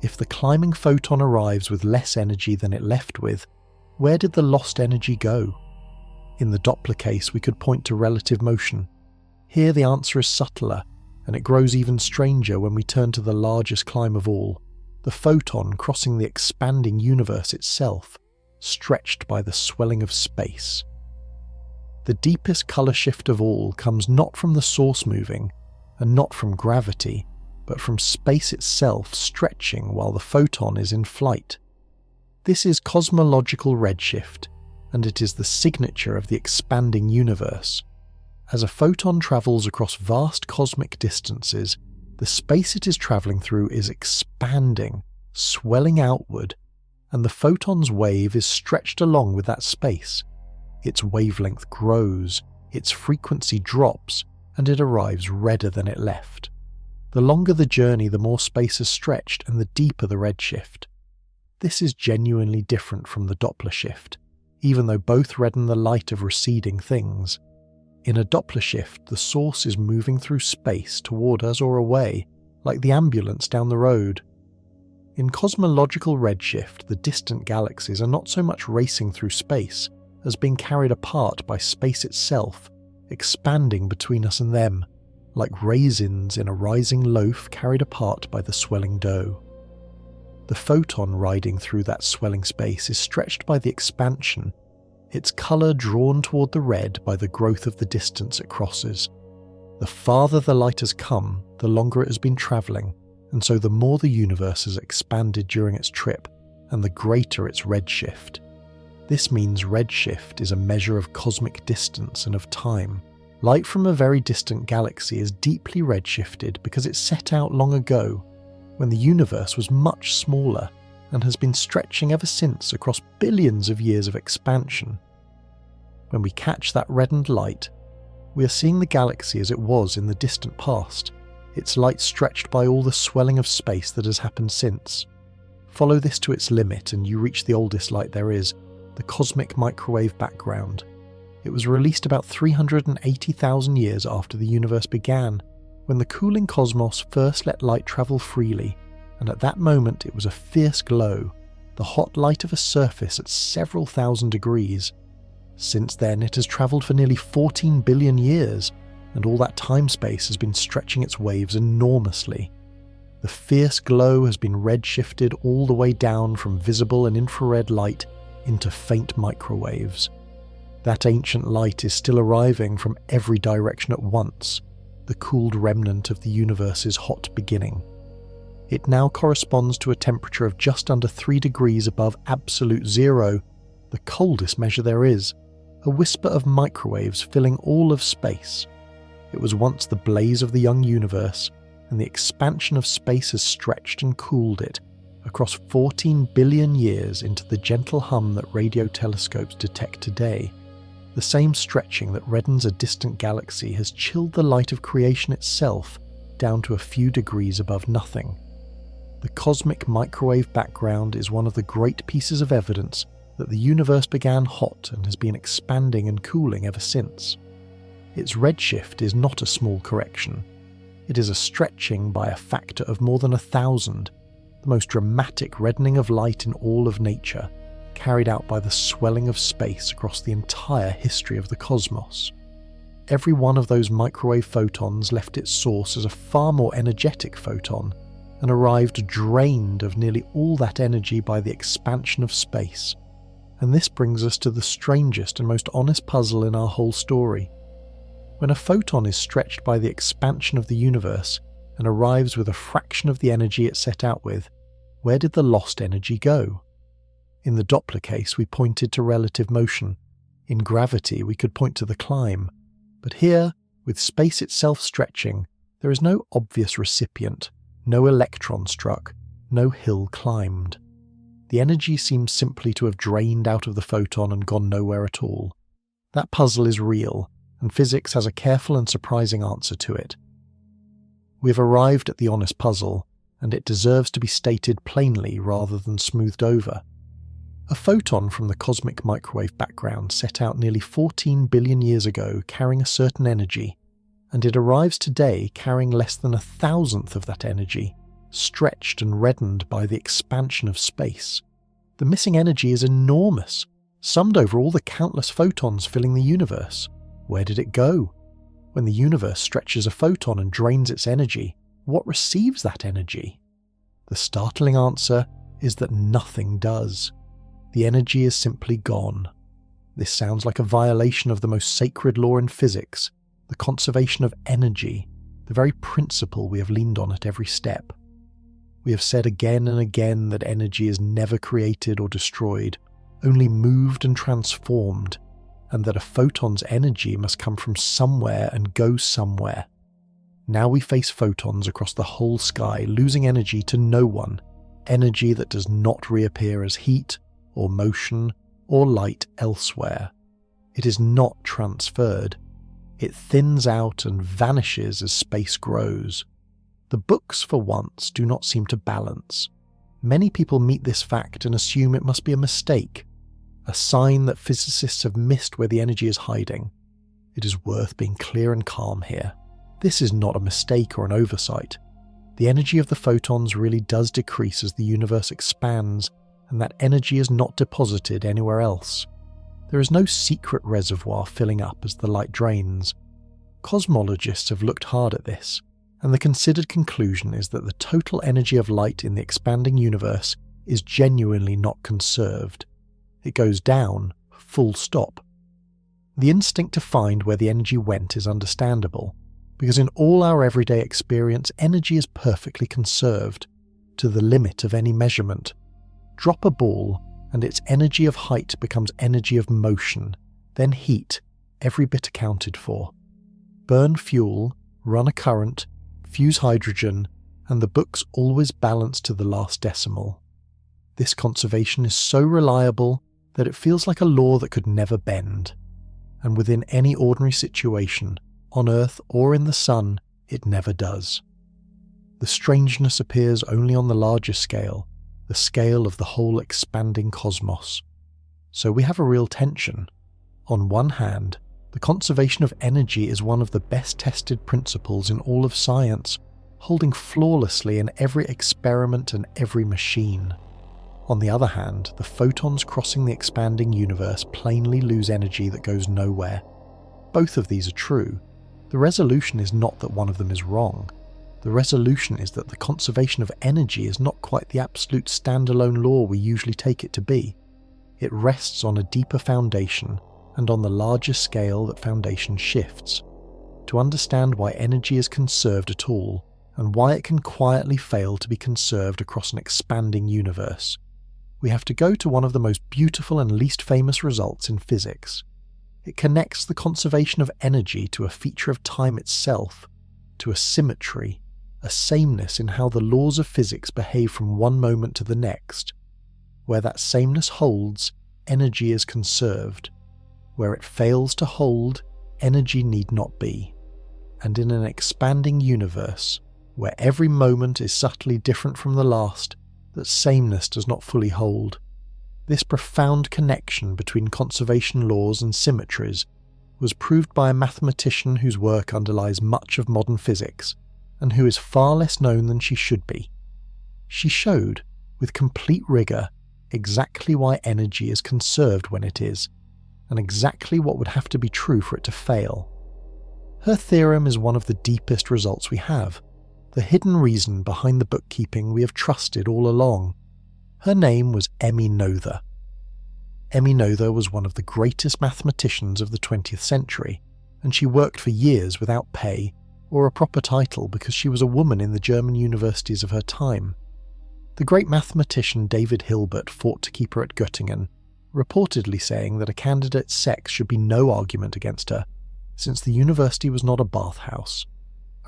If the climbing photon arrives with less energy than it left with, where did the lost energy go? In the Doppler case we could point to relative motion. Here the answer is subtler, and it grows even stranger when we turn to the largest climb of all, the photon crossing the expanding universe itself, stretched by the swelling of space. The deepest colour shift of all comes not from the source moving, and not from gravity, but from space itself stretching while the photon is in flight. This is cosmological redshift, and it is the signature of the expanding universe. As a photon travels across vast cosmic distances, the space it is travelling through is expanding, swelling outward, and the photon's wave is stretched along with that space. Its wavelength grows, its frequency drops, and it arrives redder than it left. The longer the journey, the more space is stretched and the deeper the redshift. This is genuinely different from the Doppler shift, even though both redden the light of receding things. In a Doppler shift, the source is moving through space toward us or away, like the ambulance down the road. In cosmological redshift, the distant galaxies are not so much racing through space as being carried apart by space itself, expanding between us and them, like raisins in a rising loaf carried apart by the swelling dough. The photon riding through that swelling space is stretched by the expansion, its colour drawn toward the red by the growth of the distance it crosses. The farther the light has come, the longer it has been travelling, and so the more the universe has expanded during its trip, and the greater its redshift. This means redshift is a measure of cosmic distance and of time. Light from a very distant galaxy is deeply redshifted because it set out long ago, when the universe was much smaller, and has been stretching ever since across billions of years of expansion. When we catch that reddened light, we are seeing the galaxy as it was in the distant past, its light stretched by all the swelling of space that has happened since. Follow this to its limit and you reach the oldest light there is, the cosmic microwave background. It was released about 380,000 years after the universe began, when the cooling cosmos first let light travel freely, and at that moment it was a fierce glow, the hot light of a surface at several thousand degrees. Since then it has travelled for nearly 14 billion years, and all that time-space has been stretching its waves enormously. The fierce glow has been redshifted all the way down from visible and infrared light into faint microwaves. That ancient light is still arriving from every direction at once, the cooled remnant of the universe's hot beginning. It now corresponds to a temperature of just under 3 degrees above absolute zero, the coldest measure there is, a whisper of microwaves filling all of space. It was once the blaze of the young universe, and the expansion of space has stretched and cooled it across 14 billion years into the gentle hum that radio telescopes detect today. The same stretching that reddens a distant galaxy has chilled the light of creation itself down to a few degrees above nothing. The cosmic microwave background is one of the great pieces of evidence that the universe began hot and has been expanding and cooling ever since. Its redshift is not a small correction. It is a stretching by a factor of more than 1,000, the most dramatic reddening of light in all of nature, carried out by the swelling of space across the entire history of the cosmos. Every one of those microwave photons left its source as a far more energetic photon, and arrived drained of nearly all that energy by the expansion of space. And this brings us to the strangest and most honest puzzle in our whole story. When a photon is stretched by the expansion of the universe and arrives with a fraction of the energy it set out with, where did the lost energy go? In the Doppler case, we pointed to relative motion. In gravity, we could point to the climb. But here, with space itself stretching, there is no obvious recipient, no electron struck, no hill climbed. The energy seems simply to have drained out of the photon and gone nowhere at all. That puzzle is real, and physics has a careful and surprising answer to it. We have arrived at the honest puzzle, and it deserves to be stated plainly rather than smoothed over. A photon from the cosmic microwave background set out nearly 14 billion years ago carrying a certain energy, and it arrives today carrying less than 1,000th of that energy, stretched and reddened by the expansion of space. The missing energy is enormous, summed over all the countless photons filling the universe. Where did it go? When the universe stretches a photon and drains its energy, what receives that energy? The startling answer is that nothing does. The energy is simply gone. This sounds like a violation of the most sacred law in physics, the conservation of energy, the very principle we have leaned on at every step. We have said again and again that energy is never created or destroyed, only moved and transformed, and that a photon's energy must come from somewhere and go somewhere. Now we face photons across the whole sky, losing energy to no one, energy that does not reappear as heat, or motion, or light elsewhere. It is not transferred. It thins out and vanishes as space grows. The books, for once, do not seem to balance. Many people meet this fact and assume it must be a mistake, a sign that physicists have missed where the energy is hiding. It is worth being clear and calm here. This is not a mistake or an oversight. The energy of the photons really does decrease as the universe expands, and that energy is not deposited anywhere else. There is no secret reservoir filling up as the light drains. Cosmologists have looked hard at this, and the considered conclusion is that the total energy of light in the expanding universe is genuinely not conserved. It goes down, full stop. The instinct to find where the energy went is understandable, because in all our everyday experience, energy is perfectly conserved, to the limit of any measurement. Drop a ball, and its energy of height becomes energy of motion, then heat, every bit accounted for. Burn fuel, run a current, fuse hydrogen, and the books always balance to the last decimal. This conservation is so reliable that it feels like a law that could never bend. And within any ordinary situation, on Earth or in the Sun, it never does. The strangeness appears only on the larger scale, the scale of the whole expanding cosmos. So we have a real tension. On one hand, the conservation of energy is one of the best tested principles in all of science, holding flawlessly in every experiment and every machine. On the other hand, the photons crossing the expanding universe plainly lose energy that goes nowhere. Both of these are true. The resolution is not that one of them is wrong. The resolution is that the conservation of energy is not quite the absolute standalone law we usually take it to be. It rests on a deeper foundation, and on the larger scale that foundation shifts. To understand why energy is conserved at all, and why it can quietly fail to be conserved across an expanding universe, we have to go to one of the most beautiful and least famous results in physics. It connects the conservation of energy to a feature of time itself, to a symmetry, a sameness in how the laws of physics behave from one moment to the next. Where that sameness holds, energy is conserved. Where it fails to hold, energy need not be. And in an expanding universe, where every moment is subtly different from the last, that sameness does not fully hold. This profound connection between conservation laws and symmetries was proved by a mathematician whose work underlies much of modern physics, and who is far less known than she should be. She showed, with complete rigour, exactly why energy is conserved when it is, and exactly what would have to be true for it to fail. Her theorem is one of the deepest results we have, the hidden reason behind the bookkeeping we have trusted all along. Her name was Emmy Noether. Emmy Noether was one of the greatest mathematicians of the 20th century, and she worked for years without pay or a proper title because she was a woman in the German universities of her time. The great mathematician David Hilbert fought to keep her at Göttingen, reportedly saying that a candidate's sex should be no argument against her, since the university was not a bathhouse.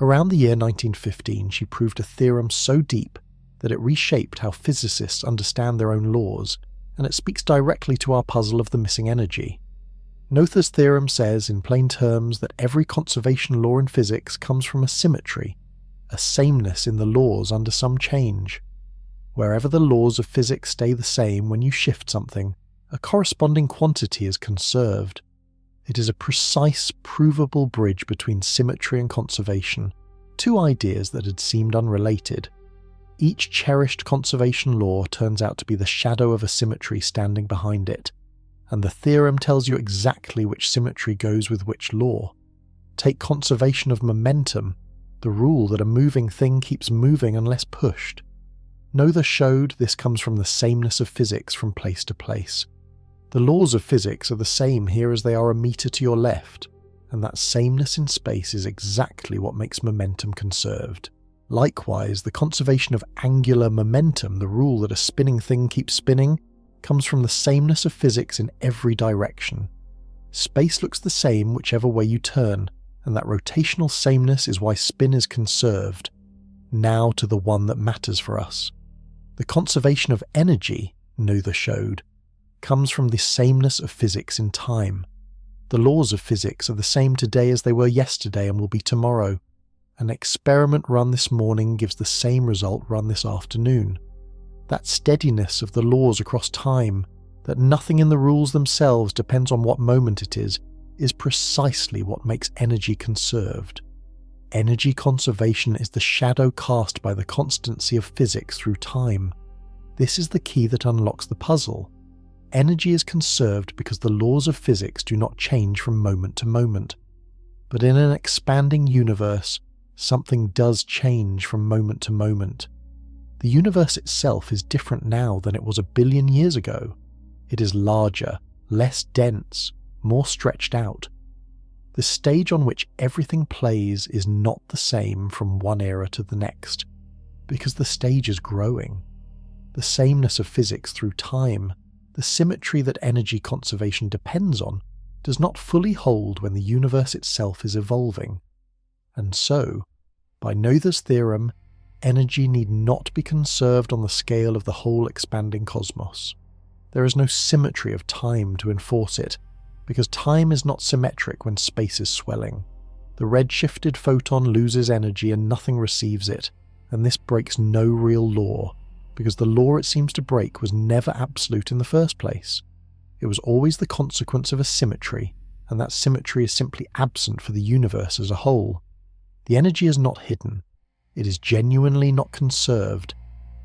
Around the year 1915, she proved a theorem so deep that it reshaped how physicists understand their own laws, and it speaks directly to our puzzle of the missing energy. Noether's theorem says in plain terms that every conservation law in physics comes from a symmetry, a sameness in the laws under some change. Wherever the laws of physics stay the same when you shift something, a corresponding quantity is conserved. It is a precise, provable bridge between symmetry and conservation, two ideas that had seemed unrelated. Each cherished conservation law turns out to be the shadow of a symmetry standing behind it, and the theorem tells you exactly which symmetry goes with which law. Take conservation of momentum, the rule that a moving thing keeps moving unless pushed. Noether showed this comes from the sameness of physics from place to place. The laws of physics are the same here as they are a meter to your left, and that sameness in space is exactly what makes momentum conserved. Likewise, the conservation of angular momentum, the rule that a spinning thing keeps spinning, comes from the sameness of physics in every direction. Space looks the same whichever way you turn, and that rotational sameness is why spin is conserved, now to the one that matters for us. The conservation of energy, Noether showed, comes from the sameness of physics in time. The laws of physics are the same today as they were yesterday and will be tomorrow. An experiment run this morning gives the same result run this afternoon. That steadiness of the laws across time, that nothing in the rules themselves depends on what moment it is precisely what makes energy conserved. Energy conservation is the shadow cast by the constancy of physics through time. This is the key that unlocks the puzzle. Energy is conserved because the laws of physics do not change from moment to moment. But in an expanding universe, something does change from moment to moment. The universe itself is different now than it was 1 billion years ago. It is larger, less dense, more stretched out. The stage on which everything plays is not the same from one era to the next, because the stage is growing. The sameness of physics through time, the symmetry that energy conservation depends on, does not fully hold when the universe itself is evolving. And so, by Noether's theorem, energy need not be conserved on the scale of the whole expanding cosmos. There is no symmetry of time to enforce it, because time is not symmetric when space is swelling. The redshifted photon loses energy and nothing receives it, and this breaks no real law, because the law it seems to break was never absolute in the first place. It was always the consequence of a symmetry, and that symmetry is simply absent for the universe as a whole. The energy is not hidden. It is genuinely not conserved,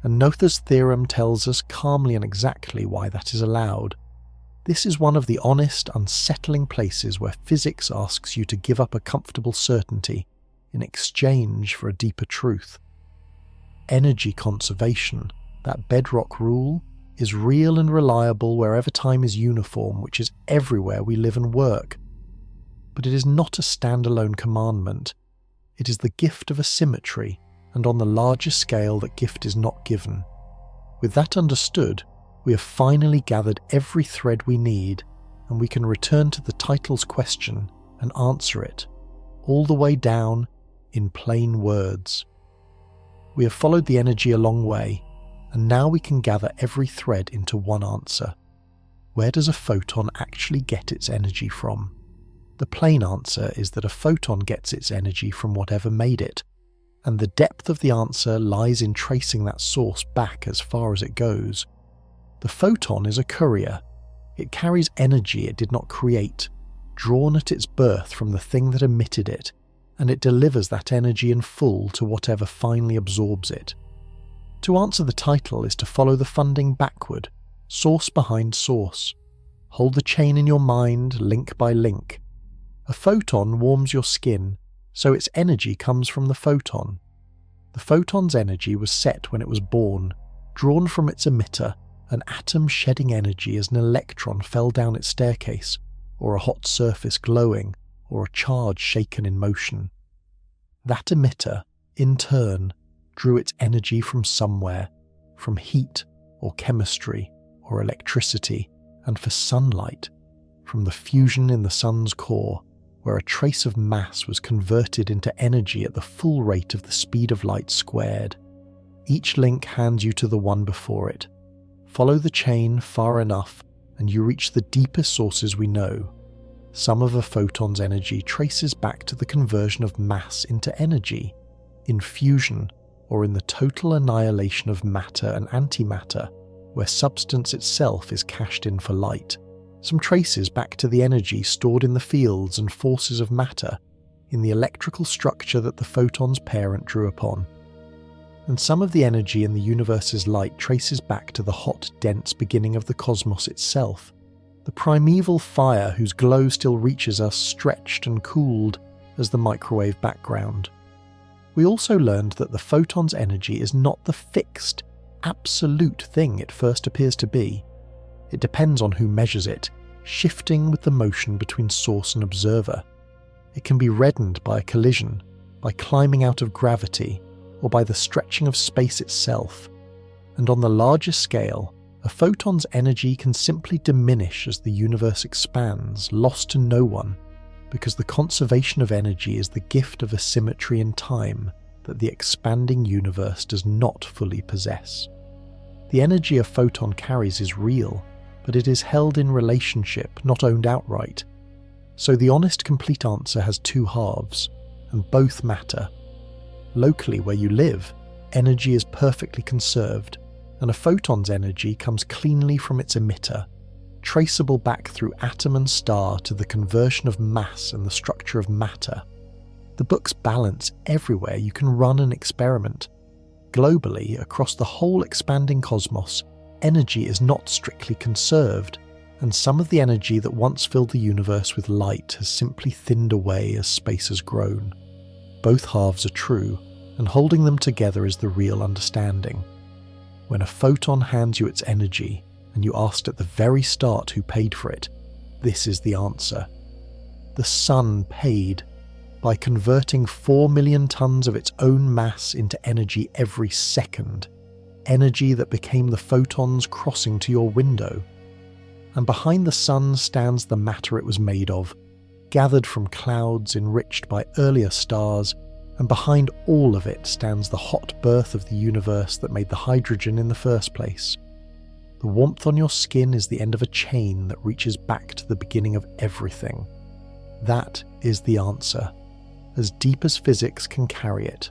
and Noether's theorem tells us calmly and exactly why that is allowed. This is one of the honest, unsettling places where physics asks you to give up a comfortable certainty in exchange for a deeper truth. Energy conservation, that bedrock rule, is real and reliable wherever time is uniform, which is everywhere we live and work. But it is not a standalone commandment. It is the gift of a symmetry, and on the larger scale that gift is not given. With that understood, we have finally gathered every thread we need, and we can return to the title's question and answer it, all the way down in plain words. We have followed the energy a long way, and now we can gather every thread into one answer. Where does a photon actually get its energy from? The plain answer is that a photon gets its energy from whatever made it, and the depth of the answer lies in tracing that source back as far as it goes. The photon is a courier. It carries energy it did not create, drawn at its birth from the thing that emitted it, and it delivers that energy in full to whatever finally absorbs it. To answer the title is to follow the funding backward, source behind source. Hold the chain in your mind, link by link. A photon warms your skin, so its energy comes from the photon. The photon's energy was set when it was born, drawn from its emitter, an atom shedding energy as an electron fell down its staircase, or a hot surface glowing, or a charge shaken in motion. That emitter, in turn, drew its energy from somewhere, from heat, or chemistry, or electricity, and for sunlight, from the fusion in the sun's core, where a trace of mass was converted into energy at the full rate of the speed of light squared. Each link hands you to the one before it. Follow the chain far enough, and you reach the deepest sources we know. Some of a photon's energy traces back to the conversion of mass into energy, in fusion, or in the total annihilation of matter and antimatter, where substance itself is cashed in for light. Some traces back to the energy stored in the fields and forces of matter, in the electrical structure that the photon's parent drew upon. And some of the energy in the universe's light traces back to the hot, dense beginning of the cosmos itself, the primeval fire whose glow still reaches us stretched and cooled as the microwave background. We also learned that the photon's energy is not the fixed, absolute thing it first appears to be. It depends on who measures it, shifting with the motion between source and observer. It can be reddened by a collision, by climbing out of gravity, or by the stretching of space itself. And on the larger scale, a photon's energy can simply diminish as the universe expands, lost to no one, because the conservation of energy is the gift of a symmetry in time that the expanding universe does not fully possess. The energy a photon carries is real, but it is held in relationship, not owned outright. So the honest, complete answer has two halves, and both matter. Locally where you live, energy is perfectly conserved, and a photon's energy comes cleanly from its emitter, traceable back through atom and star to the conversion of mass and the structure of matter. The books balance everywhere you can run an experiment. Globally, across the whole expanding cosmos, energy is not strictly conserved, and some of the energy that once filled the universe with light has simply thinned away as space has grown. Both halves are true, and holding them together is the real understanding. When a photon hands you its energy, and you asked at the very start who paid for it, this is the answer. The sun paid, by converting 4 million tons of its own mass into energy every second, energy that became the photons crossing to your window. And behind the sun stands the matter it was made of, gathered from clouds enriched by earlier stars, and behind all of it stands the hot birth of the universe that made the hydrogen in the first place. The warmth on your skin is the end of a chain that reaches back to the beginning of everything. That is the answer, as deep as physics can carry it.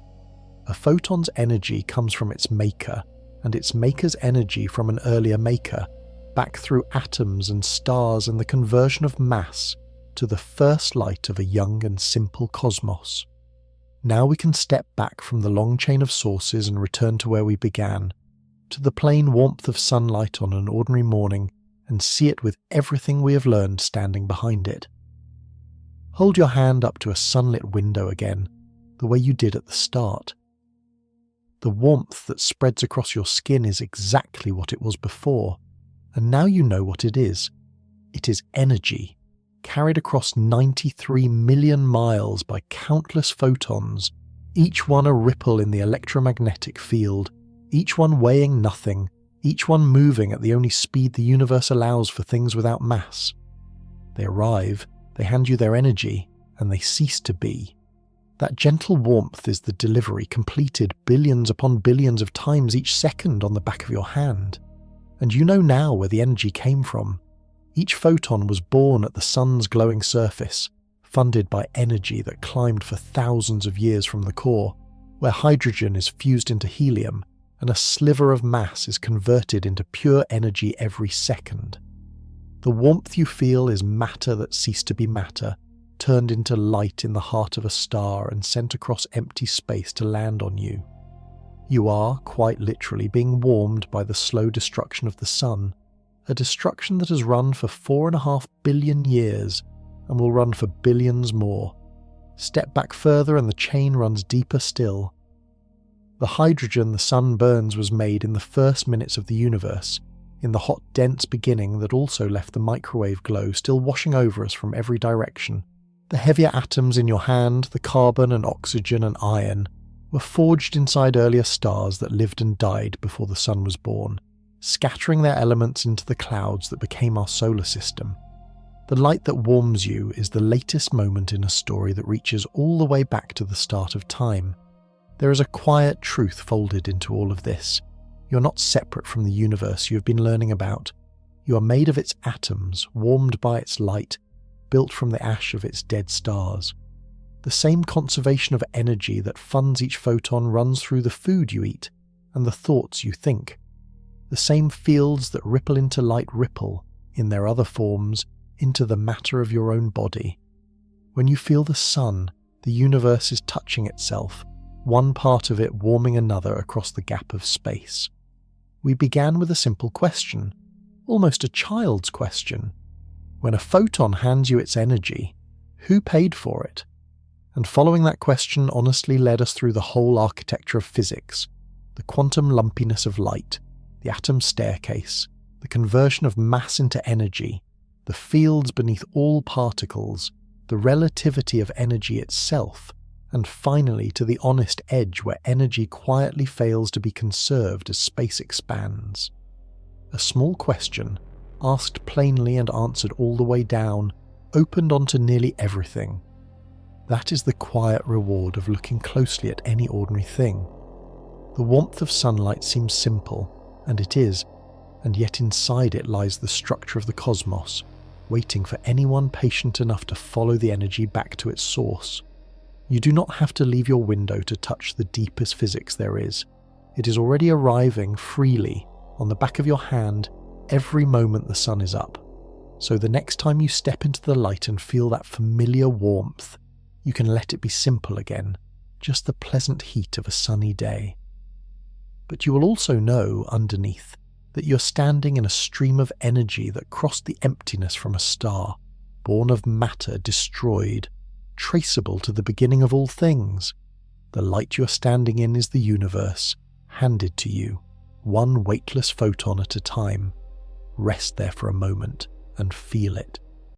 A photon's energy comes from its maker, and its maker's energy from an earlier maker, back through atoms and stars and the conversion of mass to the first light of a young and simple cosmos. Now we can step back from the long chain of sources and return to where we began, to the plain warmth of sunlight on an ordinary morning, and see it with everything we have learned standing behind it. Hold your hand up to a sunlit window again. the way you did at the start. The warmth that spreads across your skin is exactly what it was before, and now you know what it is. It is energy, carried across 93 million miles by countless photons, each one a ripple in the electromagnetic field, each one weighing nothing, each one moving at the only speed the universe allows for things without mass. They arrive, they hand you their energy, and they cease to be. That gentle warmth is the delivery completed billions upon billions of times each second on the back of your hand. And you know now where the energy came from. Each photon was born at the sun's glowing surface, funded by energy that climbed for thousands of years from the core, where hydrogen is fused into helium and a sliver of mass is converted into pure energy every second. The warmth you feel is matter that ceased to be matter, turned into light in the heart of a star and sent across empty space to land on you. You are, quite literally, being warmed by the slow destruction of the sun, a destruction that has run for 4.5 billion years and will run for billions more. Step back further and the chain runs deeper still. The hydrogen the sun burns was made in the first minutes of the universe, in the hot, dense beginning that also left the microwave glow still washing over us from every direction. The heavier atoms in your hand, the carbon and oxygen and iron, were forged inside earlier stars that lived and died before the sun was born, scattering their elements into the clouds that became our solar system. The light that warms you is the latest moment in a story that reaches all the way back to the start of time. There is a quiet truth folded into all of this. You're not separate from the universe you have been learning about. You are made of its atoms, warmed by its light, built from the ash of its dead stars. The same conservation of energy that funds each photon runs through the food you eat and the thoughts you think. The same fields that ripple into light ripple, in their other forms, into the matter of your own body. When you feel the sun, the universe is touching itself, one part of it warming another across the gap of space. We began with a simple question, almost a child's question. When a photon hands you its energy, who paid for it? And following that question honestly led us through the whole architecture of physics, the quantum lumpiness of light, the atom staircase, the conversion of mass into energy, the fields beneath all particles, the relativity of energy itself, and finally to the honest edge where energy quietly fails to be conserved as space expands. A small question, asked plainly and answered all the way down, opened onto nearly everything. That is the quiet reward of looking closely at any ordinary thing. The warmth of sunlight seems simple, and it is, and yet inside it lies the structure of the cosmos, waiting for anyone patient enough to follow the energy back to its source. You do not have to leave your window to touch the deepest physics there is. It is already arriving freely on the back of your hand every moment the sun is up. So the next time you step into the light and feel that familiar warmth, you can let it be simple again, just the pleasant heat of a sunny day. But you will also know, underneath, that you're standing in a stream of energy that crossed the emptiness from a star, born of matter destroyed, traceable to the beginning of all things. The light you're standing in is the universe, handed to you, one weightless photon at a time. Rest there for a moment and feel it.